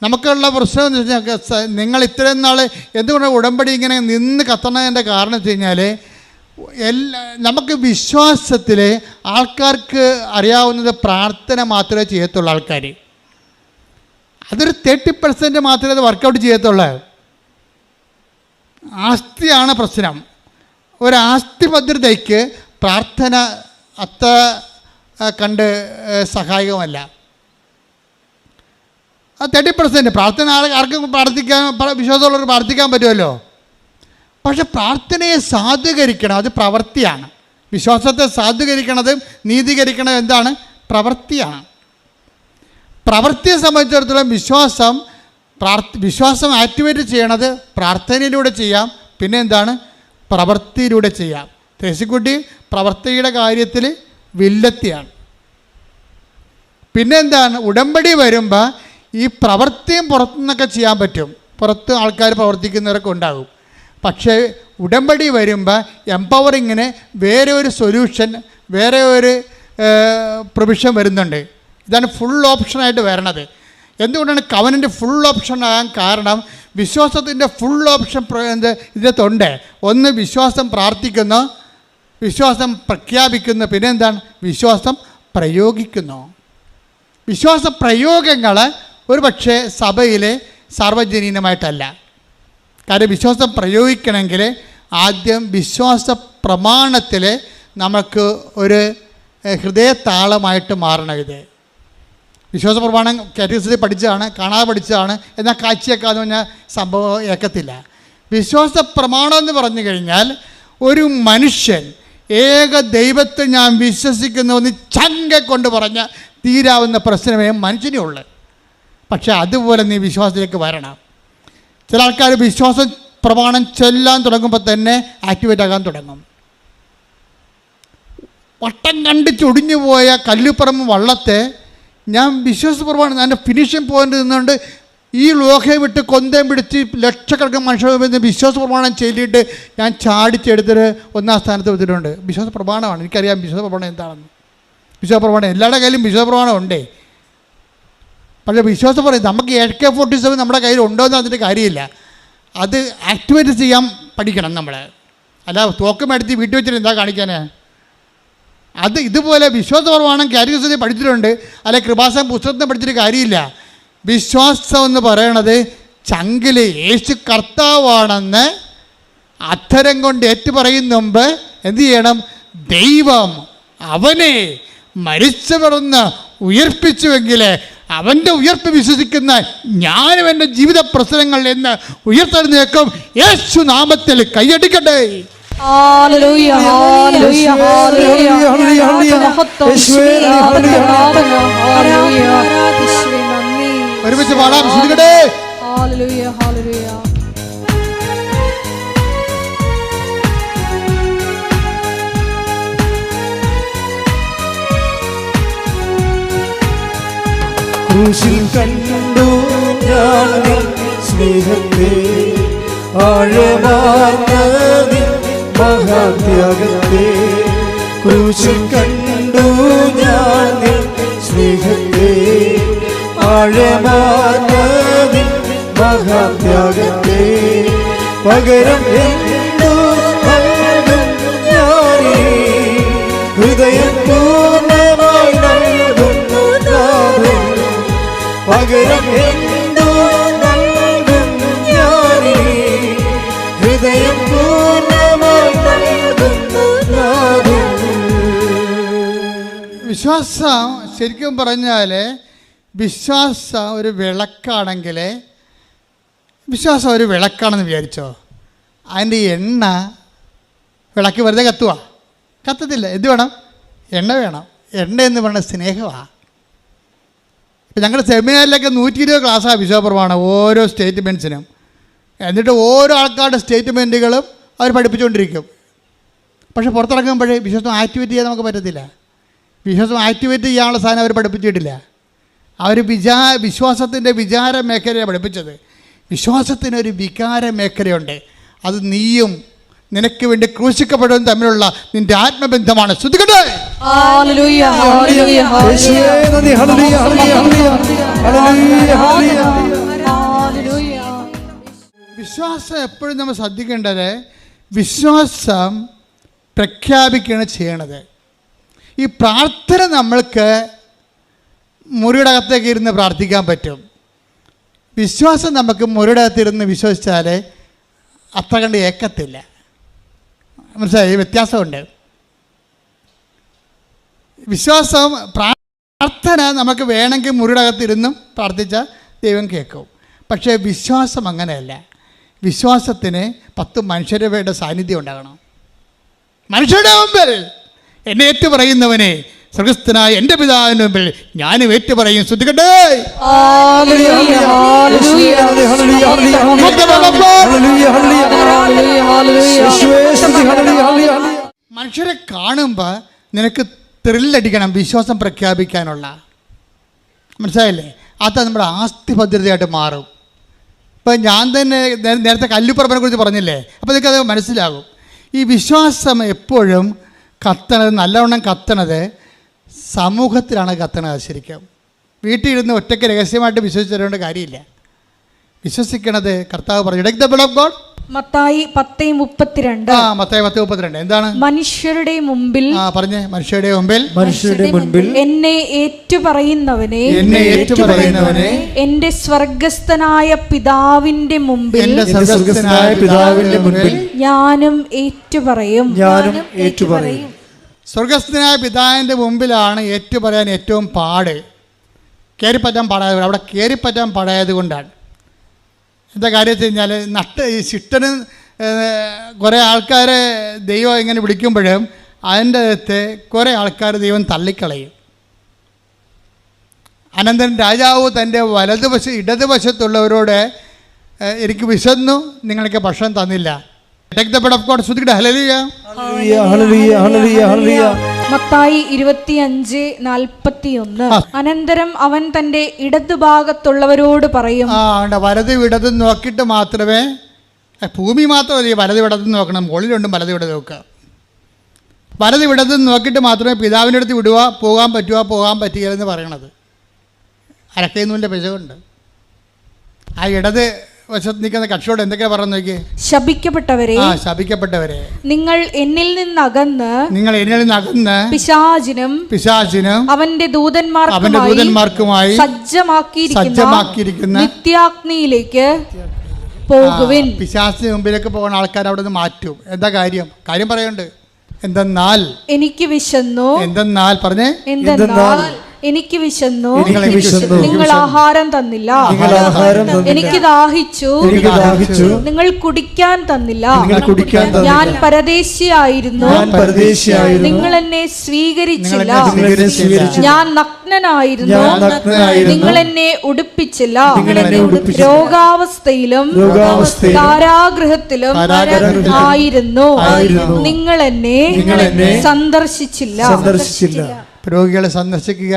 നമുക്കുള്ള പ്രശ്നം എന്ന് വെച്ചാൽ നിങ്ങൾ ഇത്രയും നാൾ എന്തുകൊണ്ട് ഉടമ്പടി ഇങ്ങനെ നിന്ന് കത്തണതിൻ്റെ കാരണം വെച്ച് കഴിഞ്ഞാൽ നമുക്ക് വിശ്വാസത്തിൽ ആൾക്കാർക്ക് അറിയാവുന്നത് പ്രാർത്ഥന മാത്രമേ ചെയ്യത്തുള്ളൂ. ആൾക്കാർ അതൊരു 30% മാത്രമേ അത് വർക്കൗട്ട് ചെയ്യത്തുള്ളൂ. ആസ്തിയാണ് പ്രശ്നം. ഒരു ആസ്തി ഭദ്രതയ്ക്ക് പ്രാർത്ഥന അത്ര കണ്ട് സഹായകമല്ല. 30% പ്രാർത്ഥന ആർക്കും പ്രാർത്ഥിക്കാൻ, വിശ്വാസമുള്ളവർ പ്രാർത്ഥിക്കാൻ പറ്റുമല്ലോ. പക്ഷെ പ്രാർത്ഥനയെ സാധൂകരിക്കണം, അത് പ്രവൃത്തിയാണ്. വിശ്വാസത്തെ സാധൂകരിക്കണതും നീതീകരിക്കണതും എന്താണ്? പ്രവൃത്തിയാണ്. പ്രവൃത്തിയെ സംബന്ധിച്ചിടത്തോളം വിശ്വാസം ആക്ടിവേറ്റ് ചെയ്യണത് പ്രാർത്ഥനയിലൂടെ ചെയ്യാം, പിന്നെ എന്താണ്? പ്രവൃത്തിയിലൂടെ ചെയ്യാം. ത്രേസ്യക്കുട്ടി പ്രവൃത്തിയുടെ കാര്യത്തിൽ വില്ലത്തിയാണ്. പിന്നെ എന്താണ്? ഉടമ്പടി വരുമ്പോൾ ഈ പ്രവൃത്തിയും പുറത്തുനിന്നൊക്കെ ചെയ്യാൻ പറ്റും, പുറത്ത് ആൾക്കാർ പ്രവർത്തിക്കുന്നവരൊക്കെ ഉണ്ടാകും. പക്ഷേ ഉടമ്പടി വരുമ്പോൾ എംപവറിങ്ങിന് വേറെ ഒരു സൊല്യൂഷൻ, വേറെ ഒരു പ്രൊവിഷൻ വരുന്നുണ്ട്. ഇതാണ് ഫുൾ ഓപ്ഷനായിട്ട് വരണത്. എന്തുകൊണ്ടാണ് കവനൻ്റ് ഫുൾ ഓപ്ഷൻ ആകാൻ കാരണം? വിശ്വാസത്തിൻ്റെ ഫുൾ ഓപ്ഷൻ ഇതിനകത്തുണ്ട്. ഒന്ന്, വിശ്വാസം പ്രാർത്ഥിക്കുന്നു, വിശ്വാസം പ്രഖ്യാപിക്കുന്നു, പിന്നെ എന്താണ്? വിശ്വാസം പ്രയോഗിക്കുന്നു. വിശ്വാസ പ്രയോഗങ്ങൾ ഒരു പക്ഷേ സഭയിലെ സാർവജനീനമായിട്ടല്ല. കാര്യം വിശ്വാസം പ്രയോഗിക്കണമെങ്കിൽ ആദ്യം വിശ്വാസ പ്രമാണത്തിൽ നമുക്ക് ഒരു ഹൃദയതാളമായിട്ട് മാറണം. ഇത് വിശ്വാസ പ്രമാണം കാറ്റഗറിയിൽ പഠിച്ചതാണ്, കാണാതെ പഠിച്ചതാണ്, എന്നാൽ കാഴ്ചയേക്കാന്ന് പറഞ്ഞാൽ സംഭവം ഏക്കത്തില്ല. വിശ്വാസ പ്രമാണം എന്ന് പറഞ്ഞു കഴിഞ്ഞാൽ ഒരു മനുഷ്യൻ ഏക ദൈവത്തെ ഞാൻ വിശ്വസിക്കുന്നു എന്ന് ചങ്ക കൊണ്ട് പറഞ്ഞാൽ തീരാവുന്ന പ്രശ്നമേ മനുഷ്യനുള്ളൂ. പക്ഷേ അതുപോലെ നീ വിശ്വാസത്തിലേക്ക് വരണം. ചില ആൾക്കാർ വിശ്വാസ പ്രമാണം ചൊല്ലാൻ തുടങ്ങുമ്പോൾ തന്നെ ആക്ടിവേറ്റ് ആകാൻ തുടങ്ങും. വട്ടം കണ്ട് ചൊടിഞ്ഞു പോയ കല്ലുപ്പറമ്പ് വള്ളത്തെ ഞാൻ വിശ്വാസ പ്രമാണം എൻ്റെ ഫിനിഷിംഗ് പോയിന്റ് നിന്നുകൊണ്ട് ഈ ലോകയെ വിട്ട് കൊന്തം പിടിച്ച് ലക്ഷക്കണക്കിന് മനുഷ്യർ വിശ്വാസ പ്രമാണം ചൊല്ലിയിട്ട് ഞാൻ ചാടിച്ചെടുത്തിട്ട് 1ാം സ്ഥാനത്ത് വെച്ചിട്ടുണ്ട്. വിശ്വാസ പ്രമാണമാണ്, എനിക്കറിയാം വിശ്വാസ പ്രമാണം എന്താണെന്ന്. വിശ്വാസ പ്രമാണം എല്ലാവരുടെ കയ്യിലും വിശ്വാസ പ്രമാണം ഉണ്ടേ. പക്ഷേ വിശ്വാസം പറയും നമുക്ക് AK-47 നമ്മുടെ കയ്യിൽ ഉണ്ടോ എന്ന് അതിൻ്റെ കാര്യമില്ല. അത് ആക്ടിവേറ്റ് ചെയ്യാൻ പഠിക്കണം നമ്മൾ. അല്ല തോക്കമെടുത്ത് വീട്ടിൽ വെച്ചിട്ട് എന്താ കാണിക്കാനേ? അത് ഇതുപോലെ വിശ്വാസ പ്രമാണം കാറ്റഗറിയിൽ പഠിച്ചിട്ടുണ്ട്, അല്ലെ കൃപാസനം പുസ്തകത്തിൽ പഠിച്ചിട്ട് കാര്യമില്ല. വിശ്വാസം എന്ന് പറയണത് ചങ്കിൽ യേശു കർത്താവാണെന്ന് അധരം കൊണ്ട് ഏറ്റുപറയുന്ന മുമ്പ് എന്തു ചെയ്യണം? ദൈവം അവനെ മരിച്ചവരെന്ന് ഉയർപ്പിച്ചുവെങ്കിൽ അവൻ്റെ ഉയർപ്പ് വിശ്വസിക്കുന്ന ഞാനും എൻ്റെ ജീവിത പ്രശ്നങ്ങൾ എന്ന് ഉയർത്തെഴുന്നേൽക്കും. യേശു നാമത്തിൽ കൈയടിക്കട്ടെ. ഹല്ലേലൂയ ഹല്ലേലൂയ ഹല്ലേലൂയ ഒരുമിച്ച് പാടാം. ശ്രദ്ധിക്കട്ടെ. ഹല്ലേലൂയ ഹല്ലേലൂയ. ക്രൂശിൽ കണ്ടു ഞാൻ നിൻ സ്നേഹത്തെ, ആഴമാർന്ന നിൻ മഹാത്യാഗത്തെ. ക്രൂശിൽ കണ്ടു ഞാൻ നിൻ സ്നേഹത്തെ, ആഴമാർന്ന നിൻ മഹാത്യാഗത്തെ. പകരം എന്തു നൽകും ഞാനീ, ഹൃദയം പൂർണ്ണമായി നൽകുന്നു നാഥൻ. പകരം എന്തു നൽകും ഞാനീ, ഹൃദയം പൂർണ്ണമായി നൽകുന്നു നാഥൻ. വിശ്വാസം ശരിക്കും പറഞ്ഞാൽ വിശ്വാസം ഒരു വിളക്കാണെങ്കിൽ, വിശ്വാസം ഒരു വിളക്കാണെന്ന് വിചാരിച്ചോ, അതിൻ്റെ എണ്ണ വിളക്ക് വെറുതെ കത്തുക? കത്തത്തില്ല. എന്ത് വേണം? എണ്ണ വേണം. എണ്ണ എന്ന് പറയുന്നത് സ്നേഹമാണ്. ഇപ്പം ഞങ്ങളുടെ സെമിനാറിലൊക്കെ 120 ക്ലാസ്സാണ് വിശ്വാസപ്രമാണം ഓരോ സ്റ്റേറ്റ്മെൻറ്റ്സിനും. എന്നിട്ട് ഓരോ ആൾക്കാരുടെ സ്റ്റേറ്റ്മെൻറ്റുകളും അവർ പഠിപ്പിച്ചുകൊണ്ടിരിക്കും. പക്ഷേ പുറത്തിറങ്ങുമ്പോഴേ വിശ്വാസം ആക്ടിവേറ്റ് ചെയ്യാൻ നമുക്ക് പറ്റത്തില്ല. വിശ്വാസം ആക്ടിവേറ്റ് ചെയ്യാനുള്ള സാധനം അവർ പഠിപ്പിച്ചിട്ടില്ല. അവർ വിശ്വാസത്തിൻ്റെ വിചാര മേഖലയാണ് പഠിപ്പിച്ചത്. വിശ്വാസത്തിനൊരു വികാര മേഖലയുണ്ട്. അത് നീയും നിനക്ക് വേണ്ടി ക്രൂശിക്കപ്പെടുന്നതും തമ്മിലുള്ള നിന്റെ ആത്മബന്ധമാണ്. ശ്രദ്ധിക്കട്ടെ. ഹല്ലേലൂയ ഹല്ലേലൂയ ഹല്ലേലൂയ ഹല്ലേലൂയ. വിശ്വാസം എപ്പോഴും നമ്മൾ ശ്രദ്ധിക്കേണ്ടത് വിശ്വാസം പ്രഖ്യാപിക്കുകയാണ് ചെയ്യണത്. ഈ പ്രാർത്ഥന നമ്മൾക്ക് മുറിയുടെ അകത്തേക്ക് ഇരുന്ന് പ്രാർത്ഥിക്കാൻ പറ്റും. വിശ്വാസം നമുക്ക് മുറിയുടെ അകത്തിരുന്ന് വിശ്വസിച്ചാൽ അത്ര കണ്ട് ഏക്കത്തില്ല. മനസ്സിലായി? വ്യത്യാസമുണ്ട്. വിശ്വാസം പ്രാർത്ഥന നമുക്ക് വേണമെങ്കിൽ മുറിയുടെ അകത്തിരുന്നും പ്രാർത്ഥിച്ചാൽ ദൈവം കേൾക്കും. പക്ഷേ വിശ്വാസം അങ്ങനെയല്ല. വിശ്വാസത്തിന് 10 മനുഷ്യരുടെ സാന്നിധ്യം ഉണ്ടാകണം. മനുഷ്യരുടെ മുമ്പിൽ എന്നെ ഏറ്റുപറയുന്നവനെ സ്വർഗ്ഗസ്ഥനായ എൻ്റെ പിതാവിൻ്റെ മുമ്പിൽ ഞാനും ഏറ്റുപറയും. ശ്രദ്ധിക്കട്ടെ. മനുഷ്യരെ കാണുമ്പോൾ നിനക്ക് ത്രില്ലടിക്കണം വിശ്വാസം പ്രഖ്യാപിക്കാനുള്ള. മനസ്സിലായില്ലേ? അത് നമ്മുടെ ആസ്തി ഭദ്രതയായിട്ട് മാറും. ഇപ്പം ഞാൻ തന്നെ നേരത്തെ കല്ലുപ്പറമ്പിനെ കുറിച്ച് പറഞ്ഞില്ലേ, അപ്പോൾ നിനക്കത് മനസ്സിലാകും. ഈ വിശ്വാസം എപ്പോഴും കത്തണത്, നല്ലവണ്ണം കത്തണത് സമൂഹത്തിലാണ് കത്തണത്. ശരിക്കും വീട്ടിലിരുന്ന് ഒറ്റയ്ക്ക് രഹസ്യമായിട്ട് വിശ്വസിച്ചു തരേണ്ട കാര്യമില്ല. വിശ്വസിക്കണത് കർത്താവ് പറഞ്ഞു, take the blood of God Mathai 10:32. Mathai 10:32 എന്താണ്? മനുഷ്യരുടെ മുമ്പിൽ പറഞ്ഞേ. മനുഷ്യരുടെ മുൻപിൽ എന്നെ ഏറ്റുപറയുന്നവനെ എന്റെ സ്വർഗസ്ഥനായ പിതാവിന്റെ മുമ്പിൽ ഞാനും ഏറ്റുപറയും. സ്വർഗസ്ഥനായ പിതാവിന്റെ മുമ്പിലാണ് ഏറ്റുപറയാൻ ഏറ്റവും പാട്. കയറിപ്പറ്റാൻ പാടായത് അവിടെ കയറിപ്പറ്റാൻ പാടായത് കൊണ്ടാണ്. എന്താ കാര്യം വെച്ച് കഴിഞ്ഞാൽ ശിഷ്ടന് കുറേ ആൾക്കാരെ ദൈവം ഇങ്ങനെ വിളിക്കുമ്പോഴും അതിൻ്റെ അകത്ത് കുറേ ആൾക്കാർ ദൈവം തള്ളിക്കളയും. അനന്തരം രാജാവ് തൻ്റെ ഇടതുവശത്തുള്ളവരോട് എനിക്ക് വിശന്നു, നിങ്ങൾക്ക് ഭക്ഷണം തന്നില്ല. മത്തായി 25:41. അനന്തരം അവൻ തന്റെ ഇടതുഭാഗത്തുള്ളവരോട് പറയും. വലതും ഇടതും നോക്കിയിട്ട് മാത്രമേ, ഭൂമി മാത്രമല്ല, വലതും ഇടതും നോക്കണം. മുകളിലുണ്ടും വലതും ഇടതും നോക്കുക. വലതും ഇടതും നോക്കിയിട്ട് മാത്രമേ പിതാവിൻ്റെ അടുത്ത് പോകാൻ പറ്റുകയെന്ന് പറയണത്. അരക്കൈനൂലിൻ്റെ പിശകുണ്ട്. ആ ഇടത് വശത്ത് നിൽക്കുന്ന കക്ഷിയോട് എന്തൊക്കെയാ പറഞ്ഞു നോക്കിയേ? ശപിക്കപ്പെട്ടവരെ നിങ്ങൾ എന്നിൽ നിന്നകന്ന് പിശാചിനും അവന്റെ ദൂതന്മാർക്കുമായി സജ്ജമാക്കിയിരിക്കുന്ന നിത്യാഗ്നിയിലേക്ക് പോകുവിൻ. പിശാചിന് മുമ്പിലേക്ക് പോകുന്ന ആൾക്കാർ അവിടെ നിന്ന് മാറ്റും. എന്താ കാര്യം പറയുന്നുണ്ട്. എന്തെന്നാൽ എനിക്ക് വിശന്നു. പറഞ്ഞേ. എനിക്ക് വിശന്നു, നിങ്ങൾ ആഹാരം തന്നില്ല. എനിക്ക് ദാഹിച്ചു, നിങ്ങൾ കുടിക്കാൻ തന്നില്ല. ഞാൻ പരദേശിയായിരുന്നു, നിങ്ങൾ എന്നെ സ്വീകരിച്ചില്ല. ഞാൻ നഗ്നനായിരുന്നു, നിങ്ങൾ എന്നെ ഉടുപ്പിച്ചില്ല. രോഗാവസ്ഥയിലും കാരാഗൃഹത്തിലും ആയിരുന്നു, നിങ്ങൾ എന്നെ സന്ദർശിച്ചില്ല. രോഗികളെ സന്ദർശിക്കുക,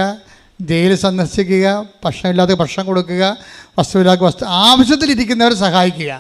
ജയിലിൽ സന്ദർശിക്കുക, ഭക്ഷണമില്ലാത്ത ഭക്ഷണം കൊടുക്കുക, വസ്തുവില്ലാത്ത ആവശ്യത്തിലിരിക്കുന്നവരെ സഹായിക്കുക.